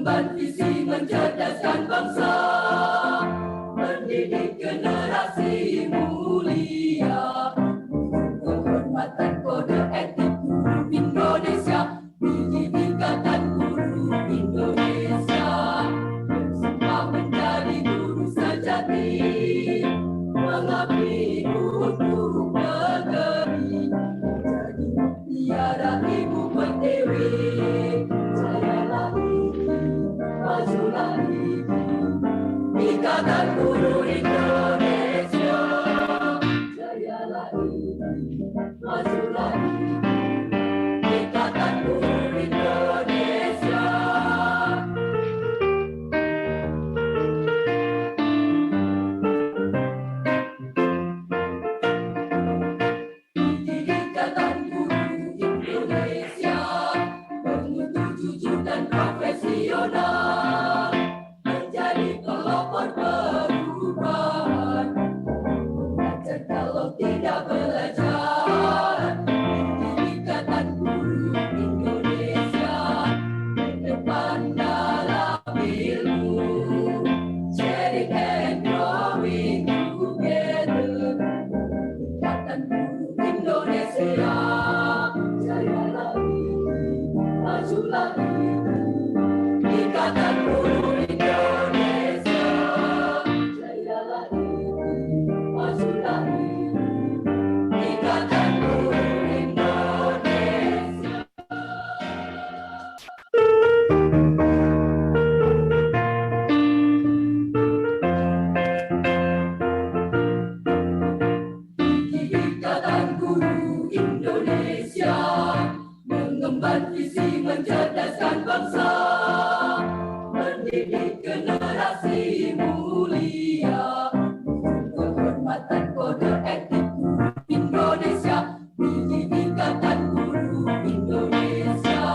mengemban visi mencerdaskan bangsa, mendidik generasi mulia, penghormatan kode etik guru Indonesia, biji ikatan guru Indonesia, bersama menjadi guru sejati, mengabdi untuk negeri, jadi mutiara ibu pertiwi. Jayalah IGI, majulah IGI, Ikatan Guru Indonesia. Jayalah IGI, majulah IGI, Ikatan Guru Indonesia. Ikatan Guru Indonesia mengutuk jujur dan profesional, menjadi pelopor perubahan, belajar kalau tidak belajar. Ikatan Guru Indonesia ke depan dalam ilmu, sharing and growing together. Ikatan Guru Indonesia, jayalah IGI, majulah IGI, Ikatan Guru Indonesia. Jayalah IGI, majulah IGI, Ikatan Guru Indonesia. Ikatan Guru Indonesia mengemban visi mencerdaskan bangsa, mendidik generasi mulia, penghormatan kode etik guru Indonesia, biji ikatan guru Indonesia,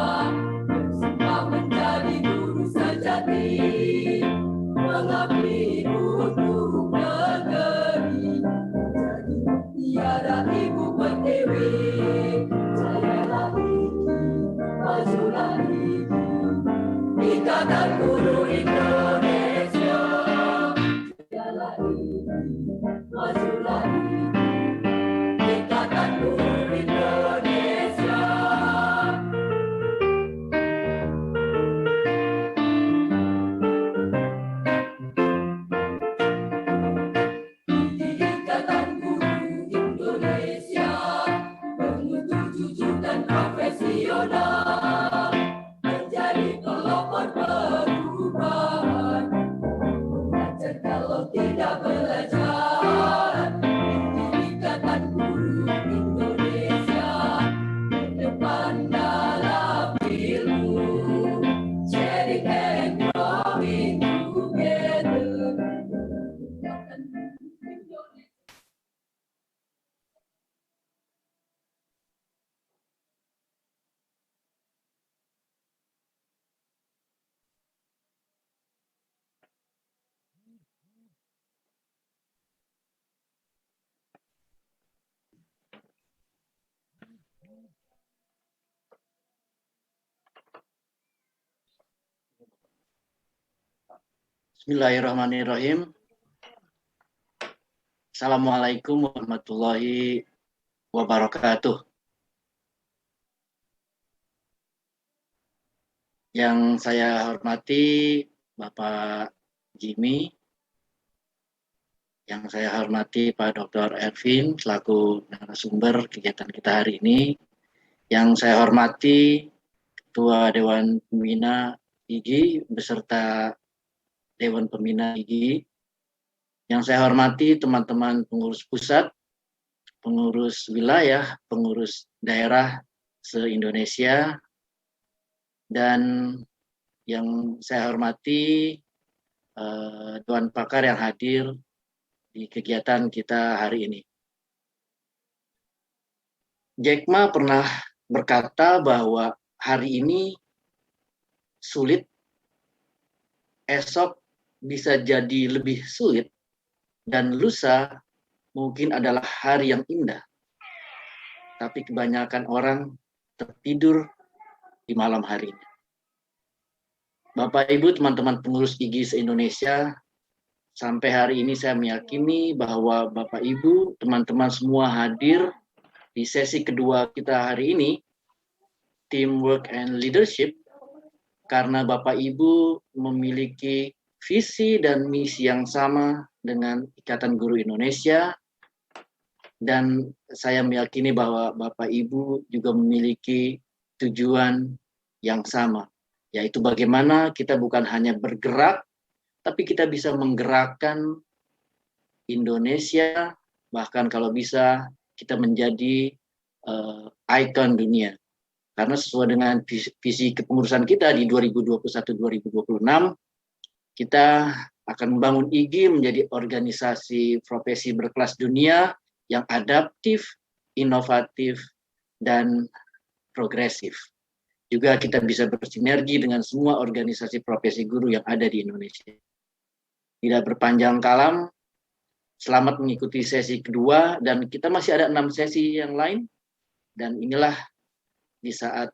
bersama menjadi guru sejati, mengabdi untuk negeri, jadi mutiara ibu pertiwi. Jayalah IGI, majulah IGI, Ikatan Guru Indonesia. Jayalah IGI, majulah IGI, Ikatan Guru Indonesia. Ikatan Guru Indonesia mengutuk jujur dan profesional, menjadi pelopor perubahan, belajar kalau tidak belajar. Ikatan Guru Indonesia ke depan dalam ilmu, sharing and growing together. Ikatan Guru Indonesia. Bismillahirrahmanirrahim. Assalamualaikum warahmatullahi wabarakatuh. Yang saya hormati Bapak Jimmy, yang saya hormati Pak Dr. Ervin selaku narasumber kegiatan kita hari ini, yang saya hormati Ketua Dewan Pembina IGI beserta Dewan Pembina IGI, yang saya hormati teman-teman pengurus pusat, pengurus wilayah, pengurus daerah se-Indonesia, dan yang saya hormati Dewan Pakar yang hadir di kegiatan kita hari ini. Jack Ma pernah berkata bahwa hari ini sulit, esok bisa jadi lebih sulit, dan lusa mungkin adalah hari yang indah. Tapi kebanyakan orang tertidur di malam harinya. Bapak Ibu, teman-teman pengurus IGI se-Indonesia, sampai hari ini saya meyakini bahwa Bapak Ibu, teman-teman semua hadir di sesi kedua kita hari ini, Teamwork and Leadership, karena Bapak Ibu memiliki visi dan misi yang sama dengan Ikatan Guru Indonesia, dan saya meyakini bahwa Bapak Ibu juga memiliki tujuan yang sama, yaitu bagaimana kita bukan hanya bergerak, tapi kita bisa menggerakkan Indonesia, bahkan kalau bisa kita menjadi ikon dunia. Karena sesuai dengan visi kepengurusan kita di 2021-2026, kita akan membangun IGI menjadi organisasi profesi berkelas dunia yang adaptif, inovatif, dan progresif. Juga kita bisa bersinergi dengan semua organisasi profesi guru yang ada di Indonesia. Tidak berpanjang kalam, selamat mengikuti sesi kedua, dan kita masih ada 6 sesi yang lain. Dan inilah di saat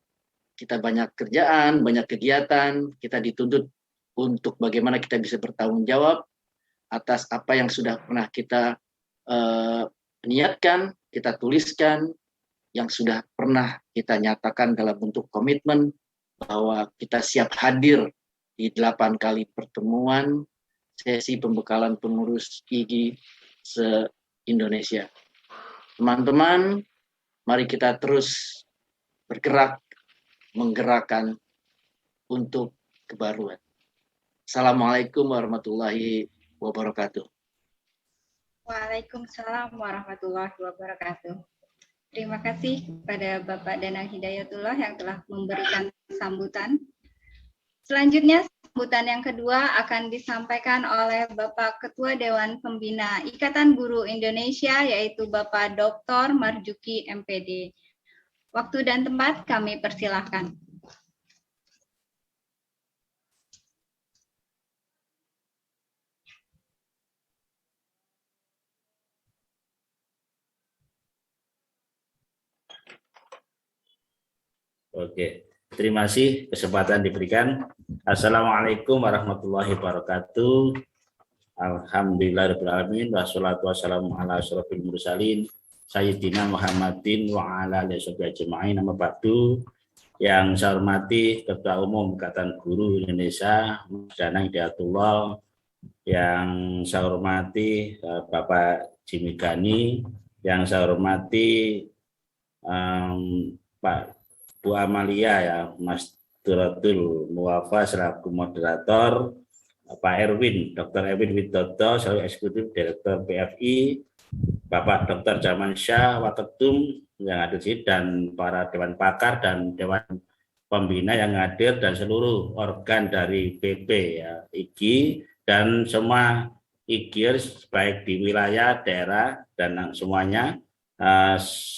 kita banyak kerjaan, banyak kegiatan, kita dituntut untuk bagaimana kita bisa bertanggung jawab atas apa yang sudah pernah kita niatkan, kita tuliskan, yang sudah pernah kita nyatakan dalam bentuk komitmen bahwa kita siap hadir di 8 kali pertemuan sesi pembekalan pengurus IGI se-Indonesia. Teman-teman, mari kita terus bergerak, menggerakkan untuk kebaruan. Assalamualaikum warahmatullahi wabarakatuh. Waalaikumsalam warahmatullahi wabarakatuh. Terima kasih kepada Bapak Danang Hidayatullah yang telah memberikan sambutan. Selanjutnya, sambutan yang kedua akan disampaikan oleh Bapak Ketua Dewan Pembina Ikatan Guru Indonesia, yaitu Bapak Dr. Marjuki MPD. Waktu dan tempat kami persilahkan. Oke, terima kasih kesempatan diberikan. Assalamualaikum warahmatullahi wabarakatuh. Alhamdulillahirrahmanirrahim. Wassalatu wassalamu ala asyrofil mursalin Sayyidina Muhammadin wa ala alihi ajma'in. Nama ba'du. Yang saya hormati Ketua Umum Ikatan Guru Indonesia, Mas Danang Hidayatullah. Yang saya hormati Bapak Jimmy Gani. Yang saya hormati Pak Bu Amalia, ya, Mas Duratul Muwafa selaku moderator, Pak Erwin, Dr. Erwin Widodo selaku Eksekutif Direktur PFI, Bapak Dr. Jaman Syah Waketum yang hadir di sini, dan para Dewan Pakar dan Dewan Pembina yang hadir, dan seluruh organ dari PP, ya, IGI, dan semua IGIers baik di wilayah, daerah, dan semuanya.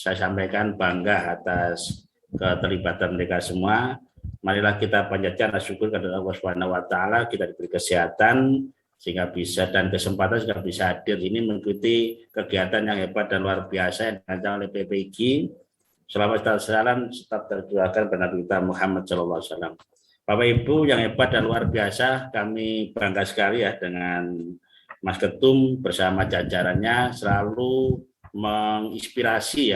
Saya sampaikan bangga atas keterlibatan mereka semua. Marilah kita panjatkan syukur kepada Allah Subhanahu wa taala, kita diberi kesehatan sehingga bisa, dan kesempatan sehingga bisa hadir ini mengikuti kegiatan yang hebat dan luar biasa yang dirancang oleh PPIG. Selamat salam tetap terdoakan pada Nabi kita Muhammad sallallahu alaihi wasallam. Bapak Ibu yang hebat dan luar biasa, kami bangga sekali ya dengan Mas Ketum bersama jajarannya selalu menginspirasi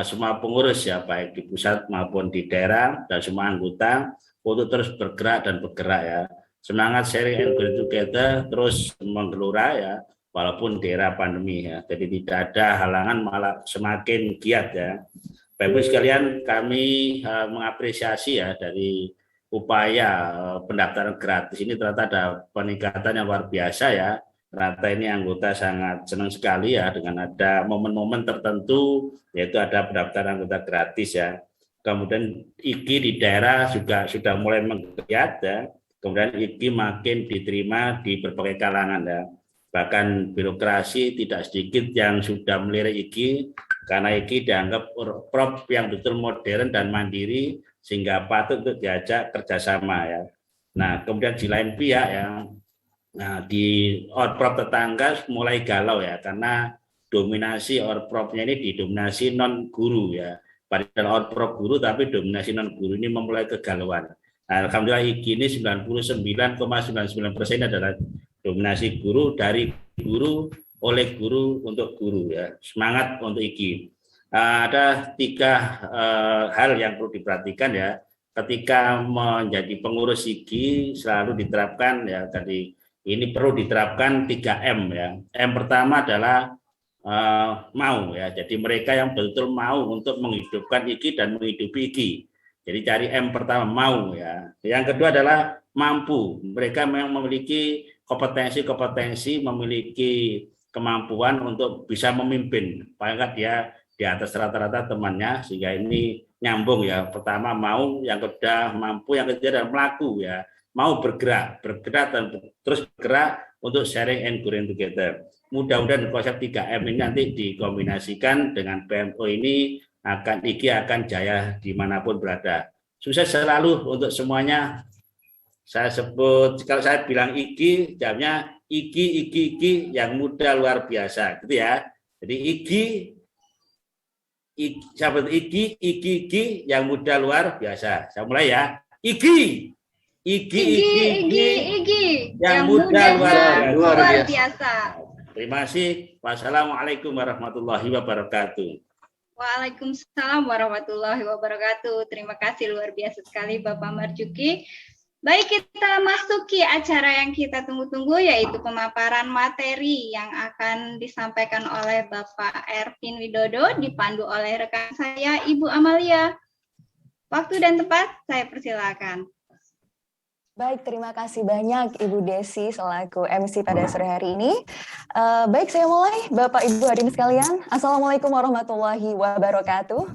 semua pengurus, ya, baik di pusat maupun di daerah, dan semua anggota untuk terus bergerak dan bergerak, ya. Semangat sharing and grow together terus menggelora, ya, walaupun di era pandemi, ya. Jadi tidak ada halangan, malah semakin giat, ya. Bapak Ibu sekalian, kami mengapresiasi, ya, dari upaya pendaftaran gratis ini ternyata ada peningkatan yang luar biasa, ya. Ternyata ini anggota sangat senang sekali, ya, dengan ada momen-momen tertentu, yaitu ada pendaftaran anggota gratis, ya. Kemudian IGI di daerah juga sudah mulai menggeliat, ya. Kemudian IGI makin diterima di berbagai kalangan, ya. Bahkan birokrasi tidak sedikit yang sudah melirik IGI, karena IGI dianggap prop yang betul modern dan mandiri sehingga patut untuk diajak kerjasama, ya. Nah, kemudian di lain pihak, ya, nah, di orprop tetangga mulai galau, ya, karena dominasi orpropnya ini didominasi non guru, ya. Padahal orprop guru tapi dominasi non guru ini memulai kegalauan. Alhamdulillah IGI ini 99,99% adalah dominasi guru, dari guru, oleh guru, untuk guru ya. Semangat untuk IGI. Ada 3 hal yang perlu diperhatikan ya. Ketika menjadi pengurus IGI selalu diterapkan ya, tadi ini perlu diterapkan 3M ya. M pertama adalah mau ya. Jadi mereka yang betul mau untuk menghidupkan IGI dan menghidupi IGI. Jadi cari M pertama, mau ya. Yang kedua adalah mampu. Mereka memang memiliki kompetensi, memiliki kemampuan untuk bisa memimpin. Paling nggak dia di atas rata-rata temannya, sehingga ini nyambung ya. Pertama mau, yang kedua mampu, yang ketiga adalah melaku ya. Mau bergerak dan terus bergerak untuk sharing and growing together. Mudah-mudahan konsep 3M ini nanti dikombinasikan dengan PMO ini, IGI akan jaya dimanapun berada. Sukses selalu untuk semuanya. Saya sebut, kalau saya bilang IGI, jawabnya IGI yang muda luar biasa, gitu ya. Jadi IGI yang muda luar biasa. Saya mulai ya. IGI yang muda luar biasa. Terima kasih. Wassalamualaikum warahmatullahi wabarakatuh. Waalaikumsalam warahmatullahi wabarakatuh. Terima kasih, luar biasa sekali Bapak Marjuki. Baik, kita masuki acara yang kita tunggu-tunggu, yaitu pemaparan materi yang akan disampaikan oleh Bapak Ervin Widodo, dipandu oleh rekan saya, Ibu Amalia. Waktu dan tempat, saya persilakan. Baik, terima kasih banyak Ibu Desi selaku MC pada sore hari ini. Baik, saya mulai. Bapak Ibu hadirin sekalian, Assalamualaikum warahmatullahi wabarakatuh.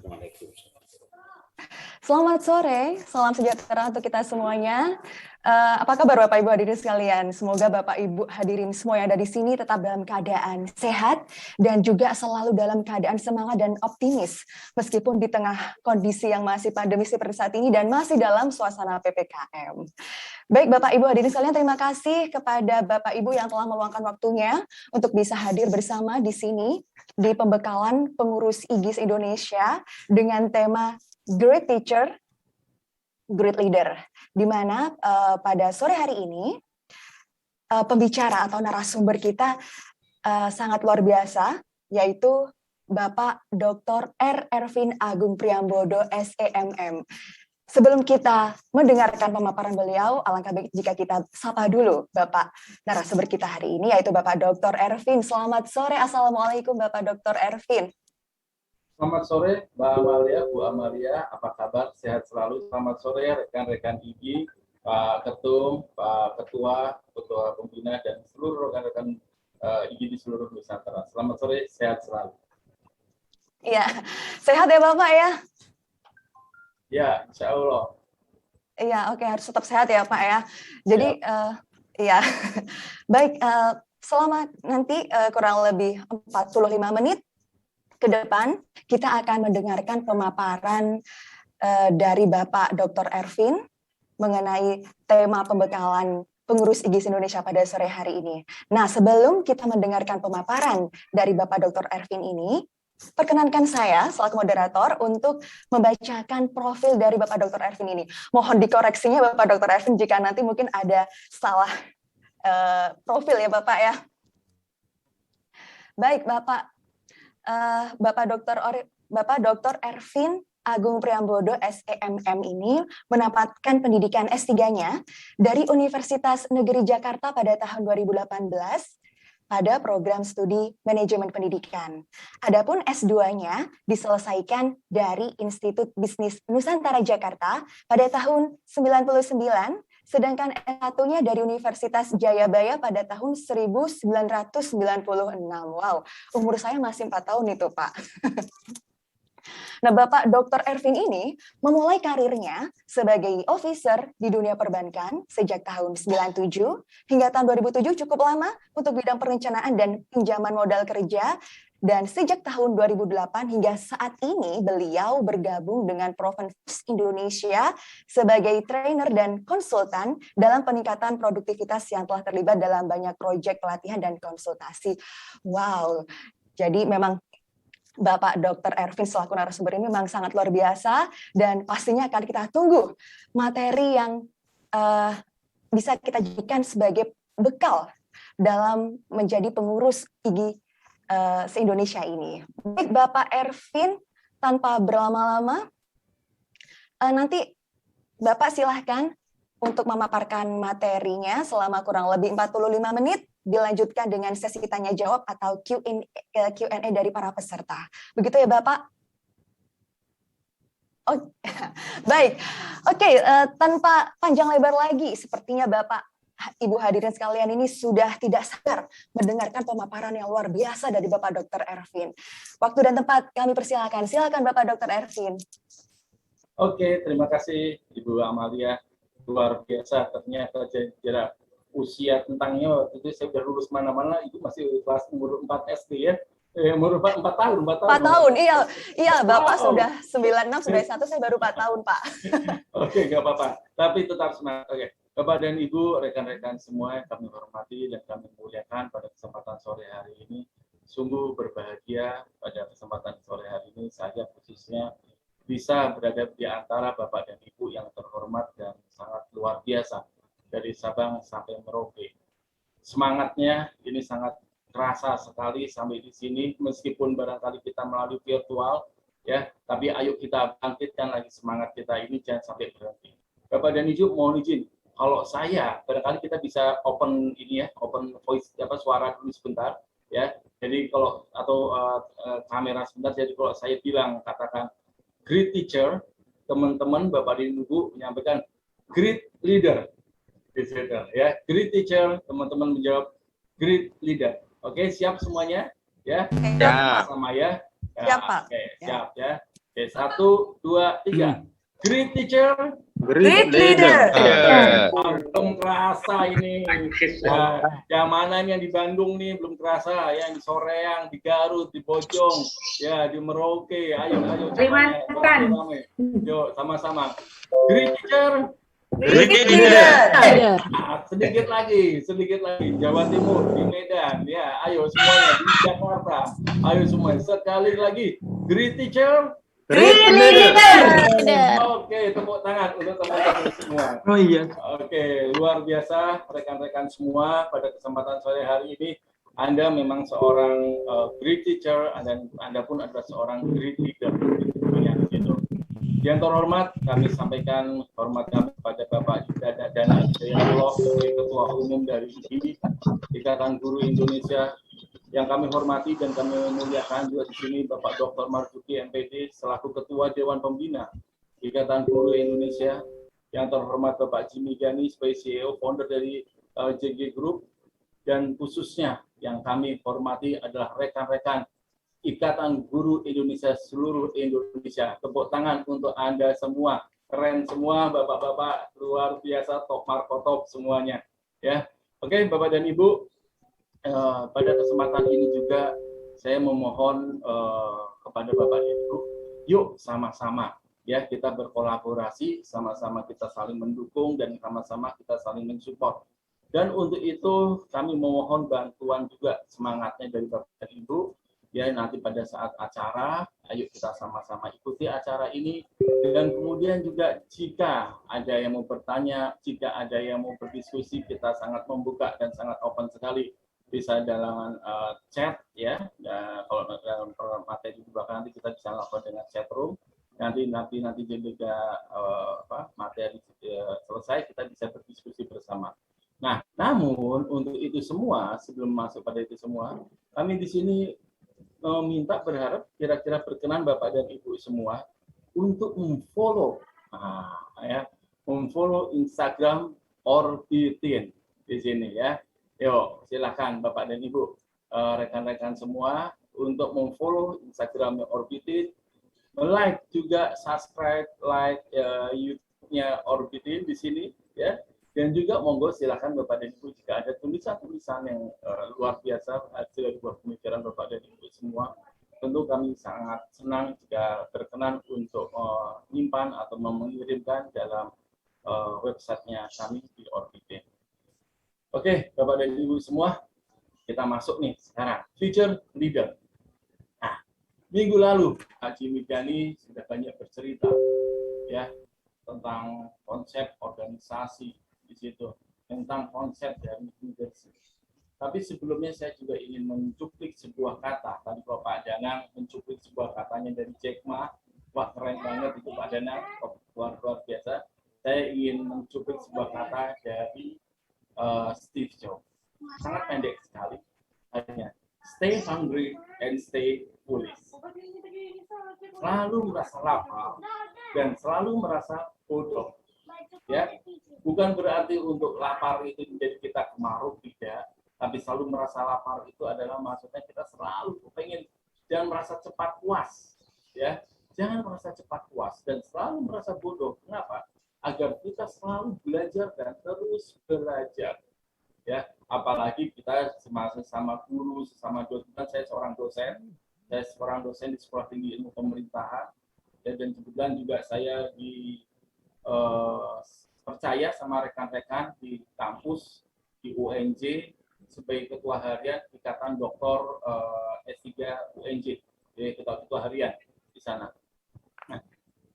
Selamat sore, salam sejahtera untuk kita semuanya. Apa kabar Bapak Ibu hadirin sekalian? Semoga Bapak Ibu hadirin semua yang ada di sini tetap dalam keadaan sehat dan juga selalu dalam keadaan semangat dan optimis meskipun di tengah kondisi yang masih pandemi seperti saat ini dan masih dalam suasana PPKM. Baik Bapak Ibu hadirin sekalian, terima kasih kepada Bapak Ibu yang telah meluangkan waktunya untuk bisa hadir bersama di sini di pembekalan pengurus IGIS Indonesia dengan tema Great Teacher, Great Leader, di mana pada sore hari ini pembicara atau narasumber kita sangat luar biasa, yaitu Bapak Dr. R. Ervin Agung Priambodo, SEMM. Sebelum kita mendengarkan pemaparan beliau, alangkah baik jika kita sapa dulu Bapak narasumber kita hari ini, yaitu Bapak Dr. Ervin. Selamat sore, Assalamualaikum Bapak Dr. Ervin. Selamat sore, Mbak Amalia, Bu Amalia, apa kabar? Sehat selalu. Selamat sore, rekan-rekan IGI, Pak Ketum, Pak Ketua, Ketua Pembina, dan seluruh rekan-rekan IGI di seluruh Nusantara. Selamat sore, sehat selalu. Iya, sehat ya Bapak ya? Ya, insya Allah. Iya, oke, harus tetap sehat ya Pak ya. Jadi, iya, baik, selama nanti kurang lebih 45 menit, ke depan, kita akan mendengarkan pemaparan dari Bapak Dr. Ervin mengenai tema pembekalan pengurus IGIS Indonesia pada sore hari ini. Nah, sebelum kita mendengarkan pemaparan dari Bapak Dr. Ervin ini, perkenankan saya selaku moderator untuk membacakan profil dari Bapak Dr. Ervin ini. Mohon dikoreksinya Bapak Dr. Ervin jika nanti mungkin ada salah profil ya Bapak ya. Baik, Bapak Dr. Ervin Agung Priambodo SEMM ini mendapatkan pendidikan S3-nya dari Universitas Negeri Jakarta pada tahun 2018 pada program studi manajemen pendidikan. Adapun S2-nya diselesaikan dari Institut Bisnis Nusantara Jakarta pada tahun 99, sedangkan S1-nya dari Universitas Jayabaya pada tahun 1996. Wow, umur saya masih 4 tahun itu, Pak. Nah, Bapak Dr. Ervin ini memulai karirnya sebagai officer di dunia perbankan sejak tahun 97 hingga tahun 2007, cukup lama untuk bidang perencanaan dan pinjaman modal kerja. Dan sejak tahun 2008 hingga saat ini beliau bergabung dengan Provence Indonesia sebagai trainer dan konsultan dalam peningkatan produktivitas yang telah terlibat dalam banyak proyek pelatihan dan konsultasi. Wow, jadi memang Bapak Dr. Ervin selaku narasumber ini memang sangat luar biasa, dan pastinya akan kita tunggu materi yang bisa kita jadikan sebagai bekal dalam menjadi pengurus IGI se-Indonesia ini. Baik Bapak Ervin, tanpa berlama-lama, nanti Bapak silahkan untuk memaparkan materinya selama kurang lebih 45 menit, dilanjutkan dengan sesi tanya jawab atau Q&A dari para peserta. Begitu ya Bapak? Oh, baik. Oke, tanpa panjang lebar lagi, sepertinya Bapak, Ibu hadirin sekalian ini sudah tidak sabar mendengarkan pemaparan yang luar biasa dari Bapak Dr. Ervin. Waktu dan tempat kami persilakan. Silakan Bapak Dr. Ervin. Oke, terima kasih Ibu Amalia. Luar biasa, ternyata jarak usia tentangnya waktu itu saya sudah lulus mana-mana, itu masih kelas umur 4 SD ya. Umur 4 tahun. 4 tahun, iya Bapak sudah 96, sudah 1, saya baru 4 tahun Pak. Oke, nggak apa-apa. Tapi tetap semangat. Oke. Bapak dan Ibu, rekan-rekan semua yang kami hormati dan kami muliakan pada kesempatan sore hari ini, sungguh berbahagia pada kesempatan sore hari ini saya khususnya bisa berada di antara Bapak dan Ibu yang terhormat dan sangat luar biasa dari Sabang sampai Merauke. Semangatnya ini sangat terasa sekali sampai di sini, meskipun barangkali kita melalui virtual, ya, tapi ayo kita bangkitkan lagi semangat kita ini, jangan sampai berhenti. Bapak dan Ibu mohon izin, kalau saya barangkali kita bisa open ini ya, open voice suara dulu sebentar ya. Jadi kalau kamera sebentar. Jadi kalau saya bilang katakan great teacher, teman-teman Bapak dan Ibu menyampaikan great leader. Ya, great teacher, teman-teman menjawab great leader. Oke, siap semuanya ya? Ya. Sama ya. Siap, Pak. Oke, siap ya. Oke, 1, 2, 3. Great teacher, great leader. Belum terasa ini. Ya, yang mana yang di Bandung nih belum terasa, yang di Soreang, di Garut, di Bojong, ya di Merauke. Ayo. Terima kasih. Yuk, sama-sama. Great teacher, Great leader. sedikit lagi. Jawa Timur, di Medan, ya. Ayo semuanya di Jakarta. Ayo semuanya sekali lagi. Great teacher, Great leader. Oke, tepuk tangan untuk teman-teman semua. Oh iya. Oke, luar biasa rekan-rekan semua pada kesempatan sore hari ini. Anda memang seorang great teacher dan Anda pun adalah seorang great leader. Gitu. Yang terhormat, kami sampaikan hormat kami kepada Bapak Dana Hidayatullah, Ketua Umum dari IGI, Ikatan Guru Indonesia. Yang kami hormati dan kami muliakan juga di sini Bapak Dr. Marzuki MPD selaku Ketua Dewan Pembina Ikatan Guru Indonesia. Yang terhormat Bapak Jimmy Gani sebagai CEO founder dari JG Group, dan khususnya yang kami hormati adalah rekan-rekan Ikatan Guru Indonesia seluruh Indonesia. Tepuk tangan untuk Anda semua, keren semua Bapak-bapak, luar biasa, top markotop semuanya ya. Oke, Bapak dan Ibu, pada kesempatan ini juga saya memohon kepada Bapak dan Ibu, yuk sama-sama ya kita berkolaborasi, sama-sama kita saling mendukung dan sama-sama kita saling mensupport. Dan untuk itu kami memohon bantuan juga semangatnya dari Bapak dan Ibu ya, nanti pada saat acara ayo kita sama-sama ikuti acara ini, dan kemudian juga jika ada yang mau bertanya, jika ada yang mau berdiskusi, kita sangat membuka dan sangat open sekali. Bisa dalam chat ya, kalau dalam materi di belakang nanti kita bisa lakukan dengan chat room. Nanti juga materi selesai kita bisa berdiskusi bersama. Nah, namun untuk itu semua, sebelum masuk pada itu semua, kami di sini minta berharap kira-kira berkenan Bapak dan Ibu semua untuk memfollow Instagram Orbitin di sini ya. Yuk, silakan Bapak dan Ibu, rekan-rekan semua untuk memfollow Instagramnya Orbitin, like juga subscribe, YouTube-nya Orbitin di sini ya. Dan juga monggo silakan Bapak dan Ibu jika ada tulisan-tulisan yang luar biasa hasil buah pemikiran Bapak dan Ibu semua, tentu kami sangat senang jika berkenan untuk menyimpan atau mengirimkan dalam websitenya kami di Orbitin. Oke, Bapak dan Ibu semua, kita masuk nih sekarang future leader. Nah, Minggu lalu Haji Midani sudah banyak bercerita ya tentang konsep organisasi di situ, tentang konsep dari leadership. Tapi sebelumnya saya juga ingin mencuplik sebuah kata. Tadi Pak Danang mencuplik sebuah katanya dari Jack Ma. Wah, keren banget itu Pak Danang, luar biasa. Saya ingin mencuplik sebuah kata dari Steve Jobs. Sangat pendek sekali. Hanya stay hungry and stay foolish. Selalu merasa lapar dan selalu merasa bodoh. Ya, bukan berarti untuk lapar itu menjadi kita kemaruk, tidak. Tapi selalu merasa lapar itu adalah maksudnya kita selalu pengen, jangan merasa cepat puas, ya, jangan merasa cepat puas dan selalu merasa bodoh. Kenapa? Agar kita selalu belajar dan terus belajar, ya. Apalagi kita sesama guru, sesama dosen. Saya seorang dosen di Sekolah Tinggi Ilmu Pemerintahan, dan kebetulan juga saya percaya sama rekan-rekan di kampus di UNJ sebagai ketua harian Ikatan Doktor S3 UNJ, ketua harian di sana. Nah,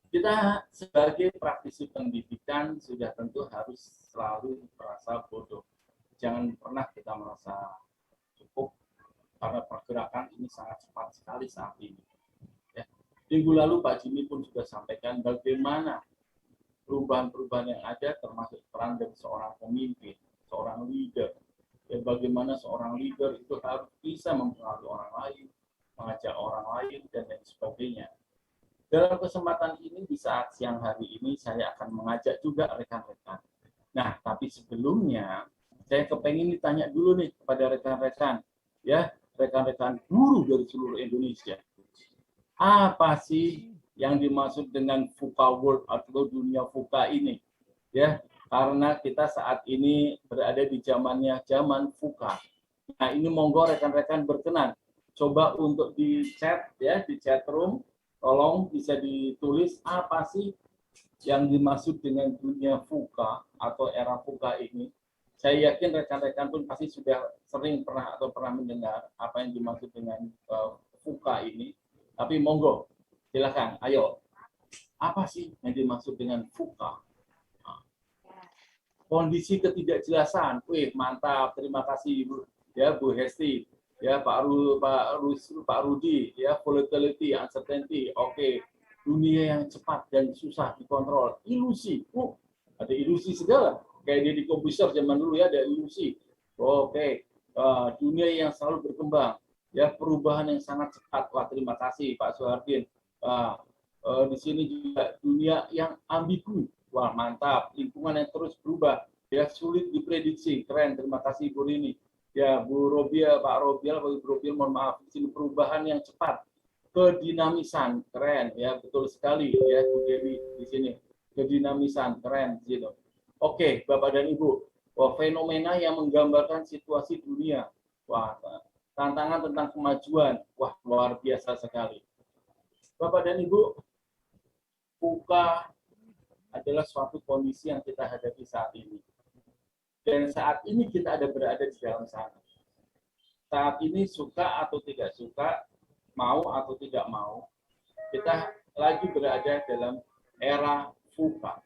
kita sebagai praktisi pendidikan sudah tentu harus selalu merasa bodoh. Jangan pernah kita merasa cukup karena pergerakan ini sangat cepat sekali saat ini. Ya. Minggu lalu Pak Jimmy pun sudah sampaikan bagaimana perubahan-perubahan yang ada termasuk peran dari seorang pemimpin, seorang leader. Ya, bagaimana seorang leader itu harus bisa mempengaruhi orang lain, mengajak orang lain, dan lain sebagainya. Dalam kesempatan ini, di saat siang hari ini, saya akan mengajak juga rekan-rekan. Nah, tapi sebelumnya, saya kepengen ditanya dulu nih kepada rekan-rekan, ya, rekan-rekan guru dari seluruh Indonesia. Apa sih yang dimaksud dengan VUCA World atau dunia VUCA ini? Ya, karena kita saat ini berada di zaman VUCA. Nah, ini monggo rekan-rekan berkenan coba untuk di chat ya, di chat room, tolong bisa ditulis apa sih yang dimaksud dengan dunia VUCA atau era VUCA ini. Saya yakin rekan-rekan pun pasti sudah sering pernah mendengar apa yang dimaksud dengan VUCA ini. Tapi monggo, silakan, ayo. Apa sih yang dimaksud dengan VUCA? Kondisi ketidakjelasan, mantap, terima kasih Bu, ya Bu Hesti, ya Pak Rudi, ya volatility, uncertainty, oke. Dunia yang cepat dan susah dikontrol, ilusi, ada ilusi segala, kayak di komputer zaman dulu ya ada ilusi, oke. Dunia yang selalu berkembang, ya perubahan yang sangat cepat, wah terima kasih Pak Suhardin. Di sini juga dunia yang ambigu. Wah mantap, lingkungan yang terus berubah, ya sulit diprediksi, keren, terima kasih Bu Rini, ya Bu Robiel, Pak Robiel, Bu Robiel, mohon maaf, di sini perubahan yang cepat, kedinamisan, keren, ya betul sekali, ya Bu Dewi di sini, kedinamisan, keren, gitu. Oke, Bapak dan Ibu, wah fenomena yang menggambarkan situasi dunia, wah tantangan tentang kemajuan, wah luar biasa sekali. Bapak dan Ibu, VUCA adalah suatu kondisi yang kita hadapi saat ini. Dan saat ini kita berada di dalam sana. Saat ini suka atau tidak suka, mau atau tidak mau, kita lagi berada dalam era VUCA.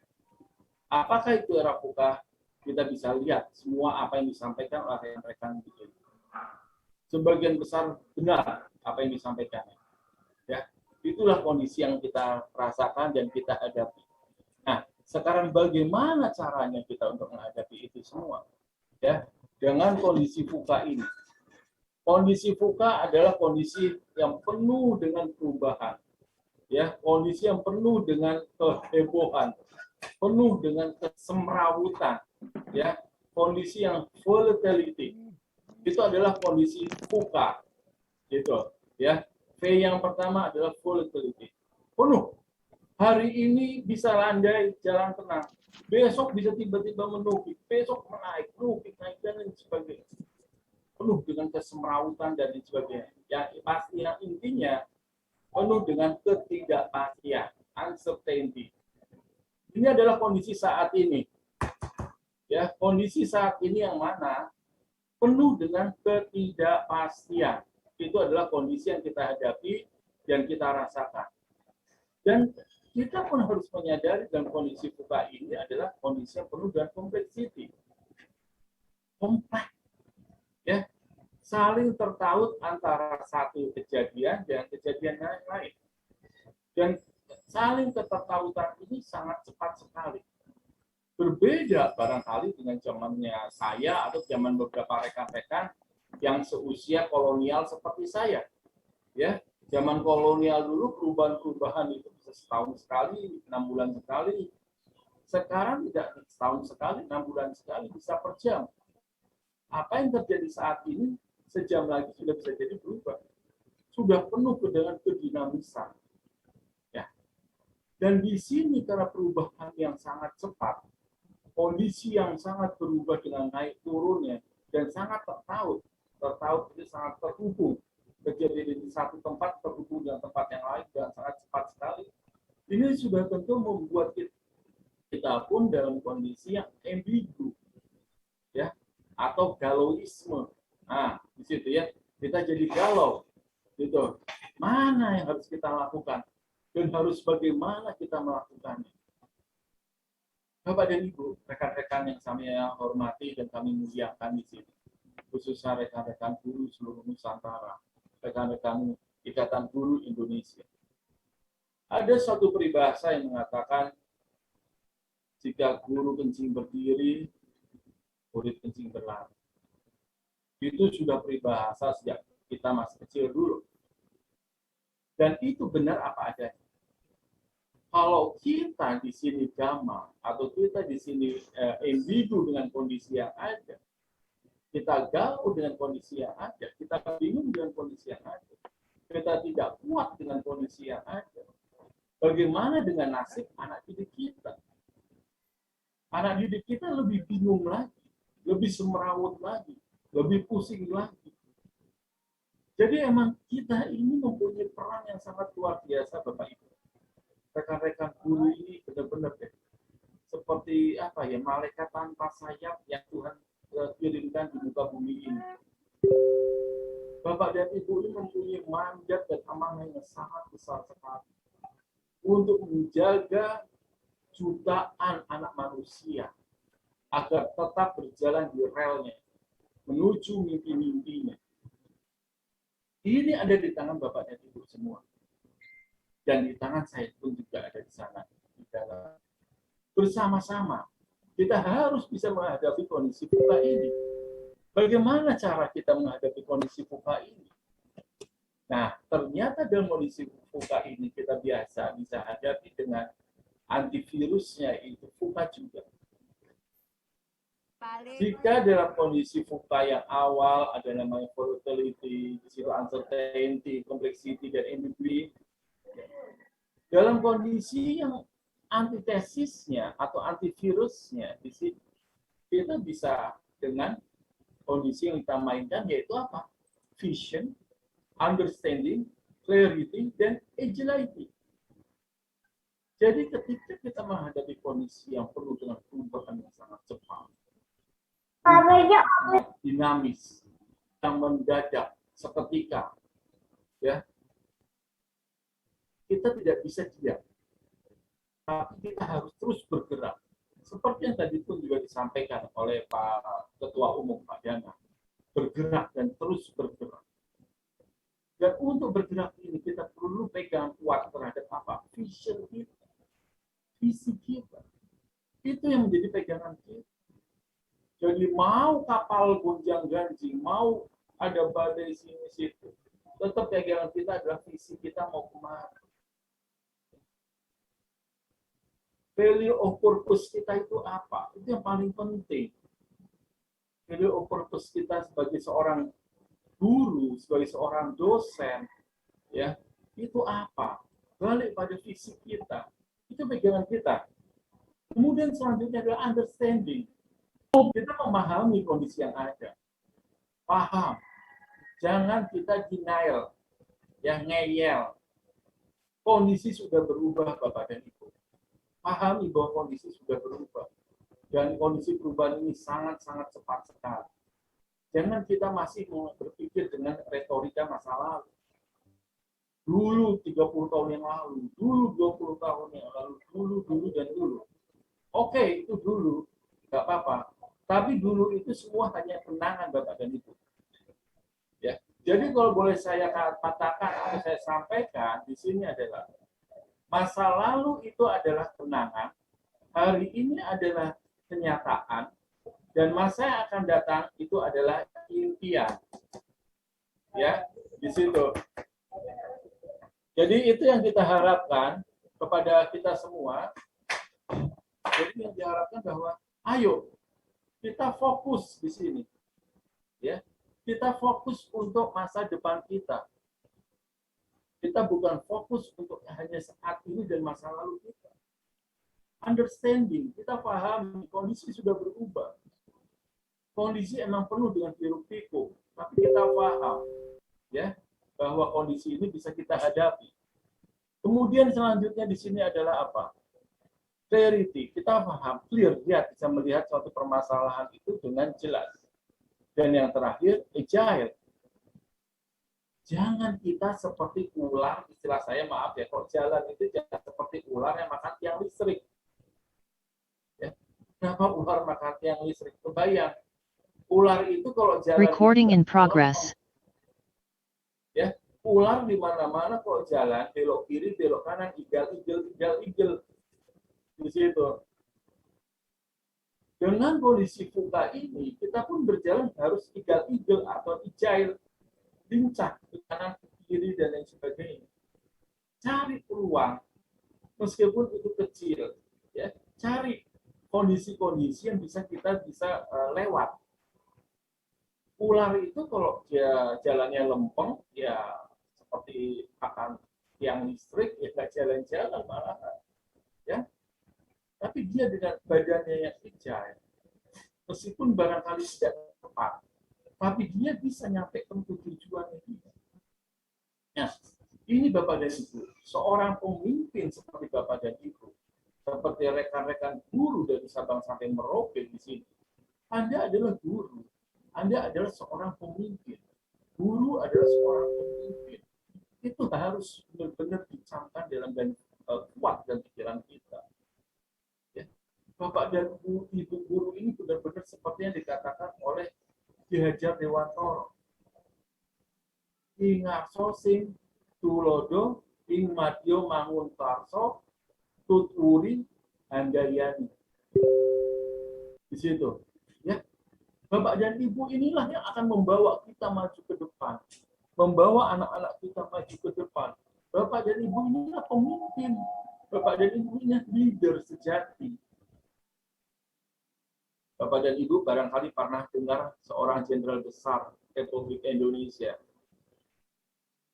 Apakah itu era VUCA? Kita bisa lihat semua apa yang disampaikan oleh rekan-rekan di sini. Sebagian besar benar apa yang disampaikan. Ya, itulah kondisi yang kita rasakan dan kita hadapi. Nah, sekarang bagaimana caranya kita untuk menghadapi itu semua? Ya, dengan kondisi VUCA ini. Kondisi VUCA adalah kondisi yang penuh dengan perubahan. Ya, kondisi yang penuh dengan kehebohan, penuh dengan kesemrawutan. Ya, kondisi yang volatility. Itu adalah kondisi VUCA. Gitu, ya. V yang pertama adalah volatility. Penuh. Hari ini bisa landai, jalan tenang. Besok bisa tiba-tiba menukik. Besok menaik, nukik, naik, dan lain sebagainya. Penuh dengan kesemrawutan dan lain sebagainya. Yang pasti yang intinya penuh dengan ketidakpastian, uncertainty. Ini adalah kondisi saat ini. Ya, kondisi saat ini yang mana penuh dengan ketidakpastian. Itu adalah kondisi yang kita hadapi yang kita rasakan. Dan kita pun harus menyadari dalam kondisi VUCA ini adalah kondisi yang penuh dengan kompleksiti. Kompleks. Ya, saling tertaut antara satu kejadian dan kejadian yang lain. Dan saling ketertautan ini sangat cepat sekali. Berbeda barangkali dengan zamannya saya atau zaman beberapa rekan-rekan yang seusia kolonial seperti saya. Ya, zaman kolonial dulu perubahan-perubahan itu bisa setahun sekali, 6 bulan sekali. Sekarang tidak setahun sekali, 6 bulan sekali, bisa per jam. Apa yang terjadi saat ini, sejam lagi sudah bisa jadi berubah. Sudah penuh dengan kedinamisan. Ya. Dan di sini karena perubahan yang sangat cepat, kondisi yang sangat berubah dengan naik turunnya, dan sangat tertaut itu sangat terhubung. Kejadian di satu tempat terhubung dengan tempat yang lain dan sangat cepat sekali. Ini sudah tentu membuat kita pun dalam kondisi yang ambigu, ya, atau galauisme. Nah, di situ ya kita jadi galau, gitu. Mana yang harus kita lakukan dan harus bagaimana kita melakukannya? Bapak dan Ibu, rekan-rekan yang saya hormati dan kami muliakan di sini, khususnya rekan-rekan guru seluruh Nusantara, rekan-rekan Ikatan Guru Indonesia. Ada suatu peribahasa yang mengatakan, jika guru kencing berdiri, murid kencing berlari. Itu sudah peribahasa sejak kita masih kecil dulu. Dan itu benar apa adanya. Kalau kita di sini gamang atau kita di sini ambigu dengan kondisi yang ada, kita galau dengan kondisi yang ada, kita bingung dengan kondisi yang ada, kita tidak kuat dengan kondisi yang ada. Bagaimana dengan nasib anak didik kita? Anak didik kita lebih bingung lagi, lebih semerawut lagi, lebih pusing lagi. Jadi emang kita ini mempunyai peran yang sangat luar biasa, Bapak Ibu. Rekan-rekan guru ini benar-benar seperti apa ya, malaikat tanpa sayap yang Tuhan kirimkan di muka bumi ini. Bapak dan Ibu ini mempunyai mandat dan amanah yang sangat besar sekali untuk menjaga jutaan anak manusia agar tetap berjalan di relnya menuju mimpi-mimpinya. Ini ada di tangan Bapak dan Ibu semua. Dan di tangan saya pun juga ada di sana. Di dalam. Bersama-sama, kita harus bisa menghadapi kondisi VUCA ini. Bagaimana cara kita menghadapi kondisi VUCA ini? Nah, ternyata dalam kondisi VUCA ini kita bisa hadapi dengan antivirusnya, itu VUCA juga. Jika dalam kondisi VUCA yang awal ada namanya volatility, uncertainty, complexity, dan ambiguity, dalam kondisi yang antitesisnya atau antivirusnya, di sini kita bisa dengan kondisi yang kita mainkan, yaitu apa? Vision, understanding, clarity, dan agility. Jadi ketika kita menghadapi kondisi yang penuh dengan perubahan yang sangat cepat, dinamis, yang mendadak, seketika, ya, kita tidak bisa diam. Tapi kita harus terus bergerak. Seperti yang tadi pun juga disampaikan oleh Pak Ketua Umum, Pak Dana. Bergerak dan terus bergerak. Dan untuk bergerak ini kita perlu pegang kuat terhadap apa? Vision kita. Visi kita. Itu yang menjadi pegangan kita. Jadi mau kapal gonjang-ganjing, mau ada badai sini-situ, tetap pegangan kita adalah visi kita mau kemana. Value of purpose kita itu apa? Itu yang paling penting. Value of purpose kita sebagai seorang guru, sebagai seorang dosen, ya, itu apa? Balik pada visi kita. Itu pegangan kita. Kemudian selanjutnya adalah understanding. Kita memahami kondisi yang ada. Paham. Jangan kita denial, yang ngeyel. Kondisi sudah berubah, Bapak dan Ibu. Pahami bahwa kondisi sudah berubah. Dan kondisi perubahan ini sangat-sangat cepat sekali. Jangan kita masih berpikir dengan retorika masa lalu. Dulu 30 tahun yang lalu, dulu 20 tahun yang lalu, dulu, dan dulu. Oke, itu dulu, nggak apa-apa. Tapi dulu itu semua hanya kenangan Bapak dan Ibu. Ya. Jadi kalau boleh saya katakan atau saya sampaikan di sini adalah masa lalu itu adalah kenangan, hari ini adalah kenyataan, dan masa yang akan datang itu adalah impian. Ya, di situ. Jadi itu yang kita harapkan kepada kita semua. Jadi yang diharapkan bahwa ayo kita fokus di sini. Ya. Kita fokus untuk masa depan kita. Kita bukan fokus untuk hanya saat ini dan masa lalu kita. Understanding, kita paham kondisi sudah berubah. Kondisi emang penuh dengan hiruk-pikuk, tapi kita paham ya bahwa kondisi ini bisa kita hadapi. Kemudian selanjutnya di sini adalah apa? Clarity. Kita paham, clear, lihat, bisa melihat suatu permasalahan itu dengan jelas. Dan yang terakhir, agile. Jangan kita seperti ular, istilah saya maaf ya, kalau jalan itu jangan seperti ular yang makan tiang listrik. Ya. Kenapa ular makan tiang listrik? Kebayang, ular itu kalau jalan Recording itu, in progress. Ya, ular di mana-mana kalau jalan, belok kiri, belok kanan, igel. Di situ. Dengan kondisi VUCA ini, kita pun berjalan harus igel atau agile, lincah ke kanan, ke kiri, dan lain sebagainya. Cari peluang, meskipun itu kecil, ya, cari kondisi-kondisi yang bisa kita lewat. Ular itu kalau dia jalannya lempeng, ya seperti akan tiang listrik, ya nggak jalan-jalan malah, ya. Tapi dia dengan badannya yang agile, meskipun barangkali tidak tepat, tapi dia bisa nyampe ke tujuannya dia. Nah, ini Bapak dan Ibu, seorang pemimpin seperti Bapak dan Ibu, seperti rekan-rekan guru dari Sabang sampai Merauke di sini, Anda adalah guru. Anda adalah seorang pemimpin. Guru adalah seorang pemimpin. Itu harus benar-benar dicamkan dalam dan kuat dalam pikiran kita. Ya. Bapak dan Ibu guru ini benar-benar seperti yang dikatakan oleh Ki Hajar Dewantoro. Ing ngarso sing tulodo, ing madyo mangun karso, tuturi handayani. Di situ. Ya. Bapak dan Ibu inilah yang akan membawa kita maju ke depan. Membawa anak-anak kita maju ke depan. Bapak dan Ibu inilah pemimpin. Bapak dan Ibu inilah leader sejati. Bapak dan Ibu barangkali pernah dengar seorang jenderal besar Republik Indonesia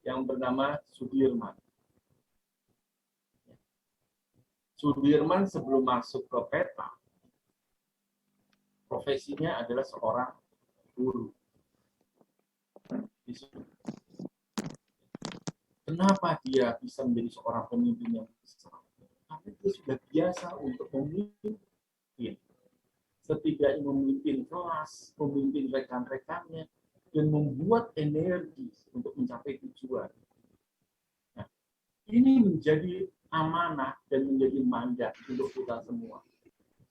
yang bernama Sudirman. Sudirman sebelum masuk ke peta, profesinya adalah seorang guru. Kenapa dia bisa menjadi seorang pemimpin yang besar? Karena dia sudah biasa untuk memimpin. Setidaknya memimpin kelas, memimpin rekan-rekannya, dan membuat energi untuk mencapai tujuan. Nah, ini menjadi amanah dan menjadi mandat untuk kita semua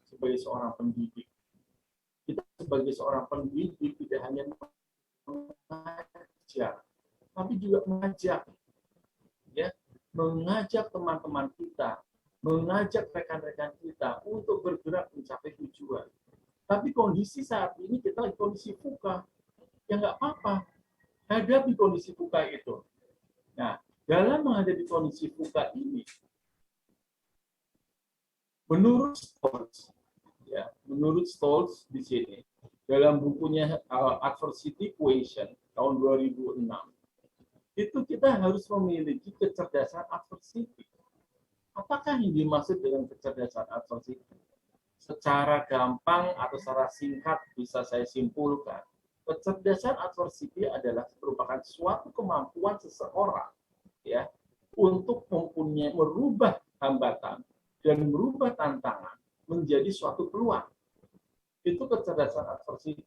sebagai seorang pendidik. Kita sebagai seorang pendidik tidak hanya mengajar, tapi juga mengajak, ya, mengajak teman-teman kita, mengajak rekan-rekan kita untuk bergerak mencapai tujuan. Tapi kondisi saat ini kita lagi kondisi VUCA, ya nggak apa-apa, hadapi kondisi VUCA itu. Nah, dalam menghadapi kondisi VUCA ini, menurut Stolz, ya, menurut Stolz di sini dalam bukunya Adversity Equation tahun 2006, itu kita harus memiliki kecerdasan adversity. Apakah yang dimaksud dengan kecerdasan adversity? Secara gampang atau secara singkat bisa saya simpulkan, kecerdasan adversity adalah merupakan suatu kemampuan seseorang, ya, untuk mempunyai merubah hambatan dan merubah tantangan menjadi suatu peluang. Itu kecerdasan adversity.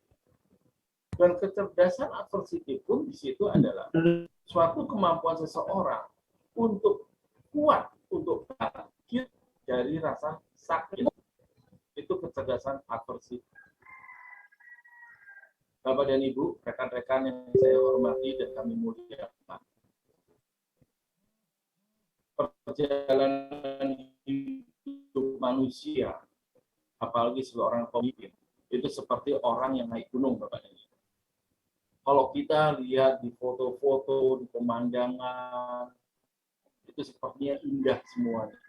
Dan kecerdasan adversity pun di situ adalah suatu kemampuan seseorang untuk kuat, untuk bangkit dari rasa sakit. Itu kecerdasan aversif. Bapak dan Ibu, rekan-rekan yang saya hormati dan kami muliakan. Perjalanan hidup manusia, apalagi seorang pemimpin, itu seperti orang yang naik gunung, Bapak dan Ibu. Kalau kita lihat di foto-foto, di pemandangan, itu sepertinya indah semuanya.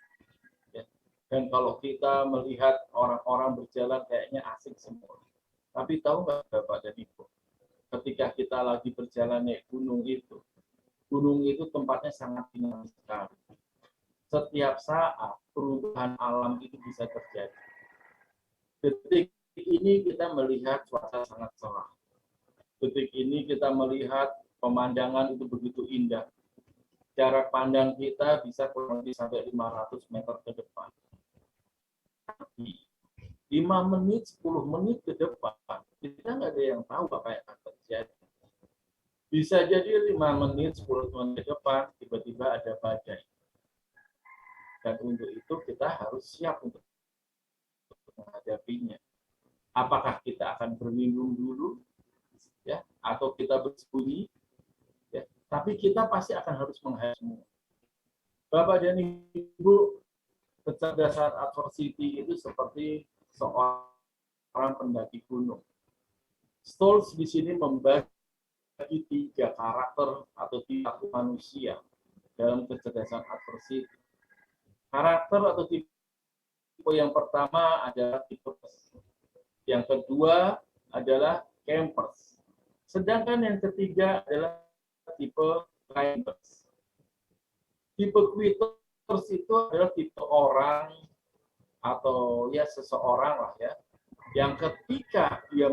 Ya. Dan kalau kita melihat orang-orang berjalan kayaknya asik semua. Tapi tahu nggak Bapak dan Ibu, ketika kita lagi berjalan naik gunung itu tempatnya sangat dinamis sekali. Setiap saat perubahan alam itu bisa terjadi. Detik ini kita melihat cuaca sangat cerah. Detik ini kita melihat pemandangan itu begitu indah. Jarak pandang kita bisa kurang lebih sampai 500 meter ke depan. Tapi 5 menit, 10 menit ke depan, kita nggak ada yang tahu apa yang akan terjadi. Bisa jadi 5 menit, 10 menit ke depan, tiba-tiba ada badai. Dan untuk itu kita harus siap untuk menghadapinya. Apakah kita akan berlindung dulu, ya, atau kita bersembunyi, ya, tapi kita pasti akan harus menghadapinya. Bapak dan Ibu, kecerdasan adversity itu seperti seorang pendaki gunung. Stolz di sini membagi 3 karakter atau tipe manusia dalam kecerdasan adversity. Karakter atau tipe yang pertama adalah tipers. Yang kedua adalah campers. Sedangkan yang ketiga adalah tipe climbers. Tipe quitters itu adalah tipe orang atau ya seseorang lah ya, yang ketika dia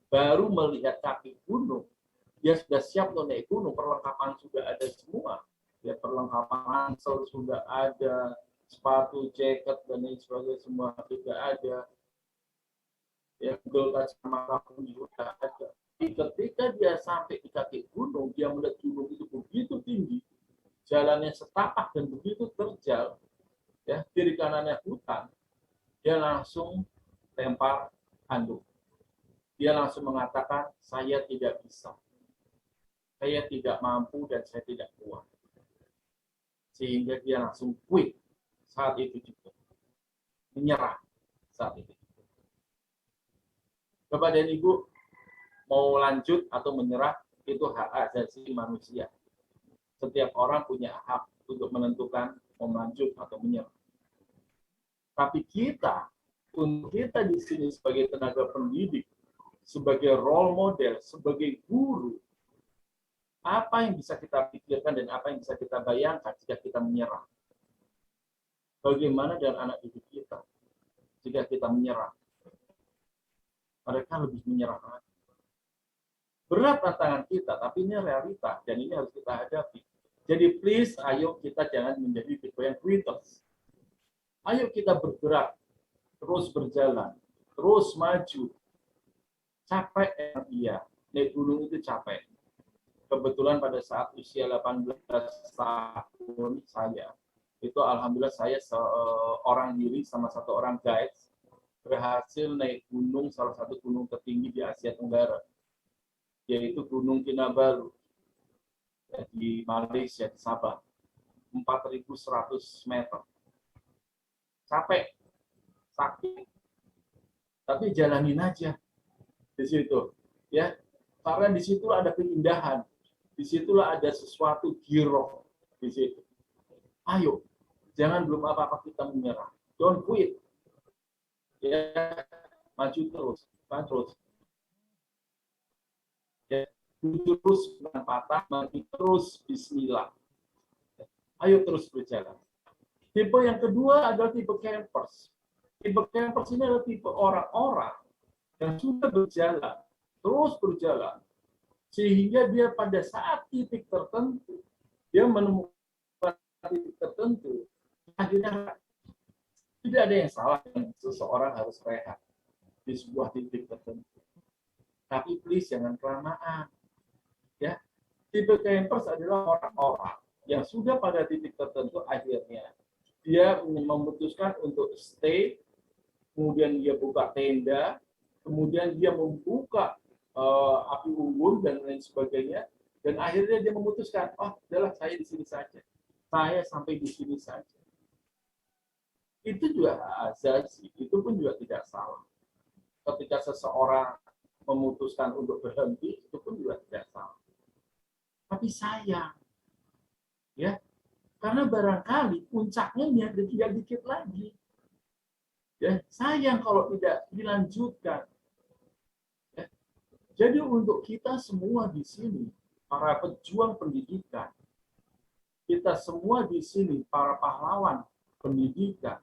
baru melihat kaki gunung, dia sudah siap untuk naik gunung, perlengkapan sudah ada semua, ya perlengkapan ransel sudah ada, sepatu, jaket dan lain sebagainya semua sudah ada, ya kacamata pun sudah ada. Ketika dia sampai di kaki gunung, dia melihat gunung itu begitu tinggi, jalannya setapak dan begitu terjal, ya kiri kanannya hutan. Dia langsung lempar handuk. Dia langsung mengatakan, saya tidak bisa. Saya tidak mampu dan saya tidak kuat. Sehingga dia langsung quit saat itu juga. Menyerah saat itu juga. Bapak dan Ibu, mau lanjut atau menyerah, itu hak asasi manusia. Setiap orang punya hak untuk menentukan mau lanjut atau menyerah. Tapi kita di sini sebagai tenaga pendidik, sebagai role model, sebagai guru, apa yang bisa kita pikirkan dan apa yang bisa kita bayangkan jika kita menyerah? Bagaimana dengan anak didik kita jika kita menyerah? Mereka lebih menyerah lagi. Berat tantangan kita, tapi ini realita dan ini harus kita hadapi. Jadi please, ayo kita jangan menjadi tipe yang quitters. Ayo kita bergerak, terus berjalan, terus maju. Capek ya, naik gunung itu capek. Kebetulan pada saat usia 18 tahun saya, itu alhamdulillah saya seorang diri sama satu orang guide berhasil naik gunung, salah satu gunung tertinggi di Asia Tenggara, yaitu Gunung Kinabalu di Malaysia, di Sabah, 4.100 meter. Capek, sakit, tapi jalanin aja di situ, ya, karena di situ ada keindahan, di situlah ada sesuatu giroh di situ. Ayo, jangan belum apa-apa kita menyerah, don't quit, ya, maju terus, ya, terus dengan patah, maju terus, Bismillah, ayo terus berjalan. Tipe yang kedua adalah tipe campers. Tipe campers ini adalah tipe orang-orang yang sudah berjalan, terus berjalan, sehingga dia pada saat titik tertentu, dia menemukan titik tertentu, akhirnya tidak ada yang salah dengan seseorang harus rehat di sebuah titik tertentu. Tapi please jangan kelamaan. Ya, tipe campers adalah orang-orang yang sudah pada titik tertentu akhirnya dia memutuskan untuk stay, kemudian dia buka tenda, kemudian dia membuka api unggun dan lain sebagainya, dan akhirnya dia memutuskan, oh, adalah saya di sini saja, saya sampai di sini saja. Itu juga azasi, itu pun juga tidak salah. Ketika seseorang memutuskan untuk berhenti, itu pun juga tidak salah. Tapi sayang, ya, karena barangkali puncaknya tidak dikit lagi. Ya, sayang kalau tidak dilanjutkan. Ya. Jadi untuk kita semua di sini, para pejuang pendidikan, kita semua di sini, para pahlawan pendidikan,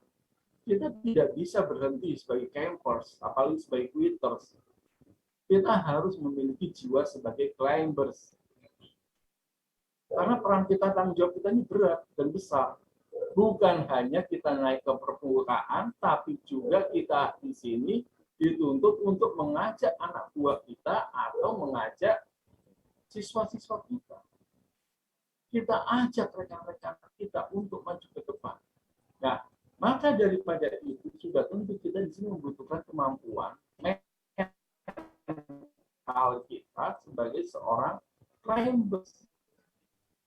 kita tidak bisa berhenti sebagai campers, apalagi sebagai quitters. Kita harus memiliki jiwa sebagai climbers. Karena peran kita, tanggung jawab kita ini berat dan besar. Bukan hanya kita naik ke permukaan, tapi juga kita di sini dituntut untuk mengajak anak buah kita atau mengajak siswa-siswa kita. Kita ajak rekan-rekan kita untuk maju ke depan. Nah, maka daripada itu sudah tentu kita di sini membutuhkan kemampuan mental kita sebagai seorang climbers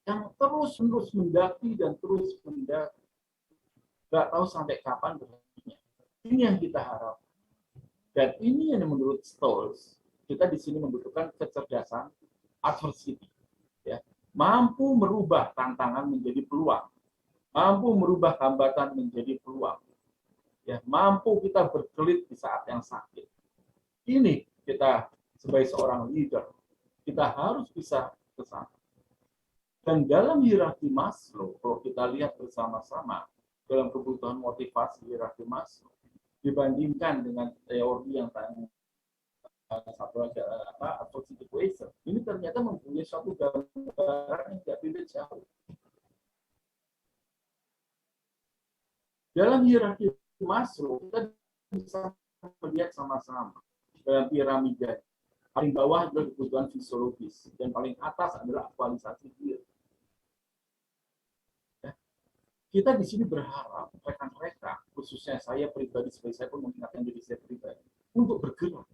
yang terus-menerus mendaki dan terus mendaki. Nggak tahu sampai kapan berhentinya. Ini yang kita harap. Dan ini yang menurut Stolz, kita di sini membutuhkan kecerdasan adversity. Ya. Mampu merubah tantangan menjadi peluang. Mampu merubah hambatan menjadi peluang. Ya, mampu kita berkelit di saat yang sakit. Ini kita sebagai seorang leader, kita harus bisa ke sana. Dan dalam hierarki Maslow, kalau kita lihat bersama-sama, dalam kebutuhan motivasi hierarki Maslow, dibandingkan dengan teori yang tadi satu lagi adversity equation, ini ternyata mempunyai suatu gambaran yang tidak beda jauh. Dalam hierarki Maslow, kita bisa melihat sama-sama dalam piramida. Paling bawah adalah kebutuhan fisiologis, dan paling atas adalah aktualisasi diri. Kita di sini berharap rekan-rekan, khususnya saya pribadi, sebagai saya pun mengingatkan diri saya pribadi, untuk bergerak.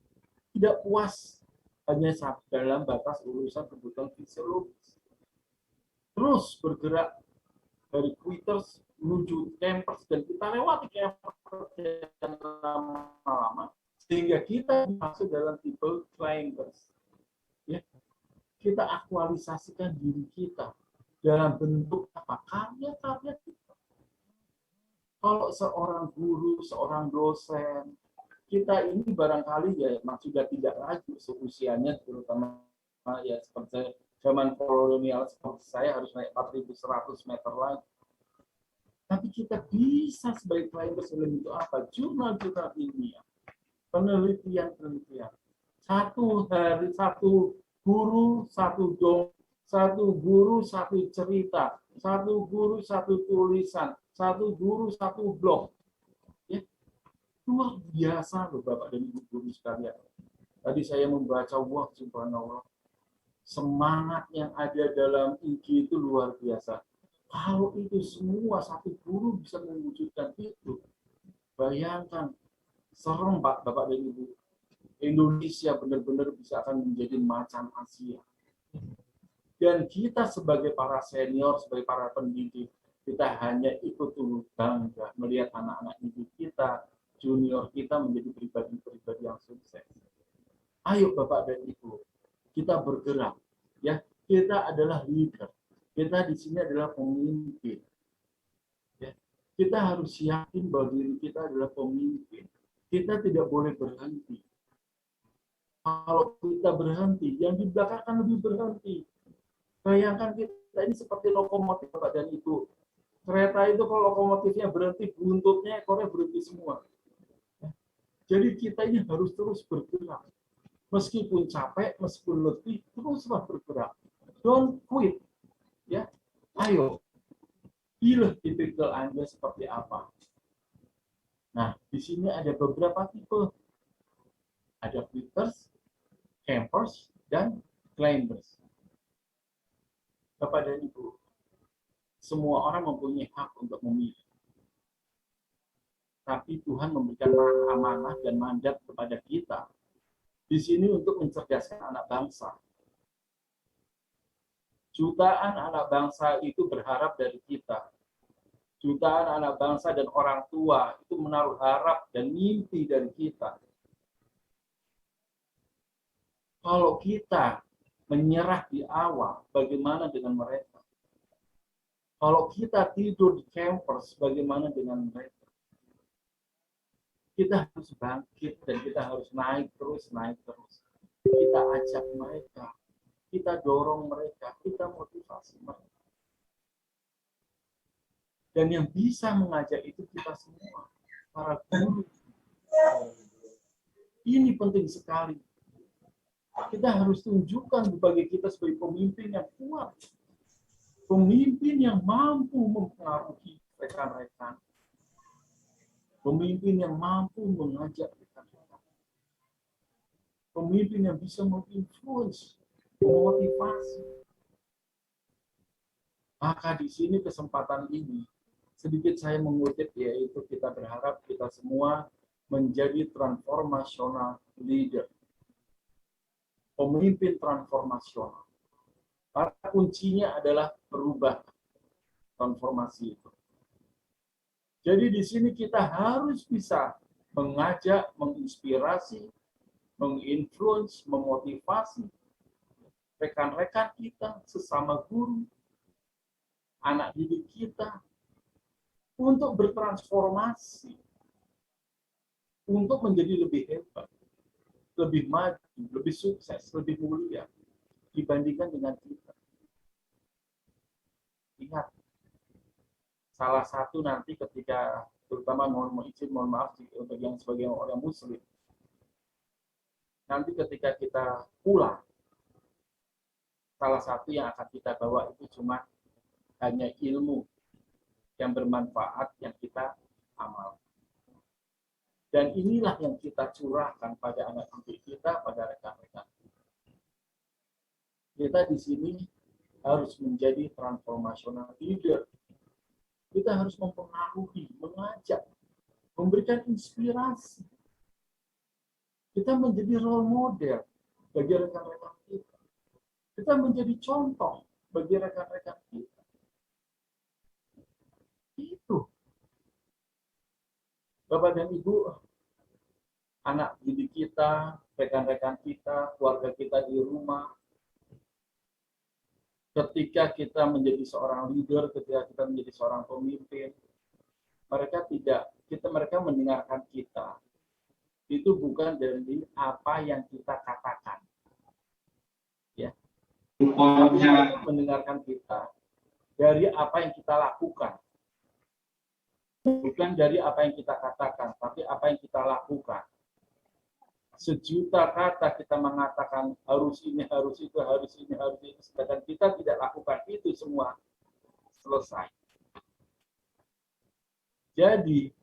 Tidak puas hanya dalam batas urusan kebutuhan fisiologis. Terus bergerak dari quitters menuju campers, dan kita lewati campers yang lama-lama, sehingga kita masuk dalam tipe climbers. Ya. Kita aktualisasikan diri kita dalam bentuk apa? Karya-karya kita. Kalau seorang guru, seorang dosen, kita ini barangkali ya sudah tidak lagi seusianya, terutama ya seperti zaman kolonial seperti saya harus naik 4.100 meter lagi. Tapi kita bisa sebagai climbers dalam itu apa? Jurnal-jurnal ilmiah, penelitian-penelitian. Satu hari, satu guru, satu dong, satu guru, satu cerita, satu guru, satu tulisan, satu guru, satu blog. Ya. Luar biasa loh Bapak dan Ibu guru sekalian. Tadi saya membaca, wah subhanallah, semangat yang ada dalam IG itu luar biasa. Kalau itu semua satu guru bisa mewujudkan itu, bayangkan, serem Pak, Bapak dan Ibu. Indonesia benar-benar bisa akan menjadi macan Asia. Dan kita sebagai para senior, sebagai para pendidik, kita hanya ikut bangga melihat anak-anak didik kita, junior kita menjadi pribadi-pribadi yang sukses. Ayo Bapak dan Ibu, kita bergerak. Ya, kita adalah leader. Kita di sini adalah pemimpin. Ya, kita harus yakin bahwa diri kita adalah pemimpin. Kita tidak boleh berhenti. Kalau kita berhenti, yang di belakang akan lebih berhenti. Bayangkan kita ini seperti lokomotif Bapak dan Ibu. Kereta itu kalau lokomotifnya berhenti, buntutnya, ekornya berhenti semua. Jadi kita ini harus terus bergerak. Meskipun capek, meskipun letih, teruslah bergerak. Don't quit. Ya, ayo. Pilih tipikal Anda seperti apa. Nah, di sini ada beberapa tipe. Ada quitters, campers, dan climbers. Bapak dan Ibu, semua orang mempunyai hak untuk memilih. Tapi Tuhan memberikan amanah dan mandat kepada kita di sini untuk mencerdaskan anak bangsa. Jutaan anak bangsa itu berharap dari kita. Jutaan anak bangsa dan orang tua itu menaruh harap dan mimpi dari kita. Kalau kita menyerah di awal, bagaimana dengan mereka? Kalau kita tidur di campers, bagaimana dengan mereka? Kita harus bangkit dan kita harus naik terus, naik terus. Kita ajak mereka, kita dorong mereka, kita motivasi mereka. Dan yang bisa mengajak itu kita semua, para guru. Ini penting sekali. Kita harus tunjukkan bagi kita sebagai pemimpin yang kuat. Pemimpin yang mampu mempengaruhi rekan-rekan. Pemimpin yang mampu mengajak rekan-rekan. Pemimpin yang bisa menginfluence, memotivasi. Maka di sini kesempatan ini, sedikit saya mengutip, yaitu kita berharap kita semua menjadi transformational leader. Pemimpin transformasional. Karena kuncinya adalah berubah transformasi itu. Jadi di sini kita harus bisa mengajak, menginspirasi, menginfluence, memotivasi rekan-rekan kita, sesama guru, anak didik kita, untuk bertransformasi, untuk menjadi lebih hebat, lebih maju, lebih sukses, lebih mulia dibandingkan dengan kita. Ingat, salah satu nanti ketika, terutama mohon maaf untuk yang sebagai orang Muslim, nanti ketika kita pulang, salah satu yang akan kita bawa itu cuma hanya ilmu yang bermanfaat yang kita amalkan. Dan inilah yang kita curahkan pada anak didik kita, pada rekan-rekan. Kita di sini harus menjadi transformational leader. Kita harus mempengaruhi, mengajak, memberikan inspirasi. Kita menjadi role model bagi rekan-rekan kita. Kita menjadi contoh bagi rekan-rekan kita. Itu. Bapak dan Ibu, anak didik kita, rekan-rekan kita, keluarga kita di rumah, ketika kita menjadi seorang leader, ketika kita menjadi seorang pemimpin, mereka mendengarkan kita. Itu bukan dari apa yang kita katakan. Ya. Tapi mereka mendengarkan kita dari apa yang kita lakukan. Bukan dari apa yang kita katakan, tapi apa yang kita lakukan. Sejuta kata kita mengatakan harus ini, harus itu, harus ini, harus itu, sedangkan kita tidak lakukan itu semua, selesai. Jadi,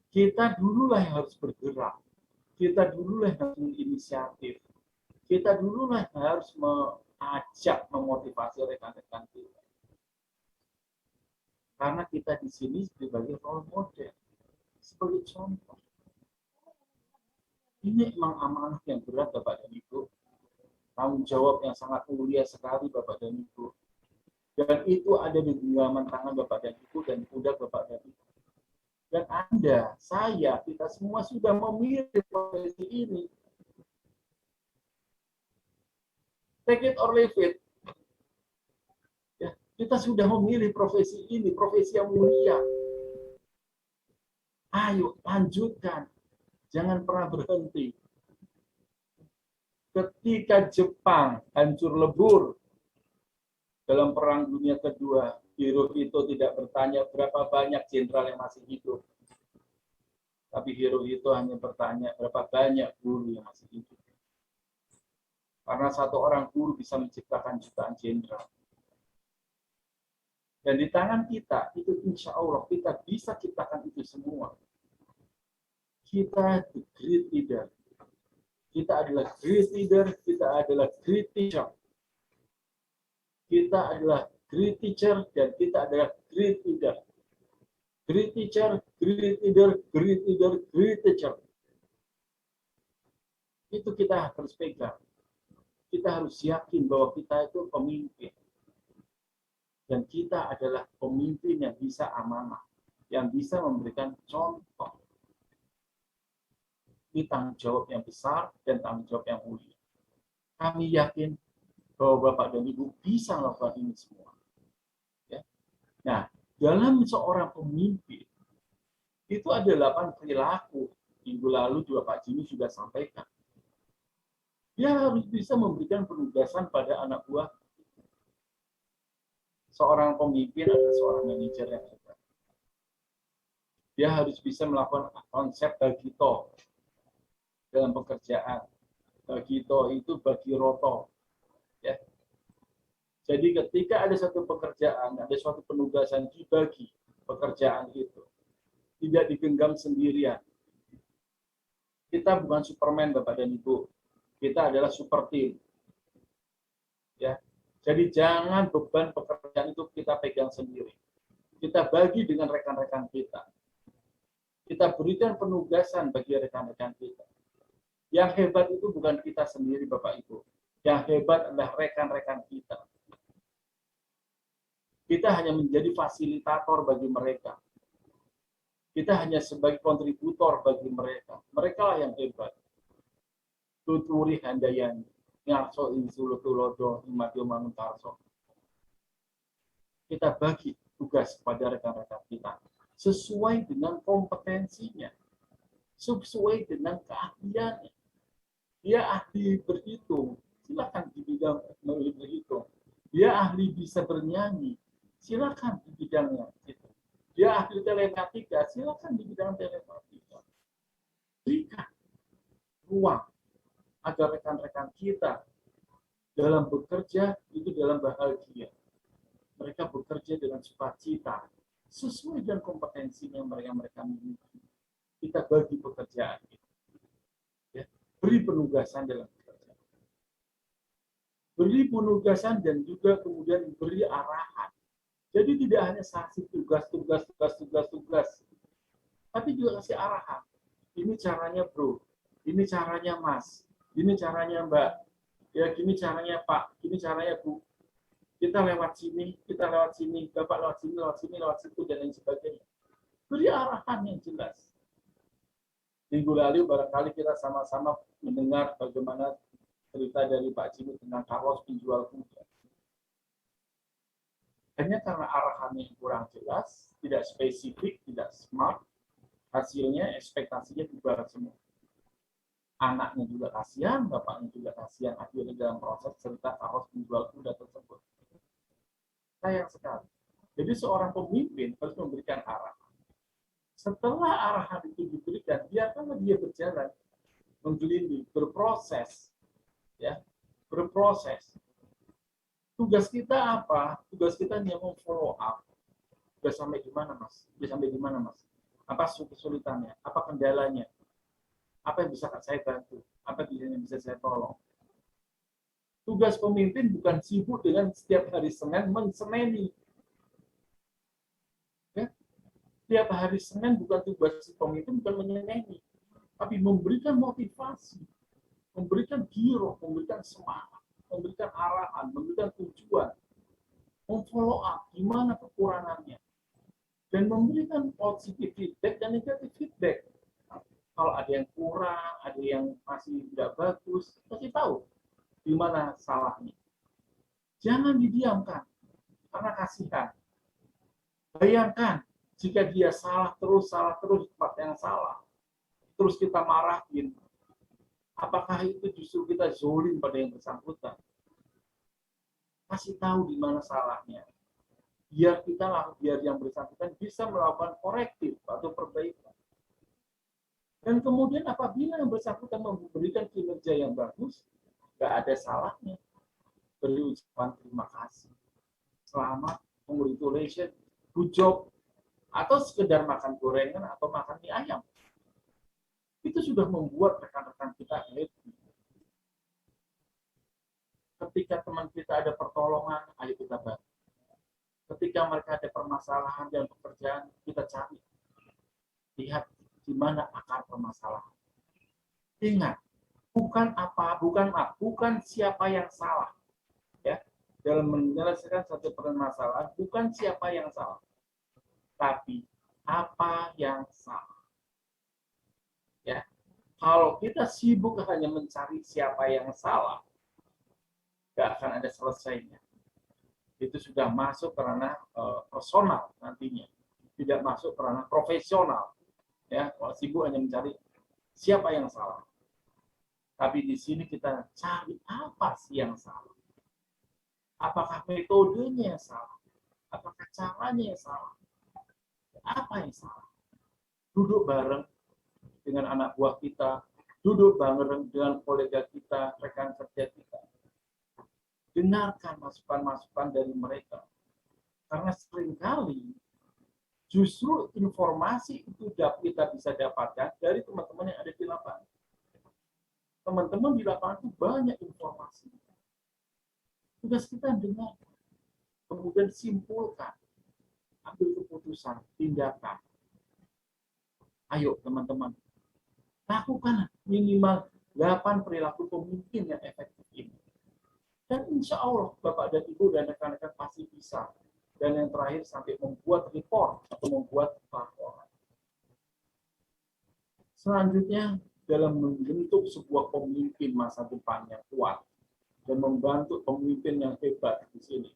kita dululah yang harus bergerak. Kita dululah yang harus menginisiatif. Kita dululah yang harus mengajak, memotivasi rekan-rekan kita. Karena kita di sini sebagai role model, sebagai contoh. Ini memang amanah yang berat, Bapak dan Ibu. Tanggung jawab yang sangat mulia sekali, Bapak dan Ibu. Dan itu ada di genggaman tangan Bapak dan Ibu dan pundak Bapak dan Ibu. Dan Anda, saya, kita semua sudah memilih profesi ini. Take it or leave it. Ya, kita sudah memilih profesi ini, profesi yang mulia. Ayo, lanjutkan. Jangan pernah berhenti. Ketika Jepang hancur lebur dalam Perang Dunia Kedua, Hirohito tidak bertanya berapa banyak jenderal yang masih hidup. Tapi Hirohito hanya bertanya berapa banyak guru yang masih hidup. Karena satu orang guru bisa menciptakan jutaan jenderal. Dan di tangan kita, itu insya Allah kita bisa ciptakan itu semua. Kita the great leader. Kita adalah great leader, kita adalah great teacher. Kita adalah great teacher, dan kita adalah great leader. Great teacher, great leader, great leader, great teacher. Itu kita harus pegang. Kita harus yakin bahwa kita itu pemimpin. Dan kita adalah pemimpin yang bisa amanah, yang bisa memberikan contoh. Ini tanggung jawab yang besar dan tanggung jawab yang mulia. Kami yakin bahwa Bapak dan Ibu bisa melakukan ini semua. Ya. Nah, dalam seorang pemimpin, itu ada 8 perilaku. Minggu lalu juga Pak Jimmy sudah sampaikan. Dia harus bisa memberikan penugasan pada anak buah. Seorang pemimpin adalah seorang manajer yang hebat. Dia harus bisa melakukan konsep bagito dalam pekerjaan. Bagito itu bagi roto. Ya. Jadi ketika ada satu pekerjaan, ada suatu penugasan, dibagi pekerjaan itu. Tidak digenggam sendirian. Kita bukan Superman, Bapak dan Ibu. Kita adalah super team. Ya. Jadi jangan beban pekerjaan itu kita pegang sendiri. Kita bagi dengan rekan-rekan kita. Kita berikan penugasan bagi rekan-rekan kita. Yang hebat itu bukan kita sendiri, Bapak Ibu. Yang hebat adalah rekan-rekan kita. Kita hanya menjadi fasilitator bagi mereka. Kita hanya sebagai kontributor bagi mereka. Mereka lah yang hebat. Tuturi handayani. Ngarso insulu tulodo imadio manuntarso. Kita bagi tugas kepada rekan-rekan kita sesuai dengan kompetensinya, sesuai dengan keahliannya. Dia ahli berhitung, silakan di bidang berhitung. Dia ahli bisa bernyanyi, silakan di bidangnya. Dia ahli telematika, silakan di bidang telematika. Berikan ruang agar rekan-rekan kita dalam bekerja itu dalam bahagia. Mereka bekerja dengan sukacita, sesuai dengan kompetensinya mereka miliki. Kita bagi pekerjaan itu. Ya, beri penugasan dalam pekerjaan. Beri penugasan dan juga kemudian beri arahan. Jadi tidak hanya kasih tugas, tapi juga kasih arahan. Ini caranya bro, ini caranya mas, ini caranya mbak, ya gini caranya pak, gini caranya bu. Kita lewat sini, bapak lewat sini, lewat situ, dan lain sebagainya. Beri arahan yang jelas. Minggu lalu barangkali kita sama-sama mendengar bagaimana cerita dari Pak Jimmy tentang Carlos penjual kuda. Hanya karena arahannya yang kurang jelas, tidak spesifik, tidak smart, hasilnya ekspektasinya dibuat semua. Anaknya juga kasihan, bapaknya juga kasihan akhirnya dalam proses cerita Carlos penjual kuda tersebut. Sayang sekali. Jadi seorang pemimpin harus memberikan arahan. Setelah arahan itu diberikan, biarkanlah dia berjalan, menggelinding, berproses, ya, berproses. Tugas kita apa? Tugas kita hanya mau-follow up. Sudah sampai di mana, Mas? Sudah sampai di mana, Mas? Apa kesulitannya? Apa kendalanya? Apa yang bisa saya bantu? Apa yang bisa saya tolong? Tugas pemimpin bukan sibuk dengan setiap hari Senin mensemeni. Ya? Setiap hari Senin bukan tugas pemimpin bukan menyeneni, tapi memberikan motivasi, memberikan giro, memberikan semangat, memberikan arahan, memberikan tujuan, memfollow up gimana kekurangannya, dan memberikan positif feedback dan negatif feedback. Kalau ada yang kurang, ada yang masih tidak bagus, pasti tahu di mana salahnya. Jangan didiamkan, karena kasihan. Bayangkan, jika dia salah terus di tempat yang salah, terus kita marahin, apakah itu justru kita zolim pada yang bersangkutan? Kasih tahu di mana salahnya. Biar yang bersangkutan bisa melakukan korektif atau perbaikan. Dan kemudian apabila yang bersangkutan memberikan kinerja yang bagus, nggak ada salahnya beri ucapan terima kasih, selamat, congratulations, good job, atau sekedar makan gorengan atau makan mie ayam. Itu sudah membuat rekan-rekan kita happy. Ketika teman kita ada pertolongan, ayo kita bantu. Ketika mereka ada permasalahan dan pekerjaan, kita cari. Lihat di mana akar permasalahan. Ingat, bukan siapa yang salah. Ya, dalam menyelesaikan satu permasalahan, bukan siapa yang salah, tapi apa yang salah. Ya, kalau kita sibuk hanya mencari siapa yang salah, nggak akan ada selesainya. Itu sudah masuk ke ranah personal nantinya, tidak masuk ke ranah profesional. Ya, kalau sibuk hanya mencari siapa yang salah. Tapi di sini kita cari apa sih yang salah. Apakah metodenya yang salah? Apakah caranya yang salah? Apa yang salah? Duduk bareng dengan anak buah kita, duduk bareng dengan kolega kita, rekan kerja kita. Dengarkan masukan-masukan dari mereka. Karena seringkali justru informasi itu kita bisa dapatkan dari teman-teman yang ada di lapangan. Teman-teman di lapangan itu banyak informasi. Tugas kita dengar, kemudian simpulkan, ambil keputusan, tindakan. Ayo teman-teman, lakukan minimal 8 perilaku pemimpin yang efektif ini. Dan insya Allah Bapak dan Ibu dan rekan-rekan pasti bisa. Dan yang terakhir sampai membuat report atau membuat laporan. Selanjutnya dalam membentuk sebuah pemimpin masa depan yang kuat dan membantu pemimpin yang hebat di sini.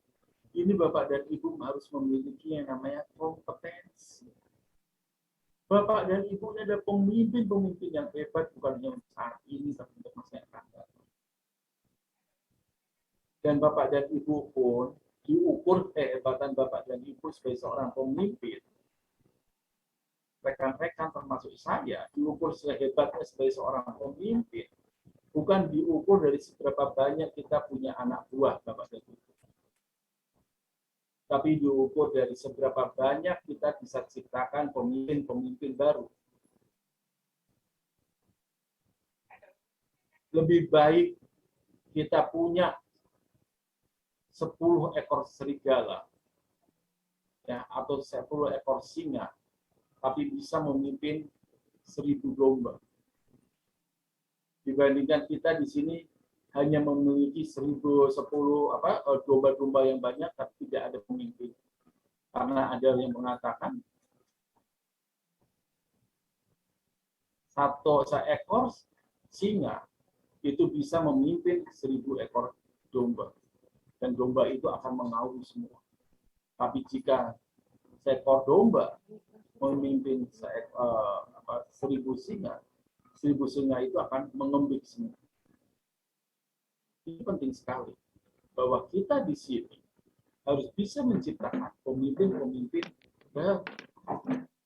Ini Bapak dan Ibu harus memiliki yang namanya kompetensi. Bapak dan Ibu ini ada pemimpin-pemimpin yang hebat bukan hanya untuk saat ini tapi untuk masa yang akan datang. Dan Bapak dan Ibu pun diukur kehebatan Bapak dan Ibu sebagai seorang pemimpin. Rekan-rekan termasuk saya diukur sehebatnya sebagai seorang pemimpin. Bukan diukur dari seberapa banyak kita punya anak buah Bapak dan Ibu. Tapi diukur dari seberapa banyak kita bisa ciptakan pemimpin-pemimpin baru. Lebih baik kita punya 10 ekor serigala, ya, atau 10 ekor singa, tapi bisa memimpin 1000 domba. Dibandingkan kita di sini hanya memiliki 10 domba-domba yang banyak, tapi tidak ada pemimpin. Karena ada yang mengatakan satu seekor singa itu bisa memimpin 1000 ekor domba. Dan domba itu akan mengaum semua. Tapi jika seekor domba memimpin 1000 singa, 1000 singa itu akan mengembik semua. Ini penting sekali bahwa kita di sini harus bisa menciptakan pemimpin-pemimpin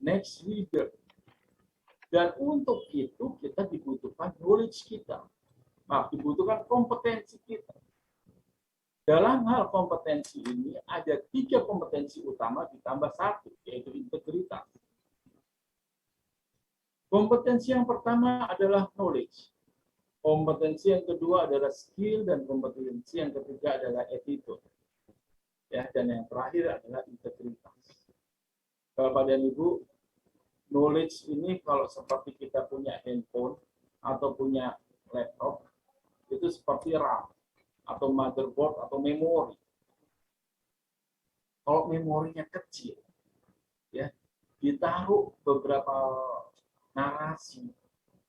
next leader. Dan untuk itu kita dibutuhkan knowledge kita. Nah, dibutuhkan kompetensi kita. Dalam hal kompetensi ini ada 3 kompetensi utama ditambah 1, yaitu integritas. Kompetensi yang pertama adalah knowledge. Kompetensi yang kedua adalah skill dan kompetensi yang ketiga adalah attitude. Ya, dan yang terakhir adalah integritas. Bapak dan Ibu, knowledge ini kalau seperti kita punya handphone atau punya laptop, itu seperti RAM atau motherboard atau memori. Kalau memorinya kecil, ya, ditaruh beberapa narasi,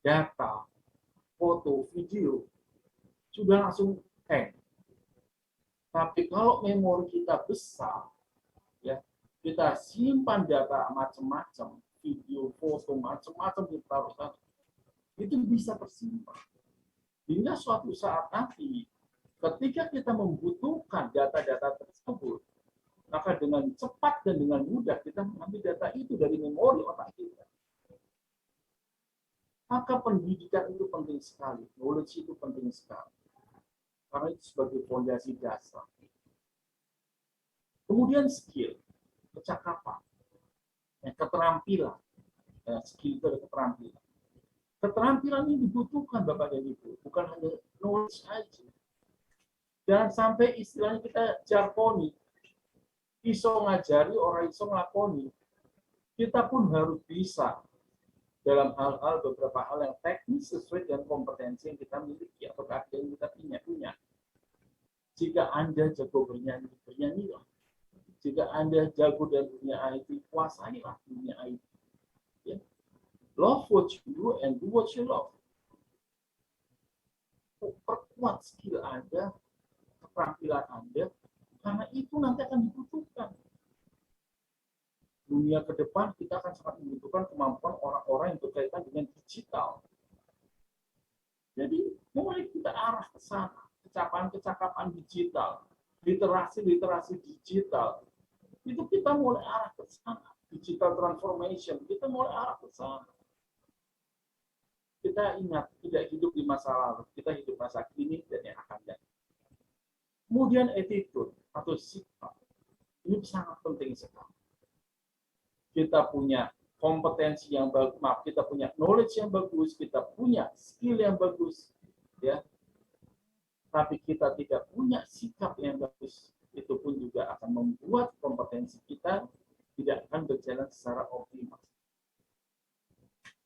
data, foto, video, sudah langsung hang. Tapi kalau memori kita besar, ya, kita simpan data macam-macam, video, foto, macam-macam ditaruh, itu bisa tersimpan. Hingga suatu saat nanti, ketika kita membutuhkan data-data tersebut, maka dengan cepat dan dengan mudah kita mengambil data itu dari memori otak kita. Maka pendidikan itu penting sekali, knowledge itu penting sekali. Karena itu sebagai fondasi dasar. Kemudian skill, kecakapan, keterampilan. Skill itu adalah keterampilan. Keterampilan ini dibutuhkan Bapak dan Ibu, bukan hanya knowledge saja. Jangan sampai istilahnya kita jargoni. iso ngajari, orang iso nglakoni. Kita pun harus bisa dalam hal-hal beberapa hal yang teknis sesuai dengan kompetensi yang kita miliki atau keahlian yang kita punya. Jika Anda jago bernyanyi, bernyanyilah. Jika Anda jago dalam dunia IT, kuasailah dunia IT. Ya. Love what you do and do what you love. Perkuat skill Anda, keterampilan Anda, karena itu nanti akan dibutuhkan. Dunia ke depan kita akan sangat membutuhkan kemampuan orang-orang yang berkaitan dengan digital. Jadi mulai kita arah ke sana, kecakapan digital, literasi digital, itu kita mulai arah ke sana. Digital transformation, kita mulai arah ke sana. Kita ingat, tidak hidup di masa lalu, kita hidup masa kini dan yang akan datang. Kemudian attitude atau sikap, ini sangat penting sekali. Kita punya kompetensi yang bagus, kita punya knowledge yang bagus, kita punya skill yang bagus, ya. Tapi kita tidak punya sikap yang bagus, itu pun juga akan membuat kompetensi kita tidak akan berjalan secara optimal.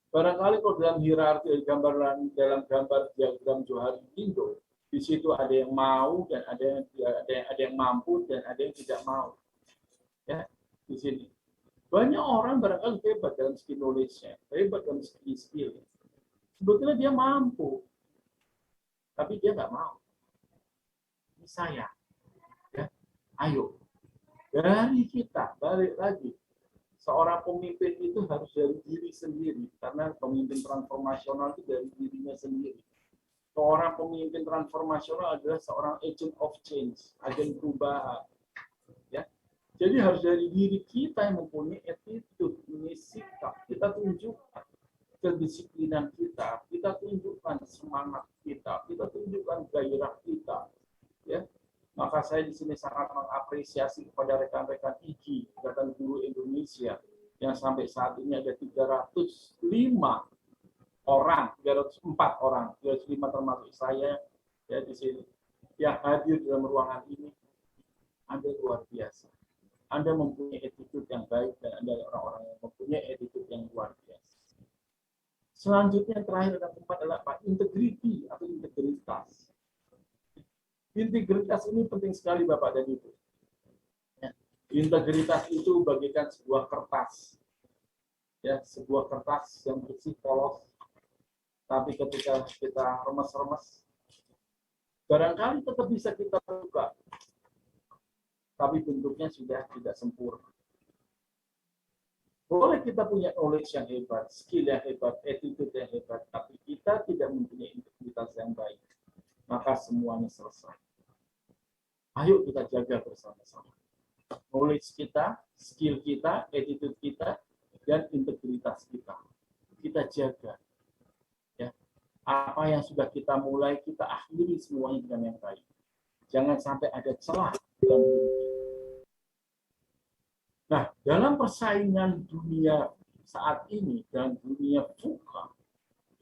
Barangkali kalau dalam hierarki dalam gambar diagram Johari-Window, di situ ada yang mau dan ada yang mampu dan ada yang tidak mau. Ya, di sini. Banyak orang barangkali hebat dalam skill knowledge-nya, hebat dalam skill. Sebetulnya dia mampu, tapi dia nggak mau. Ini saya. Ya. Ayo, dari kita, balik lagi. Seorang pemimpin itu harus dari diri sendiri, karena pemimpin transformasional itu dari dirinya sendiri. Seorang pemimpin transformasional adalah seorang agent of change, agen perubahan. Ya. Jadi harus dari diri kita yang mempunyai attitude, mempunyai sikap. Kita tunjukkan kedisiplinan kita tunjukkan semangat kita tunjukkan gairah kita. Ya. Maka saya di sini sangat mengapresiasi kepada rekan-rekan IGI, Ikatan Guru Indonesia, yang sampai saat ini ada 304 orang termasuk saya ya di sini yang hadir dalam ruangan ini. Anda luar biasa. Anda mempunyai attitude yang baik dan Anda orang-orang yang mempunyai attitude yang luar biasa. Selanjutnya yang terakhir dan keempat adalah integrity atau integritas. Integritas ini penting sekali Bapak dan Ibu. Integritas itu bagaikan sebuah kertas. Ya, sebuah kertas yang bersih polos. Tapi ketika kita remes-remes, barangkali tetap bisa kita buka. Tapi bentuknya sudah tidak sempurna. Boleh kita punya knowledge yang hebat, skill yang hebat, attitude yang hebat, tapi kita tidak mempunyai integritas yang baik. Maka semuanya selesai. Ayo kita jaga bersama-sama. Knowledge kita, skill kita, attitude kita, dan integritas kita. Kita jaga. Ya. Apa yang sudah kita mulai, kita akhiri semuanya dengan yang baik. Jangan sampai ada celah dalam diri kita. Nah, dalam persaingan dunia saat ini, dan dunia VUCA,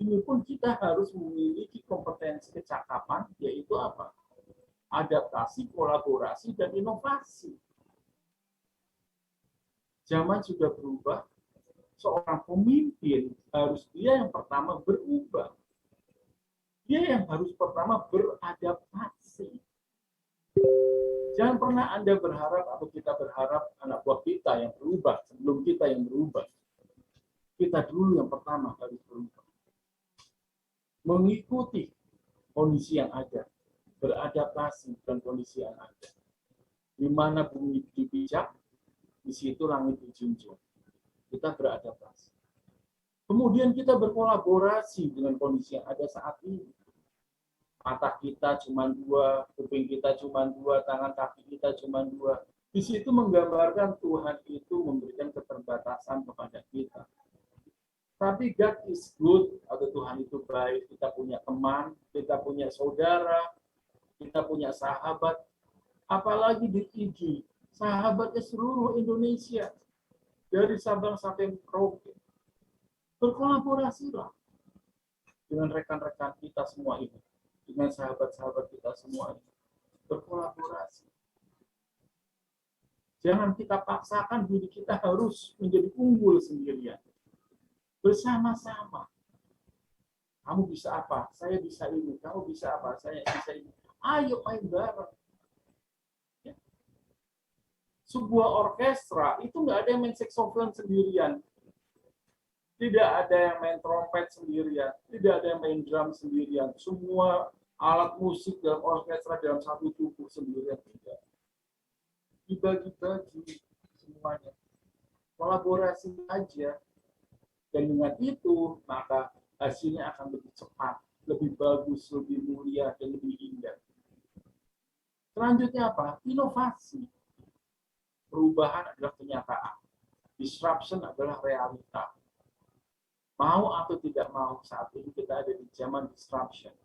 ini pun kita harus memiliki kompetensi kecakapan, yaitu apa? Adaptasi, kolaborasi, dan inovasi. Zaman sudah berubah, seorang pemimpin harus dia yang pertama berubah. Dia yang harus pertama beradaptasi. Jangan pernah Anda berharap atau kita berharap anak buah kita yang berubah sebelum kita yang berubah. Kita dulu yang pertama harus berubah. Mengikuti kondisi yang ada, beradaptasi dengan kondisi yang ada. Di mana bumi dipijak, di situ langit dijunjung. Kita beradaptasi. Kemudian kita berkolaborasi dengan kondisi yang ada saat ini. Mata kita cuma 2, kuping kita cuma 2, tangan kaki kita cuma 2. Di situ menggambarkan Tuhan itu memberikan keterbatasan kepada kita. Tapi God is good, atau Tuhan itu baik. Kita punya teman, kita punya saudara, kita punya sahabat. Apalagi di IGI, sahabatnya seluruh Indonesia. Dari Sabang sampai Merauke. Berkolaborasilah dengan rekan-rekan kita semua ini. Dengan sahabat-sahabat kita semua ini. Berkolaborasi. Jangan kita paksakan diri kita harus menjadi unggul sendirian. Bersama-sama. Kamu bisa apa? Saya bisa ini. Kamu bisa apa? Saya bisa ini. Ayo main bareng. Ya. Sebuah orkestra itu nggak ada yang main saxophone sendirian. Tidak ada yang main trompet sendirian. Tidak ada yang main drum sendirian. Semua alat musik dalam orkestra dalam satu tubuh sendirian. Tidak. Dibagi-bagi semuanya. Kolaborasi aja. Dan dengan itu, maka hasilnya akan lebih cepat, lebih bagus, lebih mulia, dan lebih indah. Selanjutnya apa? Inovasi. Perubahan adalah kenyataan. Disruption adalah realita. Mau atau tidak mau, saat ini kita ada di zaman disruption.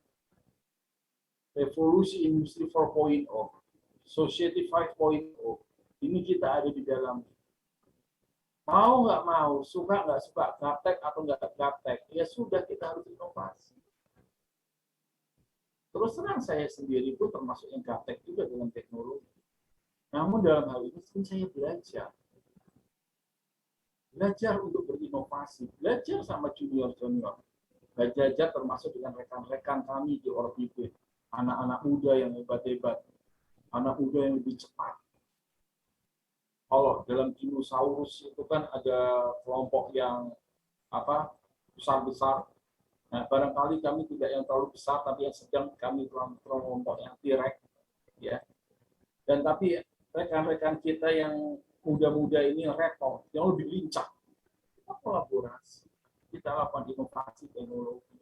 Revolusi industri 4.0, society 5.0, ini kita ada di dalam. Mau nggak mau, suka nggak suka, gaptek atau nggak gaptek, ya sudah, kita harus inovasi. Terus terang saya sendiri pun termasuk yang gaptek juga dengan teknologi. Namun dalam hal ini saya belajar. Belajar untuk berinovasi, belajar sama junior-junior. Belajar termasuk dengan rekan-rekan kami di Orbit, anak-anak muda yang hebat-hebat, anak muda yang lebih cepat. Kalau dalam dinosaurus itu kan ada kelompok yang besar-besar. Nah, barangkali kami tidak yang terlalu besar, tapi yang sedang, kami kelompok yang T-Rex, ya. Dan tapi rekan-rekan kita yang muda-muda ini rekor, yang lebih lincah. Kita kolaborasi, kita lakukan inovasi teknologi.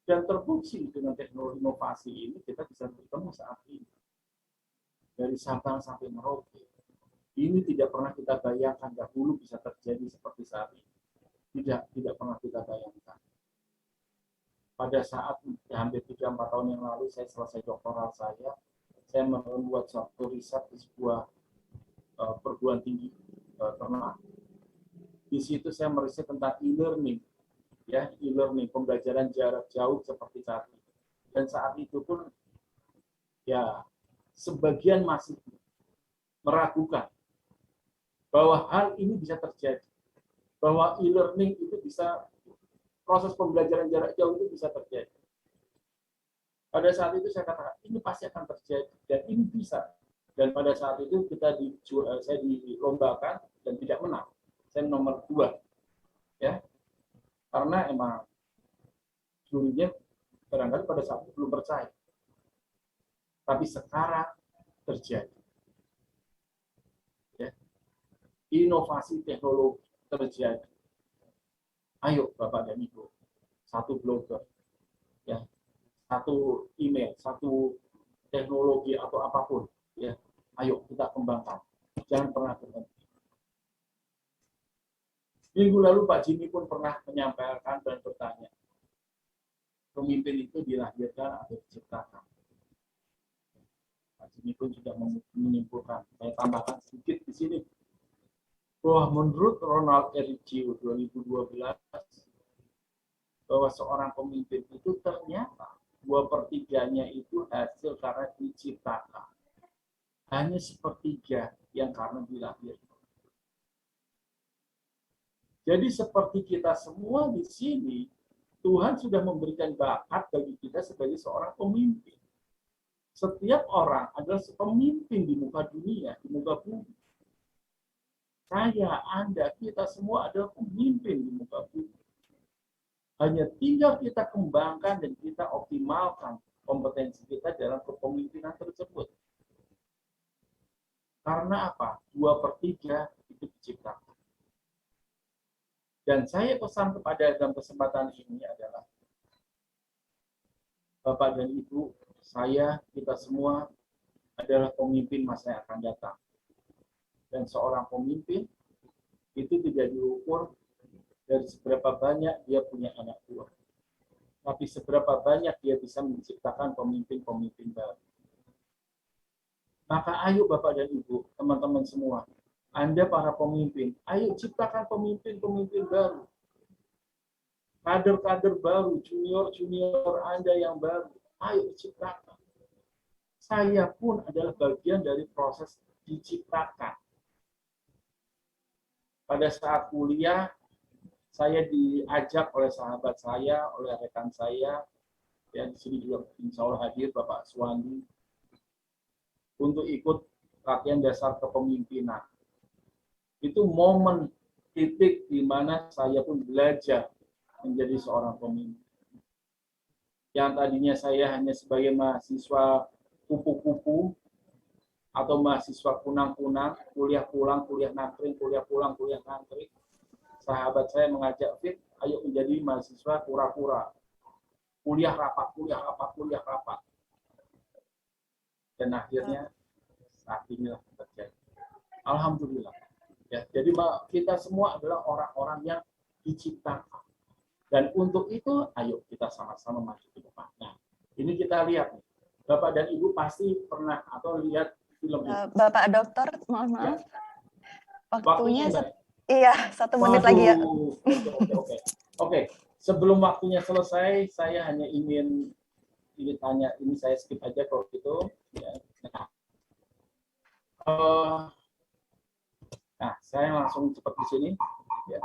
Dan terbukti dengan teknologi inovasi ini kita bisa bertemu saat ini. Dari Sabang sampai Merauke. Ini tidak pernah kita bayangkan dahulu bisa terjadi seperti saat ini. Tidak pernah kita bayangkan. Pada saat hampir 3-4 tahun yang lalu saya selesai doktoral saya membuat suatu riset di sebuah perguruan tinggi ternama. Di situ saya meriset tentang e-learning, ya, e-learning, pembelajaran jarak jauh seperti saat ini. Dan saat itu pun, ya, sebagian masih meragukan bahwa hal ini bisa terjadi, bahwa e-learning itu bisa, proses pembelajaran jarak jauh itu bisa terjadi. Pada saat itu saya katakan, ini pasti akan terjadi, dan ini bisa. Dan pada saat itu saya dilombakan dan tidak menang. Saya nomor 2. Ya. Karena emang jurinya barangkali pada saat itu belum percaya. Tapi sekarang terjadi. Ya. Inovasi teknologi terjadi. Ayo Bapak dan Ibu, satu blogger, ya, satu email, satu teknologi atau apapun, ya, ayo kita kembangkan. Jangan pernah berhenti. Minggu lalu Pak Jimmy pun pernah menyampaikan dan bertanya, pemimpin itu dilahirkan atau diciptakan. Pak Jimmy pun juga menyimpulkan, saya tambahkan sedikit di sini, bahwa menurut Ronald Ericcio 2012, bahwa seorang pemimpin itu ternyata 2/3-nya itu hasil karena diciptakan. Hanya 1/3 yang karena dilahirkan. Jadi seperti kita semua di sini, Tuhan sudah memberikan bakat bagi kita sebagai seorang pemimpin. Setiap orang adalah pemimpin di muka dunia, di muka bumi. Saya, Anda, kita semua adalah pemimpin di muka bumi. Hanya tinggal kita kembangkan dan kita optimalkan kompetensi kita dalam kepemimpinan tersebut. Karena apa? 2/3 itu diciptakan. Dan saya pesan kepada dalam kesempatan ini adalah, Bapak dan Ibu, saya, kita semua adalah pemimpin masa yang akan datang. Dan seorang pemimpin itu tidak diukur dari seberapa banyak dia punya anak buah, tapi seberapa banyak dia bisa menciptakan pemimpin-pemimpin baru. Maka ayo Bapak dan Ibu, teman-teman semua, Anda para pemimpin, ayo ciptakan pemimpin-pemimpin baru. Kader-kader baru, junior-junior Anda yang baru, ayo ciptakan. Saya pun adalah bagian dari proses diciptakan. Pada saat kuliah, saya diajak oleh sahabat saya, oleh rekan saya, ya di sini juga insya Allah hadir Bapak Suwandi, untuk ikut latihan dasar kepemimpinan. Itu momen titik di mana saya pun belajar menjadi seorang pemimpin. Yang tadinya saya hanya sebagai mahasiswa kupu-kupu atau mahasiswa kunang-kunang, kuliah pulang, kuliah nangkring, kuliah pulang, kuliah nangkring. Sahabat saya mengajak, Fit, ayo menjadi mahasiswa kura-kura. Kuliah rapat, kuliah rapat, kuliah rapat. Dan akhirnya saat inilah terjadi. Alhamdulillah. Ya, jadi kita semua adalah orang-orang yang diciptakan. Dan untuk itu, ayo kita sama-sama maju ke depan. Nah, ini kita lihat nih. Bapak dan Ibu pasti pernah atau lihat film ini. Bapak Dokter, mohon maaf. Waktunya, iya, 1 menit Waduh. lagi ya. Oke. Sebelum waktunya selesai, saya hanya ingin tanya, ini saya skip aja kalau gitu. Ya. Nah, saya langsung seperti sini. Ya.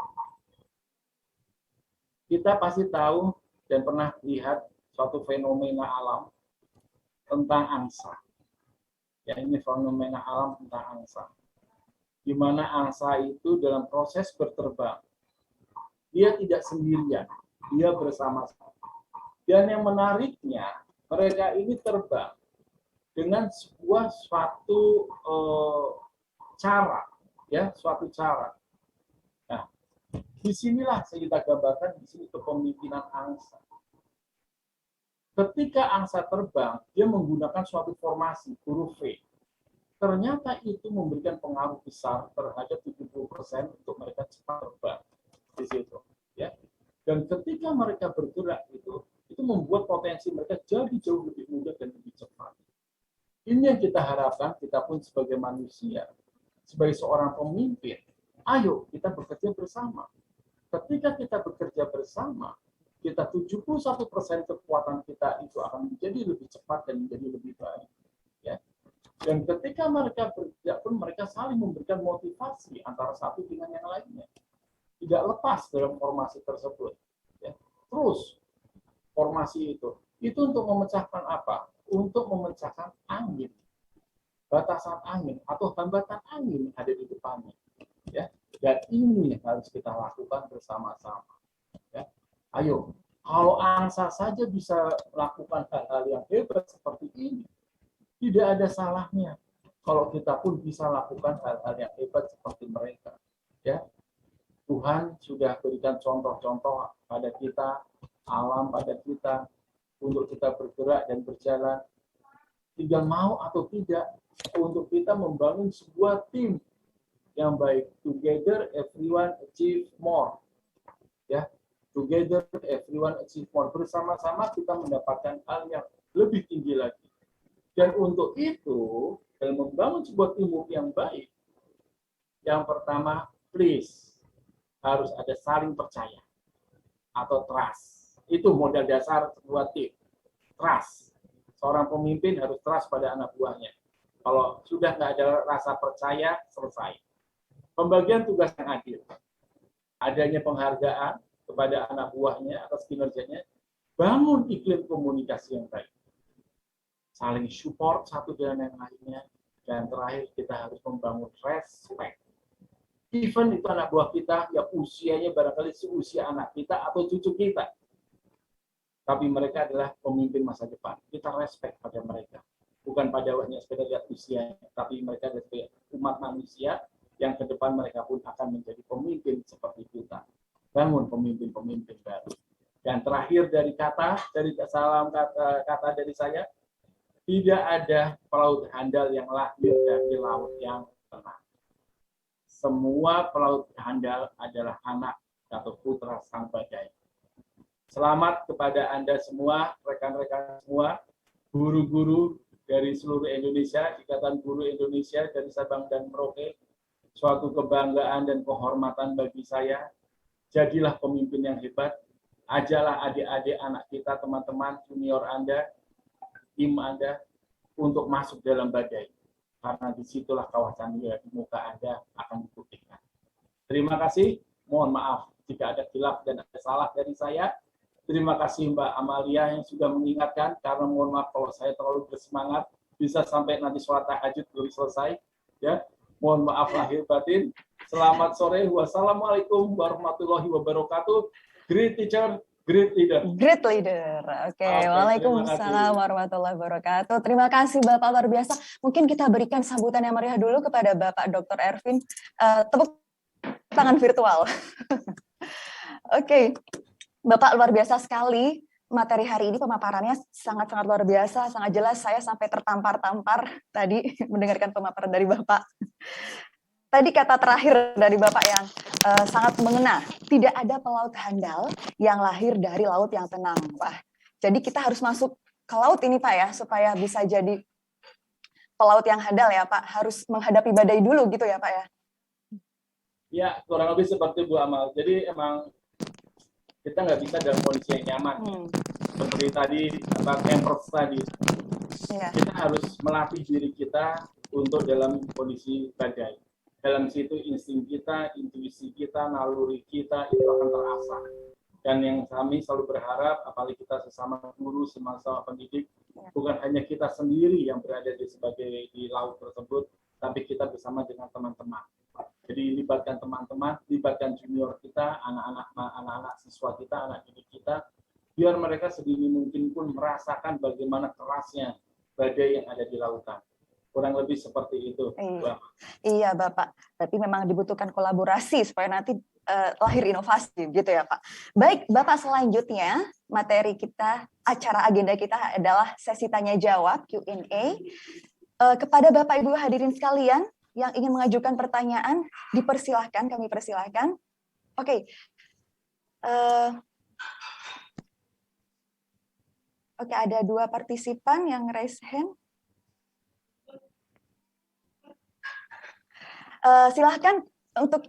Kita pasti tahu dan pernah lihat suatu fenomena alam tentang angsa. Ya, ini fenomena alam tentang angsa. Di mana angsa itu dalam proses berterbang, dia tidak sendirian, dia bersama-sama. Dan yang menariknya, mereka ini terbang dengan suatu cara, ya, suatu cara. Nah, disinilah kita gambarkan di sini kepemimpinan angsa. Ketika angsa terbang, dia menggunakan suatu formasi huruf V. Ternyata itu memberikan pengaruh besar terhadap 70% untuk mereka cepat terbang di situ. Ya. Dan ketika mereka bergerak itu membuat potensi mereka jadi jauh lebih mudah dan lebih cepat. Ini yang kita harapkan, kita pun sebagai manusia, sebagai seorang pemimpin, ayo kita bekerja bersama. Ketika kita bekerja bersama, kita 71% kekuatan kita itu akan menjadi lebih cepat dan menjadi lebih baik. Ya. Dan ketika mereka bekerja pun mereka saling memberikan motivasi antara satu dengan yang lainnya. Tidak lepas dalam formasi tersebut. Ya. Terus formasi itu untuk memecahkan apa? Untuk memecahkan angin, batasan angin atau hambatan angin ada di depannya. Ya. Dan ini harus kita lakukan bersama-sama. Ya. Ayo, kalau angsa saja bisa melakukan hal-hal yang hebat seperti ini, tidak ada salahnya kalau kita pun bisa lakukan hal-hal yang hebat seperti mereka. Ya, Tuhan sudah berikan contoh-contoh pada kita, alam pada kita, untuk kita bergerak dan berjalan. Tinggal mau atau tidak, untuk kita membangun sebuah tim yang baik. Together, everyone achieve more. Ya, together, everyone achieve more. Bersama-sama kita mendapatkan hal yang lebih tinggi lagi. Dan untuk itu, dalam membangun sebuah teamwork yang baik, yang pertama, please, harus ada saling percaya atau trust. Itu modal dasar sebuah tim. Trust. Seorang pemimpin harus trust pada anak buahnya. Kalau sudah nggak ada rasa percaya, selesai. Pembagian tugas yang adil. Adanya penghargaan kepada anak buahnya atas kinerjanya, bangun iklim komunikasi yang baik. Saling support satu dengan yang lainnya, dan terakhir kita harus membangun respect. Even itu anak buah kita yang usianya barangkali seusia anak kita atau cucu kita, tapi mereka adalah pemimpin masa depan. Kita respect pada mereka, bukan pada waktunya sekedar lihat usianya, tapi mereka adalah umat manusia yang ke depan mereka pun akan menjadi pemimpin seperti kita. Bangun pemimpin-pemimpin baru. Dan terakhir dari salam kata dari saya, tidak ada pelaut handal yang lahir dari laut yang tenang. Semua pelaut handal adalah anak atau putra sang badai. Selamat kepada Anda semua, rekan-rekan semua, guru-guru dari seluruh Indonesia, Ikatan Guru Indonesia dari Sabang dan Merauke. Suatu kebanggaan dan kehormatan bagi saya. Jadilah pemimpin yang hebat. Ajalah adik-adik anak kita, teman-teman, junior Anda, tim Anda, untuk masuk dalam badai. karena disitulah kawasan di muka Anda akan diputihkan. Terima kasih, mohon maaf jika ada khilaf dan ada salah dari saya. Terima kasih Mbak Amalia yang sudah mengingatkan, karena mohon maaf kalau saya terlalu bersemangat, bisa sampai nanti sholat tahajud belum selesai. Ya, mohon maaf lahir batin. Selamat sore, wassalamualaikum warahmatullahi wabarakatuh. Great teacher, great leader. Great leader. Oke, waalaikumsalam warahmatullahi wabarakatuh. Terima kasih Bapak, luar biasa. Mungkin kita berikan sambutan yang meriah dulu kepada Bapak Dr. Ervin. Tepuk tangan virtual. Oke, Bapak luar biasa sekali. Materi hari ini pemaparannya sangat-sangat luar biasa, sangat jelas. Saya sampai tertampar-tampar tadi mendengarkan pemaparan dari Bapak. Tadi kata terakhir dari Bapak yang sangat mengena, tidak ada pelaut handal yang lahir dari laut yang tenang, Pak. Jadi kita harus masuk ke laut ini, Pak, ya, supaya bisa jadi pelaut yang handal ya, Pak. Harus menghadapi badai dulu gitu ya, Pak, ya. Ya, kurang lebih seperti Bu Amal. Jadi emang kita nggak bisa dalam kondisi yang nyaman. Seperti tadi, Kempers tadi. Ya. Kita harus melatih diri kita untuk dalam kondisi badai. Dalam situ insting kita, intuisi kita, naluri kita itu akan terasah. Dan yang kami selalu berharap, apalagi kita sesama guru, sesama pendidik, bukan hanya kita sendiri yang berada di laut tersebut, tapi kita bersama dengan teman-teman. Jadi libatkan teman-teman, libatkan junior kita, anak-anak siswa kita, anak didik kita, biar mereka sedini mungkin pun merasakan bagaimana kerasnya badai yang ada di lautan. Kurang lebih seperti itu. Iya, Bapak. Berarti memang dibutuhkan kolaborasi supaya nanti lahir inovasi, gitu ya, Pak. Baik, Bapak, selanjutnya materi kita, acara agenda kita adalah sesi tanya jawab Q&A. Kepada Bapak Ibu hadirin sekalian yang ingin mengajukan pertanyaan, dipersilahkan, kami persilahkan. Oke. Oke, ada 2 partisipan yang raise hand. Silahkan untuk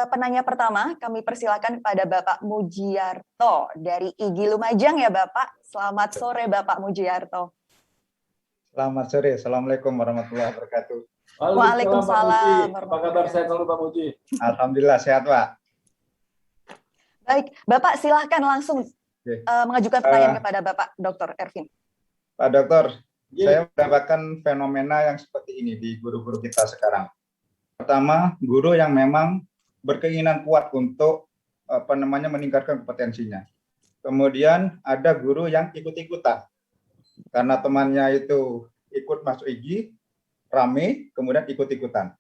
penanya pertama, kami persilahkan kepada Bapak Mujiarto dari IGI Lumajang ya Bapak. Selamat sore Bapak Mujiarto. Selamat sore, Assalamualaikum warahmatullahi wabarakatuh. Waalaikumsalam. Apa kabar sehat selalu Pak Muji? Alhamdulillah sehat Pak. Baik, Bapak silahkan langsung mengajukan pertanyaan kepada Bapak Dr. Ervin. Pak Dokter, saya mendapatkan fenomena yang seperti ini di guru-guru kita sekarang. Pertama, guru yang memang berkeinginan kuat untuk meningkatkan kompetensinya. Kemudian ada guru yang ikut-ikutan karena temannya itu ikut masuk IGI, rame, kemudian ikut-ikutan.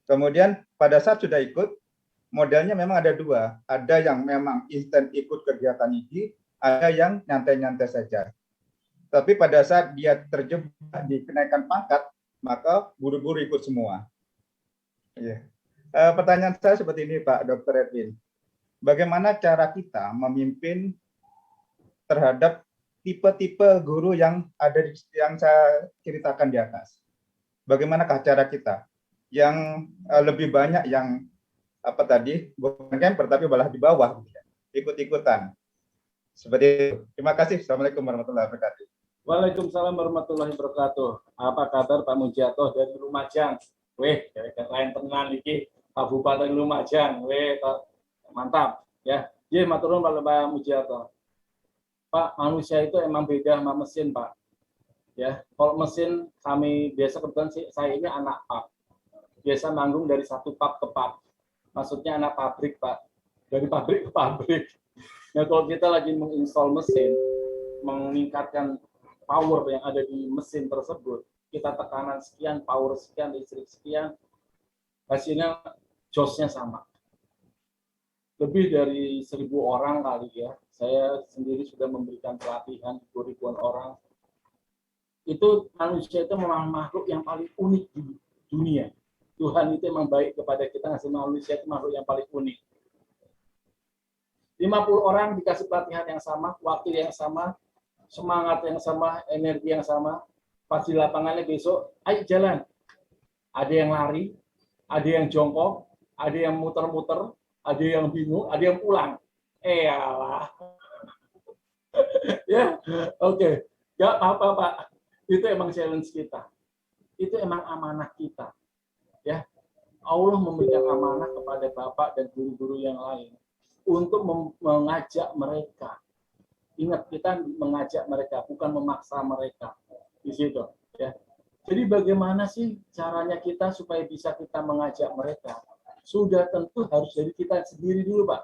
Kemudian pada saat sudah ikut, modelnya memang ada 2. Ada yang memang instan ikut kegiatan IGI, ada yang nyantai-nyantai saja. Tapi pada saat dia terjebak di kenaikan pangkat, maka guru-guru ikut semua. Ya. Pertanyaan saya seperti ini Pak Dr. Ervin. Bagaimana cara kita memimpin terhadap tipe-tipe guru yang saya ceritakan di atas? Bagaimanakah cara kita yang lebih banyak yang bukan camper tapi malah di bawah ikut-ikutan. Seperti itu. Terima kasih. Assalamualaikum warahmatullahi wabarakatuh. Waalaikumsalam warahmatullahi wabarakatuh. Apa kabar Pak Mujiarto dari Lumajang? Weh, lain tenan iki Kabupaten Lumajang. Weh, mantap ya. Ye matur nuwun Pak Mujiarto. Pak, manusia itu emang beda sama mesin, Pak. Ya, kalau mesin kami biasa kebetulan saya ini anak pub. Biasa manggung dari satu pub ke pub. Maksudnya anak pabrik, Pak. Dari pabrik ke pabrik. Nah, kalau kita lagi menginstall mesin, meningkatkan power yang ada di mesin tersebut, kita tekanan sekian, power sekian, listrik sekian, hasilnya josnya sama. Lebih dari 1.000 orang kali ya, saya sendiri sudah memberikan pelatihan ribuan orang. Itu manusia itu memang makhluk yang paling unik di dunia. Tuhan itu memang baik kepada kita, ngasih manusia itu makhluk yang paling unik. 50 orang dikasih pelatihan yang sama, waktu yang sama, semangat yang sama, energi yang sama. Pas di lapangannya besok, ayo jalan. Ada yang lari, ada yang jongkok, ada yang muter-muter, ada yang bingung, ada yang pulang. Alah. Ya, oke. Gak apa-apa, Pak. Itu emang challenge kita. itu emang amanah kita. Ya, Allah memberikan amanah kepada Bapak dan guru-guru yang lain untuk mengajak mereka. Ingat, kita mengajak mereka, bukan memaksa mereka. Di situ, ya. Jadi bagaimana sih caranya kita supaya bisa kita mengajak mereka? Sudah tentu harus dari kita sendiri dulu, Pak.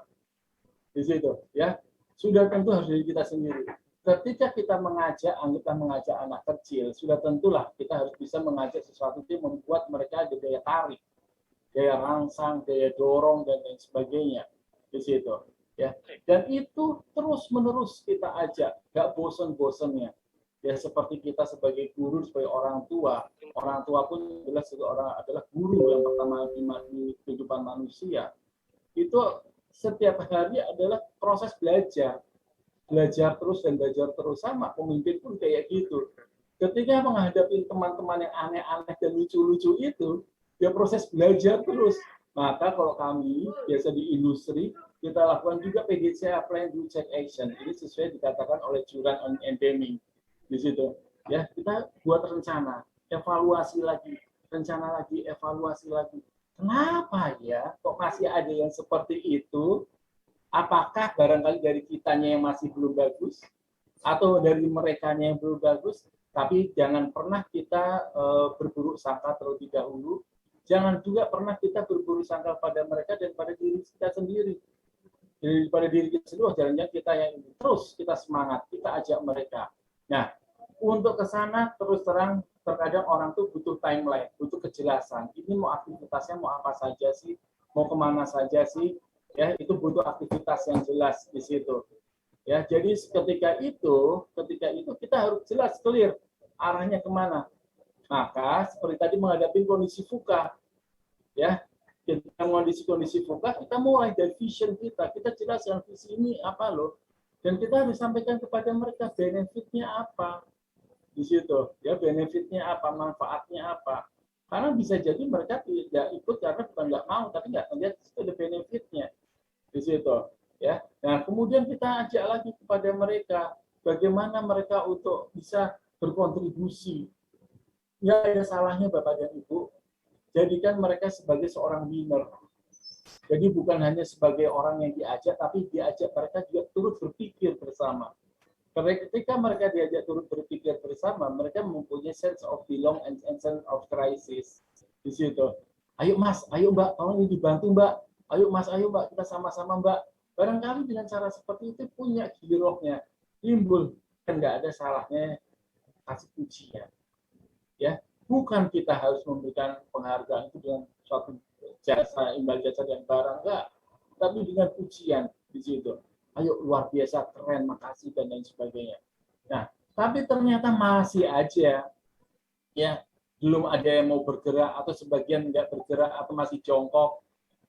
Di situ, ya. Sudah tentu harus dari kita sendiri. Ketika kita mengajak anak kecil, sudah tentulah kita harus bisa mengajak sesuatu yang membuat mereka ada daya tarik, daya rangsang, daya dorong, dan lain sebagainya. Di situ, ya. Dan itu terus-menerus kita ajak, nggak bosen-bosennya. Ya, seperti kita sebagai guru, sebagai orang tua pun adalah guru yang pertama di kehidupan manusia. Itu setiap hari adalah proses belajar terus dan belajar terus. Sama pemimpin pun kayak gitu. Ketika menghadapi teman-teman yang aneh-aneh dan lucu-lucu itu, ya proses belajar terus. Maka kalau kami biasa di industri, kita lakukan juga PDCA, Plan Do Check Action. Ini sesuai dikatakan oleh Juran on Endemic. Di situ, ya, kita buat rencana, evaluasi lagi, rencana lagi, evaluasi lagi. Kenapa ya kok masih ada yang seperti itu? Apakah barangkali dari kitanya yang masih belum bagus, atau dari merekanya yang belum bagus? Tapi jangan pernah kita berburuk sangka terlebih dahulu. Jangan juga pernah kita berburuk sangka pada mereka dan pada diri kita sendiri. Jadi pada diri kita sendiri, jangan-jangan kita yang ini. Terus kita semangat, kita ajak mereka. Nah, untuk ke sana terus terang terkadang orang tuh butuh timeline, butuh kejelasan. Ini mau aktivitasnya mau apa saja sih, mau kemana saja sih, ya itu butuh aktivitas yang jelas di situ. Ya, jadi ketika itu kita harus jelas, clear arahnya kemana. Maka seperti tadi menghadapi kondisi VUCA, ya kita kondisi VUCA, kita mulai dari vision kita jelaskan visi ini apa loh, dan kita harus sampaikan kepada mereka benefitnya apa. Di situ, ya benefitnya apa, manfaatnya apa. Karena bisa jadi mereka tidak ikut karena bukan nggak mau, tapi nggak melihat ada benefitnya. Di situ, ya. Nah, kemudian kita ajak lagi kepada mereka, bagaimana mereka untuk bisa berkontribusi. Ya, ada salahnya Bapak dan Ibu, jadikan mereka sebagai seorang winner. Jadi bukan hanya sebagai orang yang diajak, tapi diajak mereka juga turut berpikir bersama. Karena ketika mereka diajak turut berpikir bersama, mereka mempunyai sense of belong and sense of crisis. Di situ. Ayo Mas, ayo Mbak, tolong ini dibantu Mbak. Ayo Mas, ayo Mbak, kita sama-sama Mbak. Barangkali dengan cara seperti itu punya girohnya, timbul. Dan nggak ada salahnya kasih pujian. Ya, bukan kita harus memberikan penghargaan itu dengan suatu jasa, imbal jasa dan barang, enggak. Tapi dengan pujian di situ. Ayo luar biasa, keren, makasih, dan lain sebagainya. Nah, tapi ternyata masih aja, ya belum ada yang mau bergerak, atau sebagian nggak bergerak, atau masih jongkok,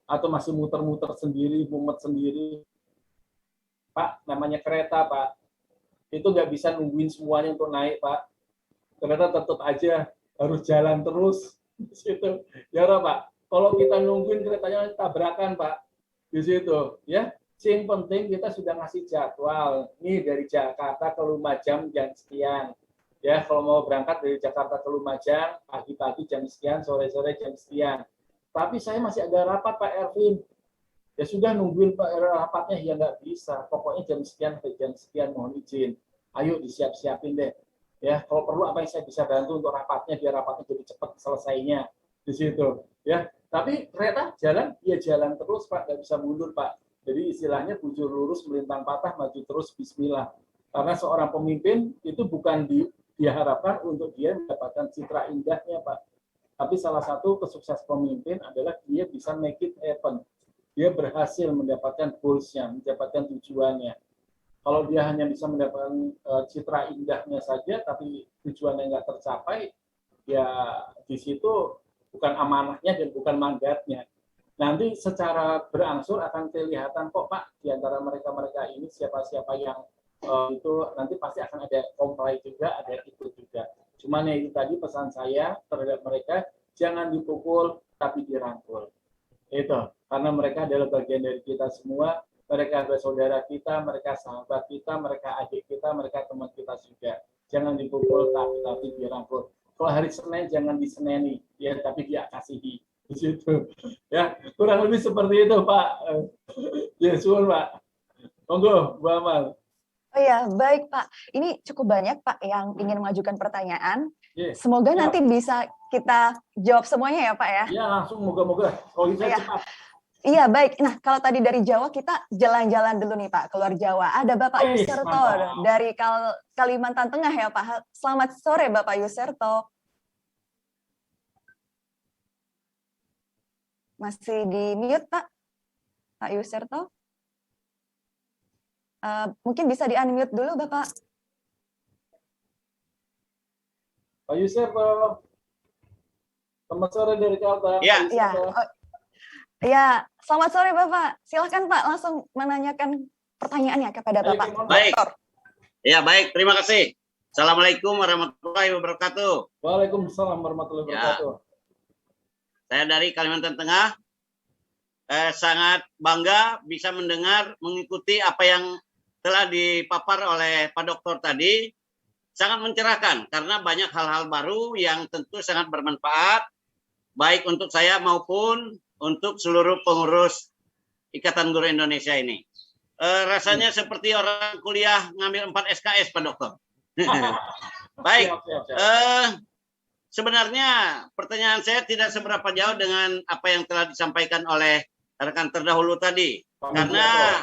atau masih muter-muter sendiri, mumet sendiri. Pak, namanya kereta, Pak. Itu nggak bisa nungguin semuanya untuk naik, Pak. Kereta tetap aja harus jalan terus. Di situ. Ya, Pak. Kalau kita nungguin keretanya tabrakan, Pak. Di situ, ya. Yang penting kita sudah ngasih jadwal. Nih dari Jakarta ke Lumajang jam sekian. Ya, kalau mau berangkat dari Jakarta ke Lumajang, pagi-pagi jam sekian, sore-sore jam sekian. Tapi saya masih ada rapat Pak Erwin. Ya sudah nungguin Pak rapatnya, ya nggak bisa. Pokoknya jam sekian ke jam sekian mohon izin. Ayo disiap-siapin deh. Ya, kalau perlu apa yang saya bisa bantu untuk rapatnya, biar rapatnya jadi cepat selesainya di situ. Ya, tapi kereta jalan, ya jalan terus Pak, nggak bisa mundur Pak. Jadi istilahnya bujur lurus melintang patah, maju terus bismillah. Karena seorang pemimpin itu bukan diharapkan untuk dia mendapatkan citra indahnya Pak. Tapi salah satu kesuksesan pemimpin adalah dia bisa make it happen. Dia berhasil mendapatkan goals-nya, mendapatkan tujuannya. Kalau dia hanya bisa mendapatkan citra indahnya saja, tapi tujuannya nggak tercapai, ya di situ bukan amanahnya dan bukan mandatnya. Nanti secara berangsur akan kelihatan kok Pak, di antara mereka-mereka ini siapa-siapa yang itu nanti pasti akan ada comply juga, ada ikut juga. Cuman ya itu tadi pesan saya terhadap mereka, jangan dipukul tapi dirangkul. Itu, karena mereka adalah bagian dari kita semua, mereka adalah saudara kita, mereka sahabat kita, mereka adik kita, mereka teman kita juga. Jangan dipukul tapi dirangkul. Kalau hari Senin jangan diseneni, ya, tapi dia kasihi. Di situ. Ya, kurang lebih seperti itu, Pak. Ya, suwun, Pak. Monggo, Bu Amal. Oh ya, baik Pak. Ini cukup banyak Pak yang ingin mengajukan pertanyaan. Yes. Semoga Ya. nanti bisa kita jawab semuanya ya Pak ya. Ya, langsung moga-moga. Kalau bisa Ya. cepat. Iya, baik. Nah, kalau tadi dari Jawa, kita jalan-jalan dulu nih Pak, keluar Jawa. Ada Bapak Yuserto mantap. dari Kalimantan Tengah ya Pak. Selamat sore Bapak Yuserto. Masih di mute Pak? Pak Yuserto? Mungkin bisa di-unmute dulu Bapak. Pak Yuserto. Selamat sore dari Kalteng. Ya. Pak Ya, Yuserto. ya, selamat sore Bapak. Silakan Pak, langsung menanyakan pertanyaannya kepada Bapak. Baik. Ya, baik. Terima kasih. Assalamualaikum warahmatullahi wabarakatuh. Waalaikumsalam warahmatullahi wabarakatuh. Saya dari Kalimantan Tengah. Sangat bangga bisa mendengar, mengikuti apa yang telah dipapar oleh Pak Dokter tadi. Sangat mencerahkan karena banyak hal-hal baru yang tentu sangat bermanfaat baik untuk saya maupun untuk seluruh pengurus Ikatan Guru Indonesia ini. Rasanya seperti orang kuliah ngambil 4 SKS, Pak Dokter. Baik. Sebenarnya pertanyaan saya tidak seberapa jauh dengan apa yang telah disampaikan oleh rekan terdahulu tadi. Karena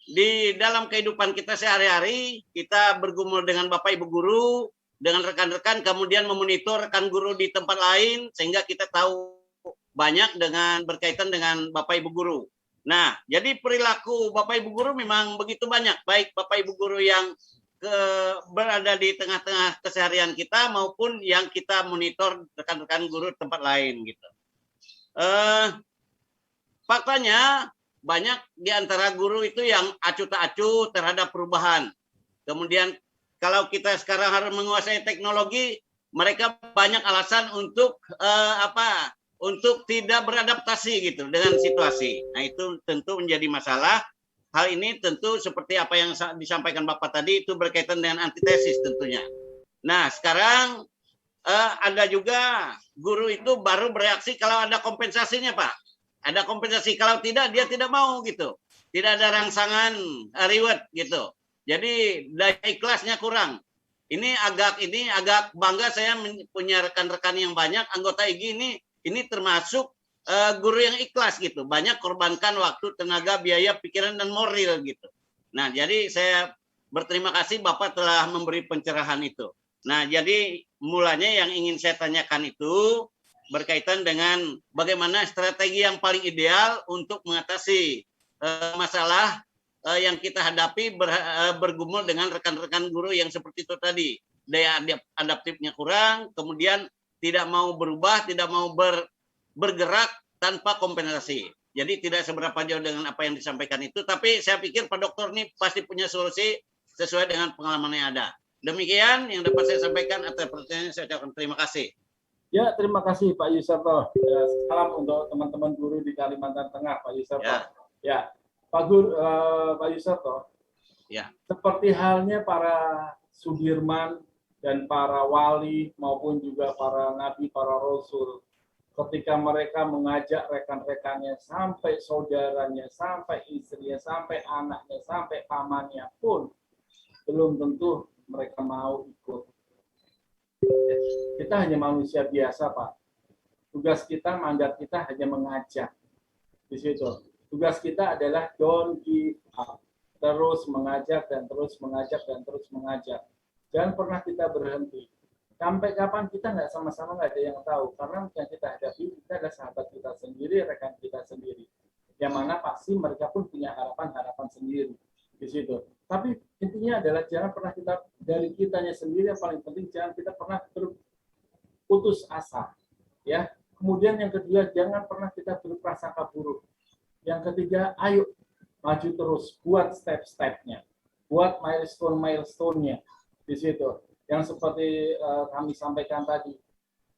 di dalam kehidupan kita sehari-hari, kita bergumul dengan Bapak Ibu Guru, dengan rekan-rekan, kemudian memonitor rekan guru di tempat lain, sehingga kita tahu banyak dengan berkaitan dengan Bapak Ibu Guru. Nah, jadi perilaku Bapak Ibu Guru memang begitu banyak, baik Bapak Ibu Guru yang berada di tengah-tengah keseharian kita maupun yang kita monitor rekan-rekan guru tempat lain gitu. Faktanya banyak di antara guru itu yang acuh tak acuh terhadap perubahan. Kemudian kalau kita sekarang harus menguasai teknologi, mereka banyak alasan untuk untuk tidak beradaptasi gitu dengan situasi. Nah, itu tentu menjadi masalah. Hal ini tentu seperti apa yang disampaikan Bapak tadi itu berkaitan dengan antitesis tentunya. Nah, sekarang ada juga guru itu baru bereaksi kalau ada kompensasinya, Pak. Ada kompensasi, kalau tidak dia tidak mau gitu. Tidak ada rangsangan reward gitu. Jadi daya ikhlasnya kurang. Ini agak bangga saya punya rekan-rekan yang banyak anggota IG ini termasuk guru yang ikhlas gitu. Banyak korbankan waktu, tenaga, biaya, pikiran dan moral gitu. Nah, jadi saya berterima kasih Bapak telah memberi pencerahan itu. Nah, jadi mulanya yang ingin saya tanyakan itu berkaitan dengan bagaimana strategi yang paling ideal untuk mengatasi masalah yang kita hadapi bergumul dengan rekan-rekan guru yang seperti itu tadi. Daya adaptifnya kurang, kemudian tidak mau berubah, tidak mau bergerak tanpa kompensasi. Jadi tidak seberapa jauh dengan apa yang disampaikan itu, tapi saya pikir Pak Dokter ini pasti punya solusi sesuai dengan pengalaman yang ada. Demikian yang dapat saya sampaikan. Atas pertanyaan saya ucapkan terima kasih. Ya, terima kasih Pak Yuserto. Ya, salam untuk teman-teman guru di Kalimantan Tengah, Pak Yuserto. Ya, Pak Yuserto. Ya. Seperti halnya para Sudirman dan para wali maupun juga para nabi, para rasul, ketika mereka mengajak rekan-rekannya sampai saudaranya, sampai istrinya, sampai anaknya, sampai pamannya pun belum tentu mereka mau ikut. Kita hanya manusia biasa, Pak. Tugas kita, mandat kita hanya mengajak. Di situ. Tugas kita adalah don't give up. Terus mengajak dan terus mengajak dan terus mengajak. Jangan pernah kita berhenti. Sampai kapan kita nggak sama-sama nggak ada yang tahu. Karena yang kita hadapi kita adalah sahabat kita sendiri, rekan kita sendiri. Yang mana pasti mereka pun punya harapan-harapan sendiri di situ. Tapi intinya adalah jangan pernah kita dari kitanya sendiri, yang paling penting jangan kita pernah berputus asa, ya. Kemudian yang kedua, jangan pernah kita berprasangka buruk. Yang ketiga, ayo maju terus, buat step-stepnya, buat milestone-nya di situ. Yang seperti kami sampaikan tadi,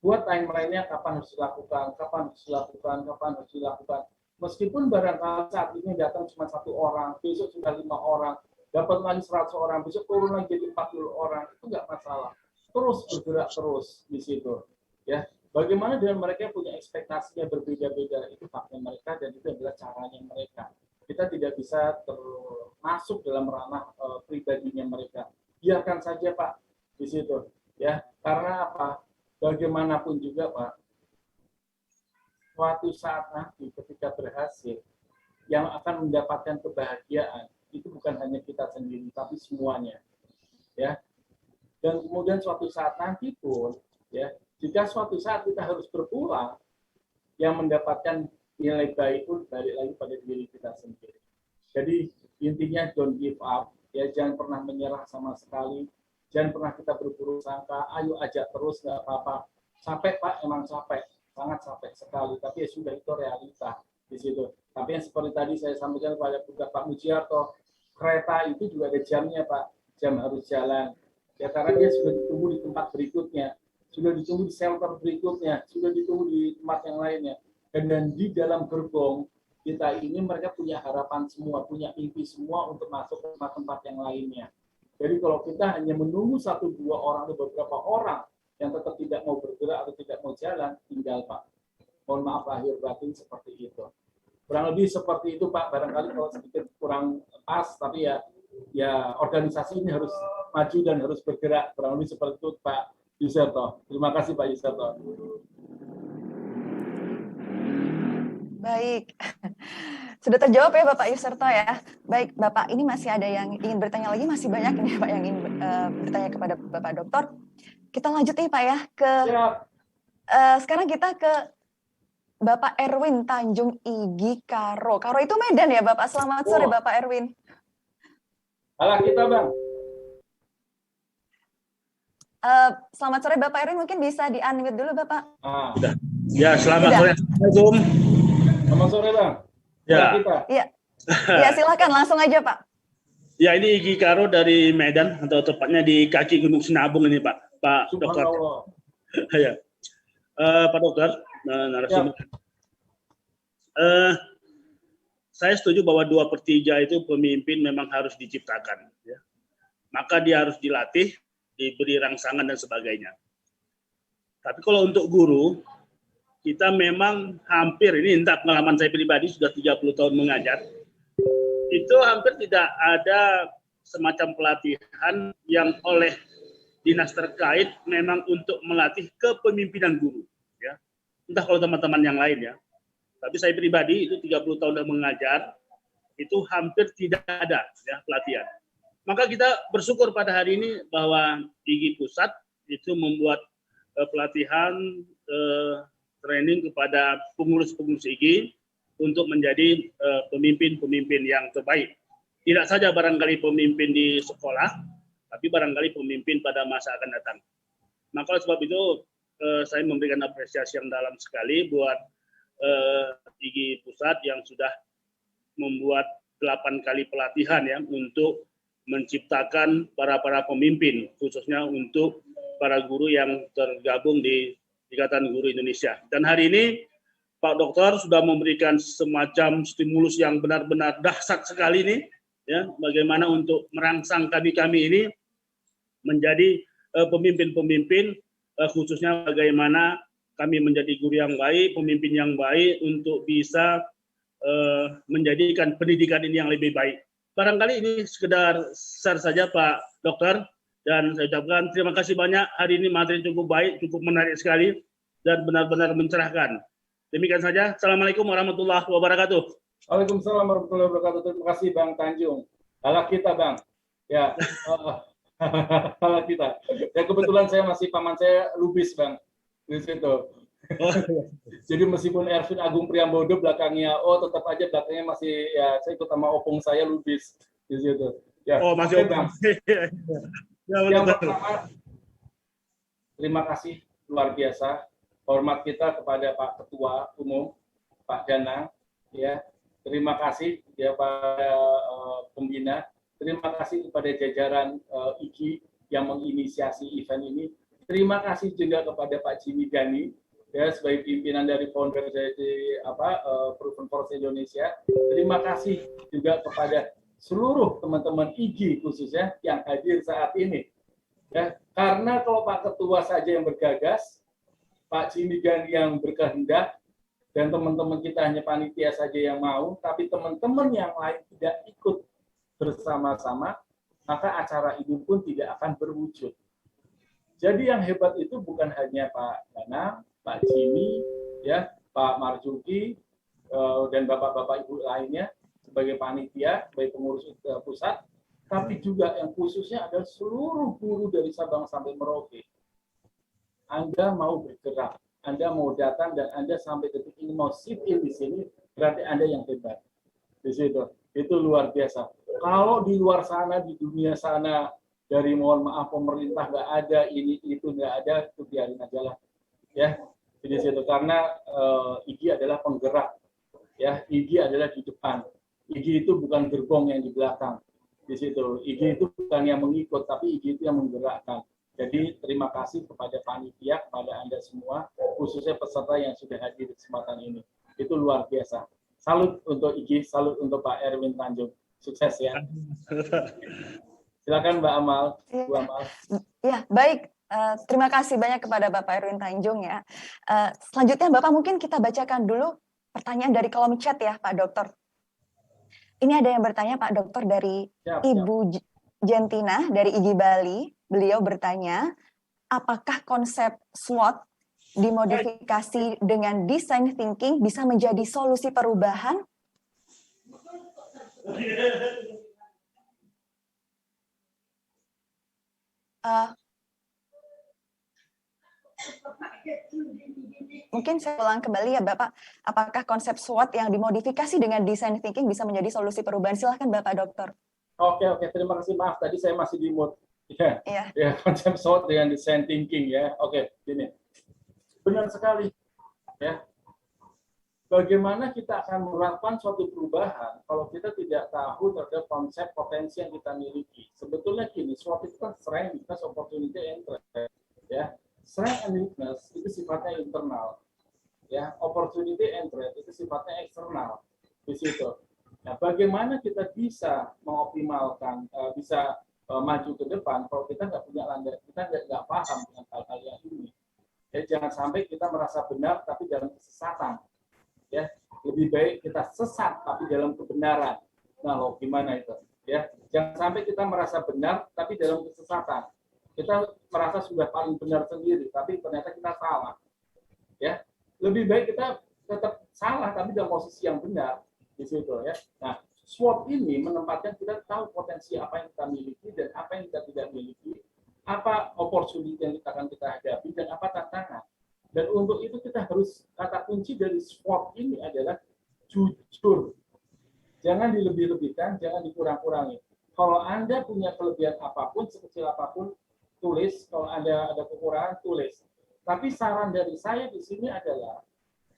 buat timeline-nya kapan harus dilakukan, kapan harus dilakukan, kapan harus dilakukan. Meskipun barangkali saat ini datang cuma 1 orang, besok sudah 5 orang, dapat lagi 100 orang, besok turun lagi jadi 40 orang, itu nggak masalah. terus bergerak terus di situ. Ya, bagaimana dengan mereka yang punya ekspektasinya berbeda-beda, itu haknya mereka dan itu adalah caranya mereka. Kita tidak bisa termasuk dalam ranah pribadinya mereka. Biarkan saja Pak di situ. Ya, karena apa? Bagaimanapun juga Pak, suatu saat nanti ketika berhasil, yang akan mendapatkan kebahagiaan itu bukan hanya kita sendiri, tapi semuanya. Ya, dan kemudian suatu saat nanti pun, ya, jika suatu saat kita harus berpulang, yang mendapatkan nilai baik pun balik lagi pada diri kita sendiri. Jadi intinya don't give up, ya, jangan pernah menyerah sama sekali, jangan pernah kita berburuk sangka, ayo ajak terus, nggak apa-apa. Capek Pak, emang capek, sangat capek sekali, tapi ya sudah, itu realita di situ. Tapi yang seperti tadi saya sampaikan kepada Pak Mujiarto, kereta itu juga ada jamnya Pak, jam harus jalan. Ya, karena dia sudah ditunggu di tempat berikutnya, sudah ditunggu di shelter berikutnya, sudah ditunggu di tempat yang lainnya. Dan di dalam gerbong kita ini mereka punya harapan semua, punya mimpi semua untuk masuk ke tempat-tempat yang lainnya. Jadi kalau kita hanya menunggu 1-2 orang atau beberapa orang yang tetap tidak mau bergerak atau tidak mau jalan, tinggal Pak. Mohon maaf lahir batin seperti itu. Kurang lebih seperti itu Pak, barangkali kalau sedikit kurang pas, tapi ya organisasi ini harus maju dan harus bergerak. Kurang lebih seperti itu Pak Yuserto. Terima kasih Pak Yuserto. Baik, sudah terjawab ya Bapak Yuserto ya. Baik Bapak, ini masih ada yang ingin bertanya lagi, masih banyak ini Pak yang ingin bertanya kepada Bapak Dokter. Kita lanjut nih Pak ya ke sekarang kita ke Bapak Erwin Tanjung Igi Karo. Karo itu Medan ya Bapak. Selamat sore Bapak Erwin. Halo kita Bang. Selamat sore Bapak Erwin, mungkin bisa di-unmute dulu Bapak. Ya, selamat sore. Assalamualaikum. Selamat sore Bang. Ya. Iya. Ya, silakan langsung aja Pak. Ya, ini Igi Karo dari Medan, atau tepatnya di kaki Gunung Sinabung ini Pak Dokter. Ya. Pak Dokter, narasumber. Saya setuju bahwa 2/3 itu pemimpin memang harus diciptakan. Ya. Maka dia harus dilatih, diberi rangsangan dan sebagainya. Tapi kalau untuk guru, kita memang hampir, ini entah pengalaman saya pribadi sudah 30 tahun mengajar, itu hampir tidak ada semacam pelatihan yang oleh dinas terkait memang untuk melatih kepemimpinan guru. Ya. Entah kalau teman-teman yang lain ya. Tapi saya pribadi itu 30 tahun mengajar, itu hampir tidak ada ya, pelatihan. Maka kita bersyukur pada hari ini bahwa IGI Pusat itu membuat pelatihan training kepada pengurus-pengurus IGI untuk menjadi pemimpin-pemimpin yang terbaik. Tidak saja barangkali pemimpin di sekolah, tapi barangkali pemimpin pada masa akan datang. Maka oleh sebab itu saya memberikan apresiasi yang dalam sekali buat IGI Pusat yang sudah membuat 8 kali pelatihan ya untuk menciptakan para pemimpin, khususnya untuk para guru yang tergabung di Ikatan Guru Indonesia. Dan hari ini Pak Dokter sudah memberikan semacam stimulus yang benar-benar dahsyat sekali nih, ya, bagaimana untuk merangsang kami ini menjadi pemimpin-pemimpin, khususnya bagaimana kami menjadi guru yang baik, pemimpin yang baik untuk bisa menjadikan pendidikan ini yang lebih baik. Barangkali ini sekedar share saja Pak Dokter, dan saya ucapkan terima kasih banyak. Hari ini materi cukup baik, cukup menarik sekali, dan benar-benar mencerahkan. Demikian saja. Assalamualaikum warahmatullahi wabarakatuh. Waalaikumsalam warahmatullahi wabarakatuh. Terima kasih Bang Tanjung. Halak kita Bang. Ya, halak kita. Ya kebetulan saya masih paman saya Lubis Bang di situ. Jadi meskipun Ervin Agung Priambodo belakangnya tetap aja belakangnya masih ya saya ikut sama opung saya Lubis di situ. Ya, masih opung. Yang pertama, terima kasih luar biasa. Hormat kita kepada Pak Ketua Umum Pak Danang, ya. Terima kasih ya pada pembina. Terima kasih kepada jajaran IGI yang menginisiasi event ini. Terima kasih juga kepada Pak Jimmy Gani, ya, sebagai pimpinan dari founder dari Proven Force Indonesia. Terima kasih juga kepada seluruh teman-teman IGI khususnya yang hadir saat ini. Ya, karena kalau Pak Ketua saja yang bergagas, Pak Jimmy Gandhi yang berkehendak, dan teman-teman kita hanya panitia saja yang mau, tapi teman-teman yang lain tidak ikut bersama-sama, maka acara ini pun tidak akan berwujud. Jadi yang hebat itu bukan hanya Pak Danang, Pak Jimmy, ya, Pak Marjuki, dan bapak-bapak ibu lainnya sebagai panitia, sebagai pengurus pusat, tapi juga yang khususnya adalah seluruh guru dari Sabang sampai Merauke. Anda mau bergerak, Anda mau datang, dan Anda sampai detik ini mau sit in di sini, berarti Anda yang hebat. Di situ, itu luar biasa. Kalau di luar sana, di dunia sana, dari mohon maaf pemerintah nggak ada, ini itu nggak ada, itu biarin aja lah. Ya, di situ karena IGI adalah penggerak, ya, IGI adalah di depan. IGI itu bukan gerbong yang di belakang. Di situ, IGI itu bukan yang mengikut, tapi IGI itu yang menggerakkan. Jadi terima kasih kepada panitia, kepada Anda semua, khususnya peserta yang sudah hadir di kesempatan ini. Itu luar biasa. Salut untuk IGI, salut untuk Pak Erwin Tanjung. Sukses ya. Silakan Mbak Amal. Bu Amal. Ya, baik. Terima kasih banyak kepada Bapak Erwin Tanjung ya. Selanjutnya Bapak mungkin kita bacakan dulu pertanyaan dari kolom chat ya Pak Dokter. Ini ada yang bertanya Pak Dokter dari Ibu Jentina dari IGI Bali. Beliau bertanya, apakah konsep SWOT dimodifikasi dengan design thinking bisa menjadi solusi perubahan? Mungkin saya ulang kembali ya Bapak, apakah konsep SWOT yang dimodifikasi dengan design thinking bisa menjadi solusi perubahan? Silahkan Bapak Dokter. Oke, terima kasih, maaf tadi saya masih di mute. Ya, konsep SWOT dengan design thinking ya. Oke, gini. Benar sekali. Ya. Bagaimana kita akan melakukan suatu perubahan kalau kita tidak tahu terhadap konsep potensi yang kita miliki. Sebetulnya gini, SWOT itu kan strength, weakness, opportunity, and threat. Ya. Strength and weakness itu sifatnya internal. Ya, opportunity and threat itu sifatnya eksternal. Di situ. Nah, bagaimana kita bisa mengoptimalkan, bisa maju ke depan kalau kita nggak punya landasan, kita nggak paham dengan hal-hal yang ini. Ya, jangan sampai kita merasa benar tapi dalam kesesatan. Ya, lebih baik kita sesat tapi dalam kebenaran. Nah, loh, gimana itu? Ya, jangan sampai kita merasa benar tapi dalam kesesatan. Kita merasa sudah paling benar sendiri tapi ternyata kita salah. Ya, lebih baik kita tetap salah tapi dalam posisi yang benar di situ ya. Nah, SWOT ini menempatkan kita tahu potensi apa yang kita miliki dan apa yang kita tidak miliki, apa opportunity yang akan kita hadapi dan apa tantangan. Dan untuk itu kita harus, kata kunci dari SWOT ini adalah jujur. Jangan dilebih-lebihkan, jangan dikurang-kurangi. Kalau Anda punya kelebihan apapun, sekecil apapun, tulis. Kalau Anda ada kekurangan, tulis. Tapi saran dari saya di sini adalah,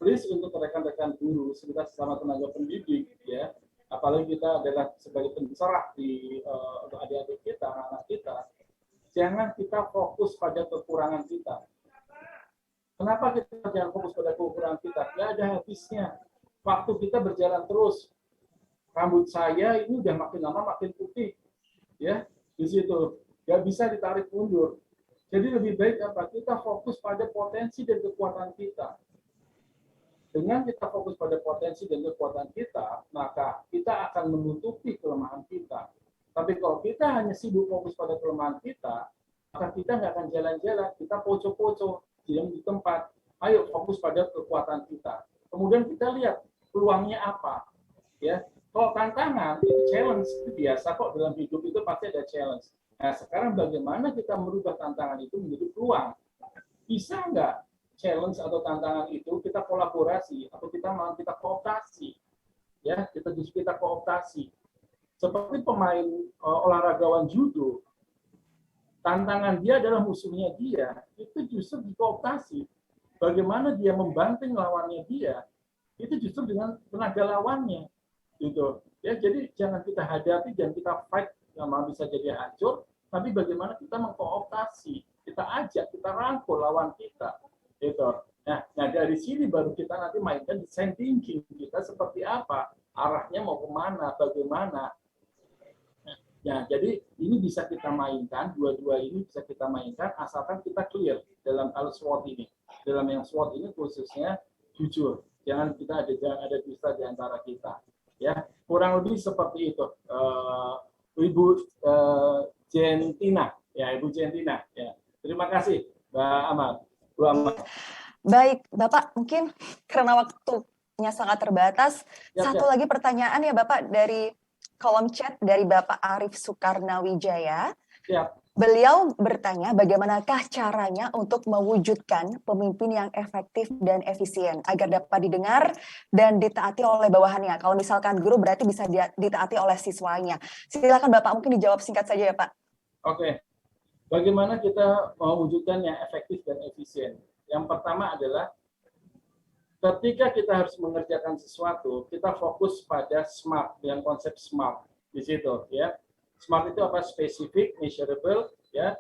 please untuk rekan-rekan guru, sekitar sesama tenaga pendidik, ya, apalagi kita adalah sebagai pencerah di untuk adik-adik kita, anak-anak kita, jangan kita fokus pada kekurangan kita. Kenapa kita jangan fokus pada kekurangan kita? Nggak ada habisnya. Waktu kita berjalan terus. Rambut saya ini udah makin lama makin putih, ya, di situ nggak bisa ditarik mundur. Jadi lebih baik apa? Kita fokus pada potensi dan kekuatan kita. Dengan kita fokus pada potensi dan kekuatan kita, maka kita akan menutupi kelemahan kita. Tapi kalau kita hanya sibuk fokus pada kelemahan kita, maka kita nggak akan jalan-jalan, kita poco-poco, diam di tempat. Ayo fokus pada kekuatan kita. Kemudian kita lihat peluangnya apa. Ya, kalau tantangan, itu challenge, itu biasa kok dalam hidup itu pasti ada challenge. Nah, sekarang bagaimana kita merubah tantangan itu menjadi peluang? Bisa nggak challenge atau tantangan itu kita kolaborasi atau kita malah kita kooptasi, ya, kita kooptasi. Seperti pemain olahragawan judo, tantangan dia adalah musuhnya dia, itu justru dikooptasi. Bagaimana dia membanting lawannya dia, itu justru dengan tenaga lawannya, gitu. Ya, jadi jangan kita hadapi, jangan kita fight, yang malah bisa jadi hancur, tapi bagaimana kita mengkooptasi, kita ajak, kita rangkul lawan kita. Gitu. Nah, dari sini baru kita nanti mainkan design thinking kita seperti apa, arahnya mau kemana, bagaimana. Nah, Ya, jadi ini bisa kita mainkan, dua-dua ini bisa kita mainkan asalkan kita clear dalam hal SWOT ini. Dalam yang SWOT ini khususnya jujur, jangan kita ada dusta di antara kita. Ya, kurang lebih seperti itu. Ibu Jentina, ya Ibu Jentina. Ya, terima kasih, Mbak Amal. Bu Amal. Baik, Bapak, mungkin karena waktunya sangat terbatas, satu lagi pertanyaan ya Bapak dari kolom chat dari Bapak Arif Soekarnawijaya. Siap. Beliau bertanya bagaimanakah caranya untuk mewujudkan pemimpin yang efektif dan efisien agar dapat didengar dan ditaati oleh bawahannya. Kalau misalkan guru berarti bisa ditaati oleh siswanya. Silakan Bapak, mungkin dijawab singkat saja ya Pak. Oke. Bagaimana kita mewujudkan yang efektif dan efisien? Yang pertama adalah ketika kita harus mengerjakan sesuatu, kita fokus pada SMART, yang konsep SMART di situ, ya. SMART itu apa? Specific, measurable, ya,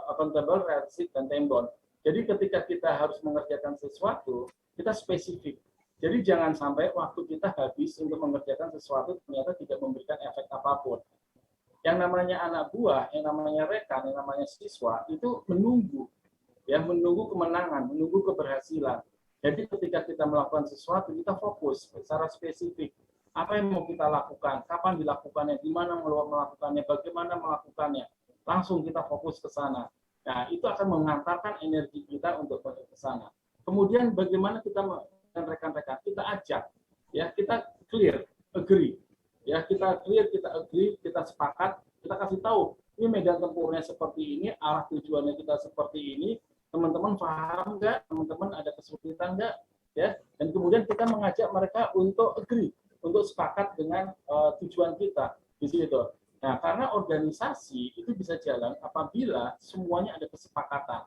accountable, realistic, dan time-bound. Jadi ketika kita harus mengerjakan sesuatu, kita spesifik. Jadi jangan sampai waktu kita habis untuk mengerjakan sesuatu ternyata tidak memberikan efek apapun. Yang namanya anak buah, yang namanya rekan, yang namanya siswa itu menunggu, ya, menunggu kemenangan, menunggu keberhasilan. Jadi ketika kita melakukan sesuatu, kita fokus secara spesifik. Apa yang mau kita lakukan, kapan dilakukannya, di mana melakukannya, bagaimana melakukannya. Langsung kita fokus ke sana. Nah, itu akan mengantarkan energi kita untuk ke sana. Kemudian bagaimana kita dengan rekan-rekan, kita ajak, ya, kita clear, agree. Ya, kita clear, kita agree, kita sepakat, kita kasih tahu, ini medan tempurnya seperti ini, arah tujuannya kita seperti ini, teman-teman paham nggak? Teman-teman ada kesulitan nggak? Ya, dan kemudian kita mengajak mereka untuk agree, untuk sepakat dengan tujuan kita di situ. Nah, karena organisasi itu bisa jalan apabila semuanya ada kesepakatan.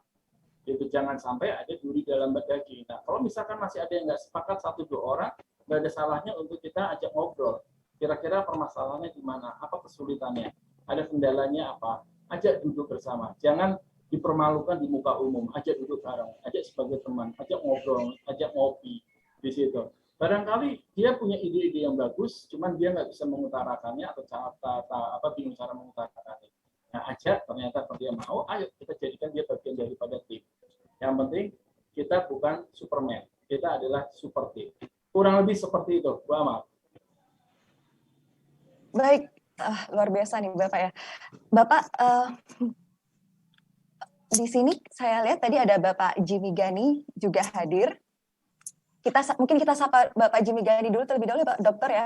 Itu jangan sampai ada duri dalam daging. Nah, kalau misalkan masih ada yang nggak sepakat 1-2 orang, nggak ada salahnya untuk kita ajak ngobrol. Kira-kira permasalahannya di mana? Apa kesulitannya? Ada kendalanya apa? Ajak duduk bersama. Jangan dipermalukan di muka umum, ajak duduk bareng, ajak sebagai teman, ajak ngobrol, ajak ngopi di situ. Barangkali dia punya ide-ide yang bagus, cuman dia nggak bisa mengutarakannya atau bingung cara mengutarakannya. Nah, ajak, ternyata kalau dia mau, ayo kita jadikan dia bagian daripada tim. Yang penting kita bukan Superman, kita adalah super team. Kurang lebih seperti itu, Bu Amal. Baik, luar biasa nih Bapak ya. Bapak, di sini saya lihat tadi ada Bapak Jimmy Gani juga hadir. Mungkin kita sapa Bapak Jimmy Gani dulu terlebih dahulu, Pak Dokter ya.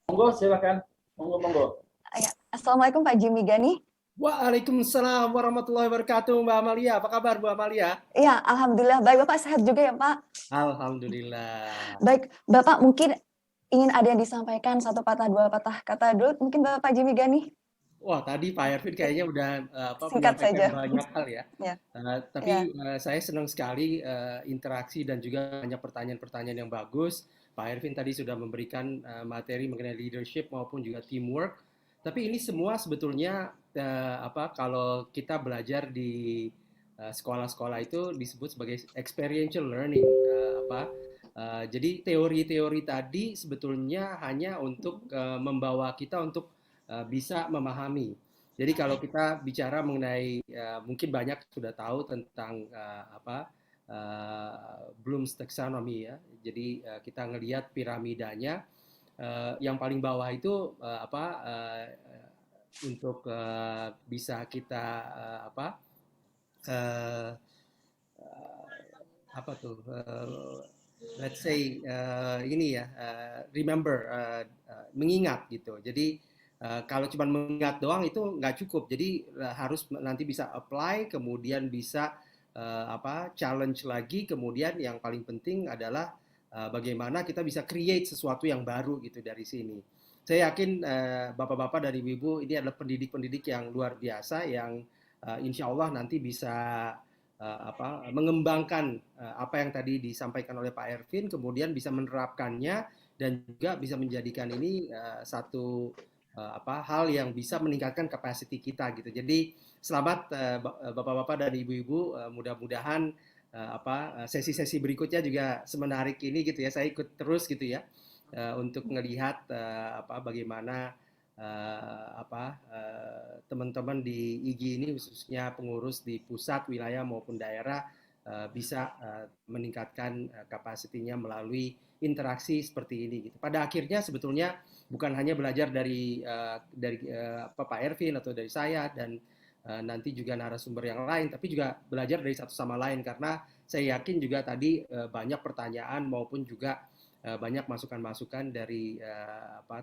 Monggo, silakan. Monggo. Ya, Assalamualaikum Pak Jimmy Gani. Waalaikumsalam warahmatullahi wabarakatuh, Mbak Amalia. Apa kabar, Bu Amalia? Iya, alhamdulillah. Baik, Bapak sehat juga ya, Pak? Alhamdulillah. Baik, Bapak mungkin ingin ada yang disampaikan satu patah dua patah kata dulu, mungkin Bapak Jimmy Gani. Wah, tadi Pak Ervin kayaknya udah Singkat saja. banyak hal ya. Ya. Tapi saya senang sekali interaksi dan juga banyak pertanyaan-pertanyaan yang bagus. Pak Ervin tadi sudah memberikan materi mengenai leadership maupun juga teamwork. Tapi ini semua sebetulnya kalau kita belajar di sekolah-sekolah itu disebut sebagai experiential learning. Jadi teori-teori tadi sebetulnya hanya untuk membawa kita untuk bisa memahami. Jadi kalau kita bicara mengenai mungkin banyak sudah tahu tentang Bloom's taxonomy ya. Jadi kita ngelihat piramidanya, yang paling bawah itu untuk bisa kita let's say remember, mengingat gitu. Jadi kalau cuma mengingat doang itu nggak cukup. Jadi harus nanti bisa apply, kemudian bisa challenge lagi. Kemudian yang paling penting adalah bagaimana kita bisa create sesuatu yang baru gitu dari sini. Saya yakin bapak-bapak dan ibu-ibu ini adalah pendidik-pendidik yang luar biasa yang insya Allah nanti bisa mengembangkan apa yang tadi disampaikan oleh Pak Ervin, kemudian bisa menerapkannya dan juga bisa menjadikan ini satu hal yang bisa meningkatkan capacity kita gitu. Jadi selamat bapak-bapak dan ibu-ibu, mudah-mudahan sesi-sesi berikutnya juga semenarik ini gitu ya. Saya ikut terus gitu ya untuk melihat bagaimana teman-teman di IGI ini khususnya pengurus di pusat, wilayah maupun daerah bisa meningkatkan kapasitinya melalui interaksi seperti ini gitu. Pada akhirnya sebetulnya bukan hanya belajar dari Pak Ervin atau dari saya dan nanti juga narasumber yang lain, tapi juga belajar dari satu sama lain, karena saya yakin juga tadi banyak pertanyaan maupun juga banyak masukan-masukan dari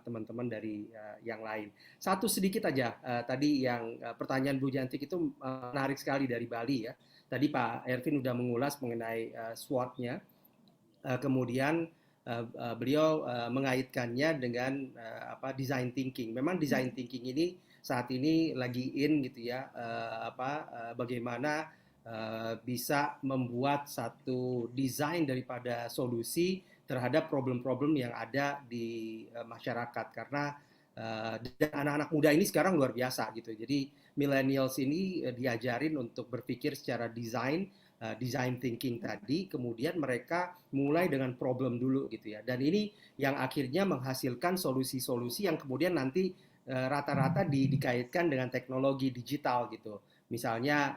teman-teman dari yang lain. Satu sedikit aja tadi yang pertanyaan Bu Jantik itu menarik sekali dari Bali ya. Tadi Pak Ervin sudah mengulas mengenai SWOT-nya, kemudian beliau mengaitkannya dengan design thinking. Memang design thinking ini saat ini lagi in gitu ya, bagaimana bisa membuat satu desain daripada solusi terhadap problem-problem yang ada di masyarakat, karena anak-anak muda ini sekarang luar biasa gitu. Jadi millennials ini diajarin untuk berpikir secara design thinking tadi, kemudian mereka mulai dengan problem dulu gitu ya. Dan ini yang akhirnya menghasilkan solusi-solusi yang kemudian nanti rata-rata dikaitkan dengan teknologi digital gitu. Misalnya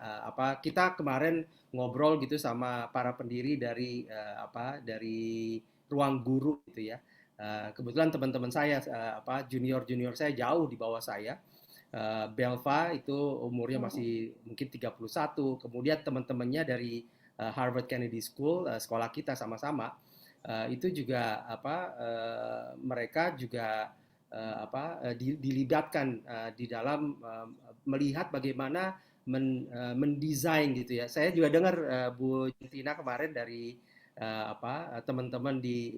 kita kemarin ngobrol gitu sama para pendiri dari dari Ruang Guru gitu ya. Kebetulan teman-teman saya junior saya jauh di bawah saya. Belva itu umurnya masih mungkin 31, kemudian teman-temannya dari Harvard Kennedy School, sekolah kita sama-sama, itu juga mereka juga dilibatkan di dalam melihat bagaimana mendesain gitu ya. Saya juga dengar Bu Tina kemarin dari teman-teman di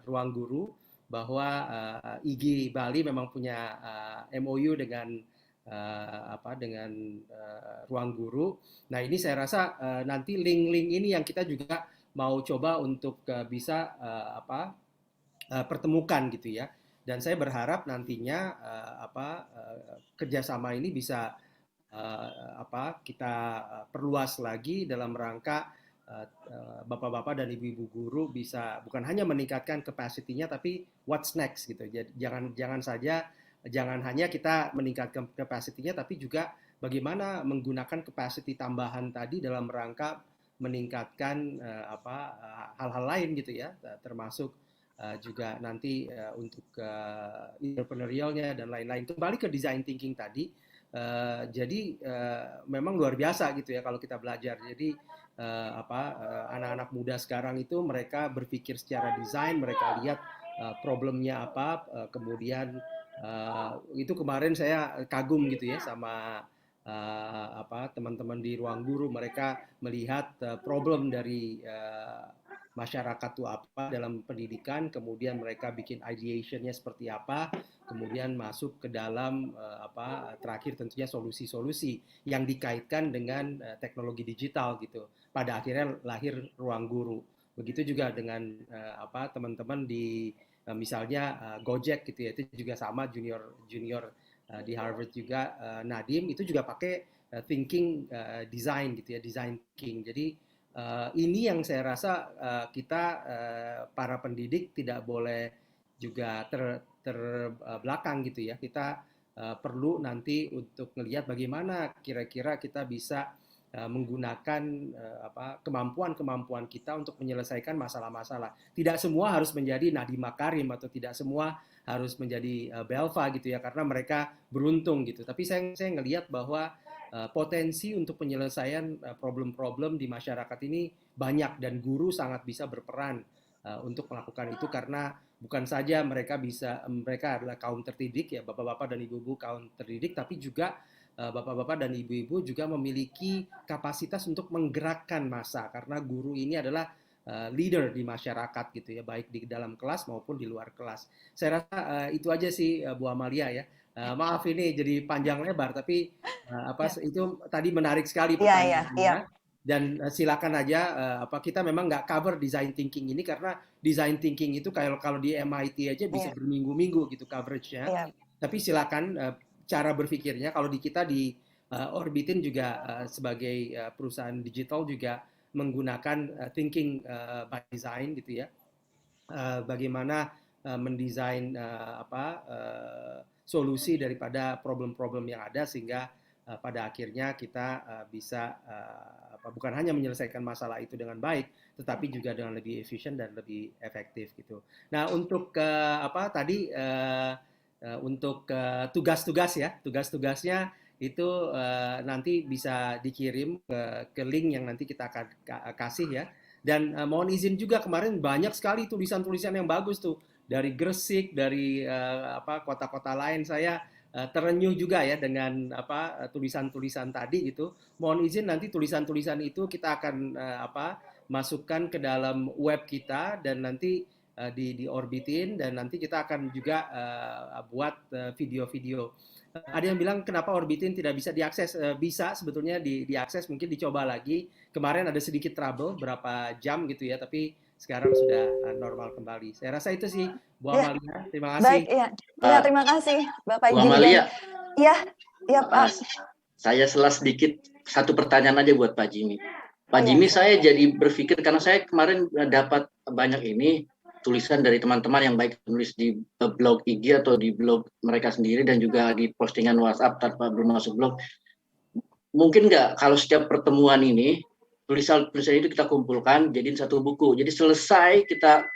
Ruang Guru bahwa IGI Bali memang punya MOU dengan Ruang Guru. Nah ini saya rasa nanti link-link ini yang kita juga mau coba untuk bisa pertemukan gitu ya. Dan saya berharap nantinya kerjasama ini bisa kita perluas lagi dalam rangka bapak-bapak dan ibu-ibu guru bisa bukan hanya meningkatkan capacity-nya, tapi what's next gitu. Jadi jangan hanya kita meningkatkan capacity-nya, tapi juga bagaimana menggunakan capacity tambahan tadi dalam rangka meningkatkan hal-hal lain gitu ya, termasuk juga nanti untuk entrepreneurial-nya dan lain-lain. Kembali ke design thinking tadi, jadi memang luar biasa gitu ya kalau kita belajar. Jadi anak-anak muda sekarang itu mereka berpikir secara desain, mereka lihat problemnya apa, kemudian itu kemarin saya kagum gitu ya sama teman-teman di Ruang Guru, mereka melihat problem dari masyarakat itu apa dalam pendidikan, kemudian mereka bikin ideation-nya seperti apa, kemudian masuk ke dalam terakhir tentunya solusi-solusi yang dikaitkan dengan teknologi digital gitu. Pada akhirnya lahir Ruang Guru. Begitu juga dengan teman-teman di misalnya Gojek gitu ya, itu juga sama junior di Harvard juga, Nadim itu juga pakai thinking design gitu ya, design thinking. Jadi ini yang saya rasa kita para pendidik tidak boleh juga terbelakang gitu ya. Kita perlu nanti untuk melihat bagaimana kira-kira kita bisa menggunakan kemampuan kita untuk menyelesaikan masalah-masalah. Tidak semua harus menjadi Nadiem Makarim atau tidak semua harus menjadi Belva gitu ya, karena mereka beruntung gitu. Tapi saya ngelihat bahwa potensi untuk penyelesaian problem-problem di masyarakat ini banyak, dan guru sangat bisa berperan untuk melakukan itu, karena bukan saja mereka adalah kaum terdidik ya, bapak-bapak dan ibu-ibu kaum terdidik, tapi juga bapak-bapak dan ibu-ibu juga memiliki kapasitas untuk menggerakkan massa, karena guru ini adalah leader di masyarakat gitu ya, baik di dalam kelas maupun di luar kelas. Saya rasa itu aja sih Bu Amalia ya. Maaf ini jadi panjang lebar, tapi itu tadi menarik sekali pertanyaannya. Dan silakan aja, kita memang nggak cover design thinking ini karena design thinking itu kalau di MIT aja bisa berminggu-minggu gitu coveragenya. Tapi silakan cara berpikirnya. Kalau di kita di Orbitin juga sebagai perusahaan digital juga menggunakan thinking by design gitu ya. Bagaimana mendesain solusi daripada problem-problem yang ada, sehingga pada akhirnya kita bisa bukan hanya menyelesaikan masalah itu dengan baik, tetapi juga dengan lebih efisien dan lebih efektif gitu. Nah, untuk untuk tugas-tugas ya, tugas-tugasnya itu nanti bisa dikirim ke link yang nanti kita akan kasih ya. Dan mohon izin juga, kemarin banyak sekali tulisan-tulisan yang bagus tuh dari Gresik, dari kota-kota lain. Saya terenyuh juga ya dengan tulisan-tulisan tadi gitu. Mohon izin nanti tulisan-tulisan itu kita akan masukkan ke dalam web kita dan nanti diorbitin, dan nanti kita akan juga buat video-video. Ada yang bilang kenapa orbitin tidak bisa diakses? Bisa sebetulnya diakses, mungkin dicoba lagi. Kemarin ada sedikit trouble berapa jam gitu ya, tapi sekarang sudah normal kembali. Saya rasa itu sih, Bu Amalia. Terima kasih. Baik, iya. Terima kasih Bapak Bu Jimmy. Amalia. Iya, Pak. Saya sela sedikit, satu pertanyaan aja buat Pak Jimmy. Pak Jimmy, saya jadi berpikir karena saya kemarin dapat banyak ini tulisan dari teman-teman yang baik menulis di blog IG atau di blog mereka sendiri dan juga di postingan WhatsApp tanpa belum masuk blog. Mungkin nggak kalau setiap pertemuan ini tulisan-tulisan itu kita kumpulkan jadiin satu buku. Jadi selesai kita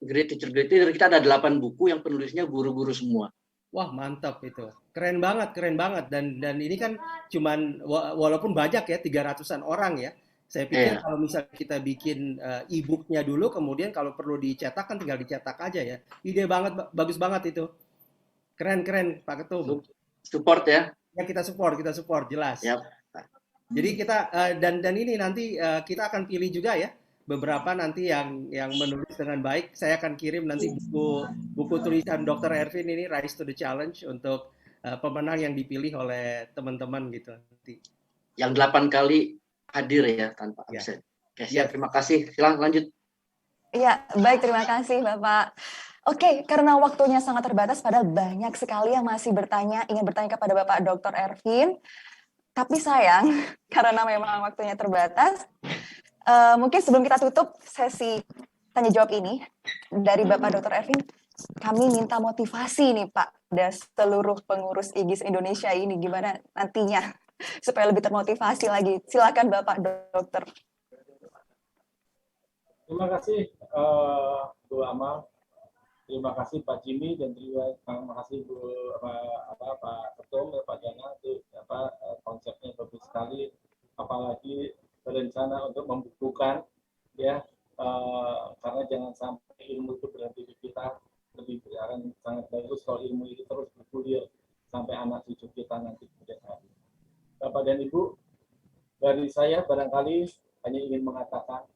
Great Teacher kita ada 8 buku yang penulisnya guru-guru semua. Wah, mantap itu. Keren banget, keren banget. Dan ini kan cuman walaupun banyak ya, 300-an orang ya. Saya pikir kalau misalnya kita bikin e-booknya dulu, kemudian kalau perlu dicetak kan tinggal dicetak aja ya. Ide banget, bagus banget itu. Keren Pak Ketum. Support ya? Ya, kita support jelas. Yep. Jadi kita dan ini nanti kita akan pilih juga ya beberapa nanti yang menulis dengan baik. Saya akan kirim nanti buku tulisan Dr. Ervin ini, Rise to the Challenge, untuk pemenang yang dipilih oleh teman-teman gitu nanti. Yang 8 kali hadir ya tanpa absen. Ya, terima kasih. Silakan lanjut. Iya, baik, terima kasih Bapak. Oke, karena waktunya sangat terbatas, padahal banyak sekali yang masih ingin bertanya kepada Bapak Dr. Ervin. Tapi sayang, karena memang waktunya terbatas, mungkin sebelum kita tutup sesi tanya jawab ini dari Bapak Dr. Ervin, kami minta motivasi nih Pak dari seluruh pengurus IGIS Indonesia ini, gimana nantinya supaya lebih termotivasi lagi. Silakan Bapak Dokter. Terima kasih Bu Amal, terima kasih Pak Jimmy, dan terima kasih Pak Ketum, Pak Jana, itu konsepnya bagus sekali, apalagi berencana untuk membukukan ya, karena jangan sampai ilmu itu berhenti di kita, lebih akan sangat bagus kalau ilmu itu terus bergulir sampai anak cucu kita nanti kemudian hari. Bapak dan Ibu, dari saya barangkali hanya ingin mengatakan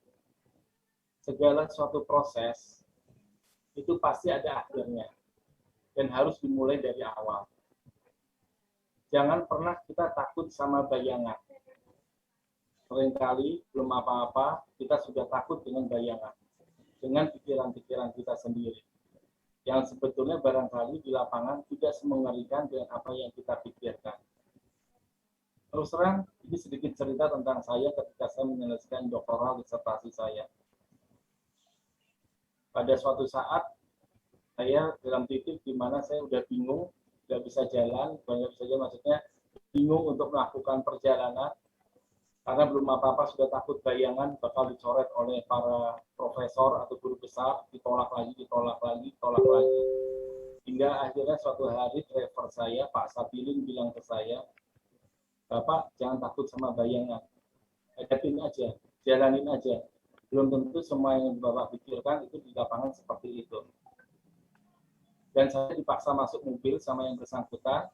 segala suatu proses itu pasti ada akhirnya dan harus dimulai dari awal. Jangan pernah kita takut sama bayangan. Seringkali belum apa-apa kita sudah takut dengan bayangan, dengan pikiran-pikiran kita sendiri, yang sebetulnya barangkali di lapangan tidak semengerikan dengan apa yang kita pikirkan. Terus terang, ini sedikit cerita tentang saya ketika saya menyelesaikan doktoral disertasi saya. Pada suatu saat, saya dalam titik di mana saya udah bingung, nggak bisa jalan, maksudnya bingung untuk melakukan perjalanan, karena belum apa-apa sudah takut bayangan bakal dicoret oleh para profesor atau guru besar, ditolak lagi. Hingga akhirnya suatu hari driver saya, Pak Sabilin, bilang ke saya, Bapak jangan takut sama bayangan, hadapin aja, jalanin aja. Belum tentu semua yang Bapak pikirkan itu di lapangan seperti itu. Dan saya dipaksa masuk mobil sama yang bersangkutan,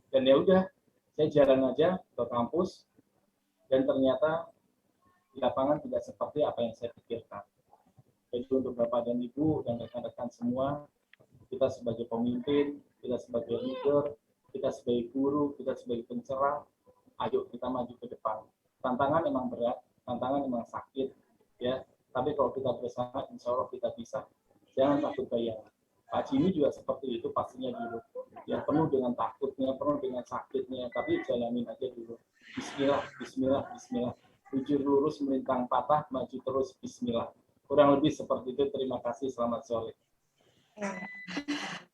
dan ya udah, saya jalan aja ke kampus, dan ternyata di lapangan tidak seperti apa yang saya pikirkan. Jadi untuk Bapak dan Ibu dan rekan-rekan semua, kita sebagai pemimpin, kita sebagai leader, kita sebagai guru, kita sebagai pencerah, ayo kita maju ke depan. Tantangan memang berat, tantangan memang sakit, ya. Tapi kalau kita bersama, insya Allah kita bisa. Jangan takut bayangan. Pak Jimmy juga seperti itu pastinya dulu. Ya, penuh dengan takutnya, penuh dengan sakitnya, tapi jalanin aja dulu. Bismillah. Bujur lurus melintang patah, maju terus, bismillah. Kurang lebih seperti itu. Terima kasih, selamat sore.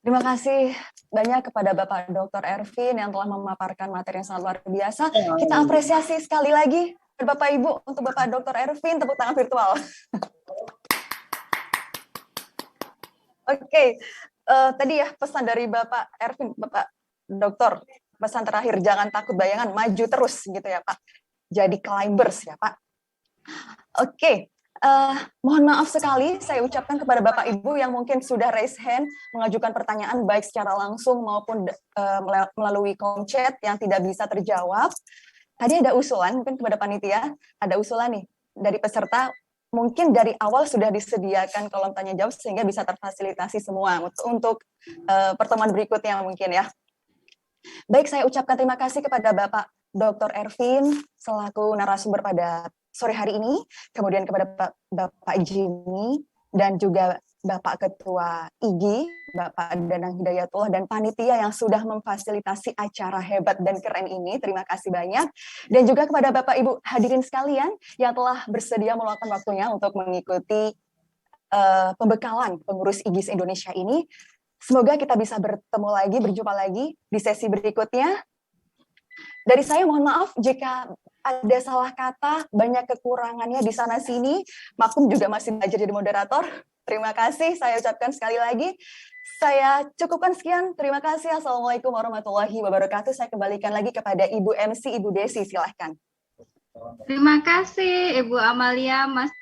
Terima kasih banyak kepada Bapak Dr. Ervin yang telah memaparkan materi yang sangat luar biasa. Kita apresiasi sekali lagi Bapak Ibu untuk Bapak Dr. Ervin, tepuk tangan virtual. Oke, tadi ya pesan dari Bapak Ervin, Bapak Dokter, pesan terakhir, jangan takut bayangan, maju terus gitu ya Pak. Jadi climbers ya Pak. Oke. Mohon maaf sekali saya ucapkan kepada Bapak Ibu yang mungkin sudah raise hand mengajukan pertanyaan baik secara langsung maupun melalui kolom chat yang tidak bisa terjawab. Tadi ada usulan mungkin kepada panitia, ada usulan nih dari peserta mungkin dari awal sudah disediakan kolom tanya jawab sehingga bisa terfasilitasi semua untuk pertemuan berikutnya mungkin ya. Baik, saya ucapkan terima kasih kepada Bapak Dr. Ervin selaku narasumber pada sore hari ini, kemudian kepada Bapak Jimmy, dan juga Bapak Ketua IGI, Bapak Danang Hidayatullah, dan panitia yang sudah memfasilitasi acara hebat dan keren ini. Terima kasih banyak. Dan juga kepada Bapak Ibu hadirin sekalian yang telah bersedia meluangkan waktunya untuk mengikuti pembekalan pengurus IGI Indonesia ini. Semoga kita bisa bertemu lagi, berjumpa lagi di sesi berikutnya. Dari saya mohon maaf jika ada salah kata, banyak kekurangannya di sana-sini. Maklum juga masih belajar jadi moderator. Terima kasih, saya ucapkan sekali lagi. Saya cukupkan sekian. Terima kasih. Assalamualaikum warahmatullahi wabarakatuh. Saya kembalikan lagi kepada Ibu MC, Ibu Desi, silahkan. Terima kasih Ibu Amalia, Mas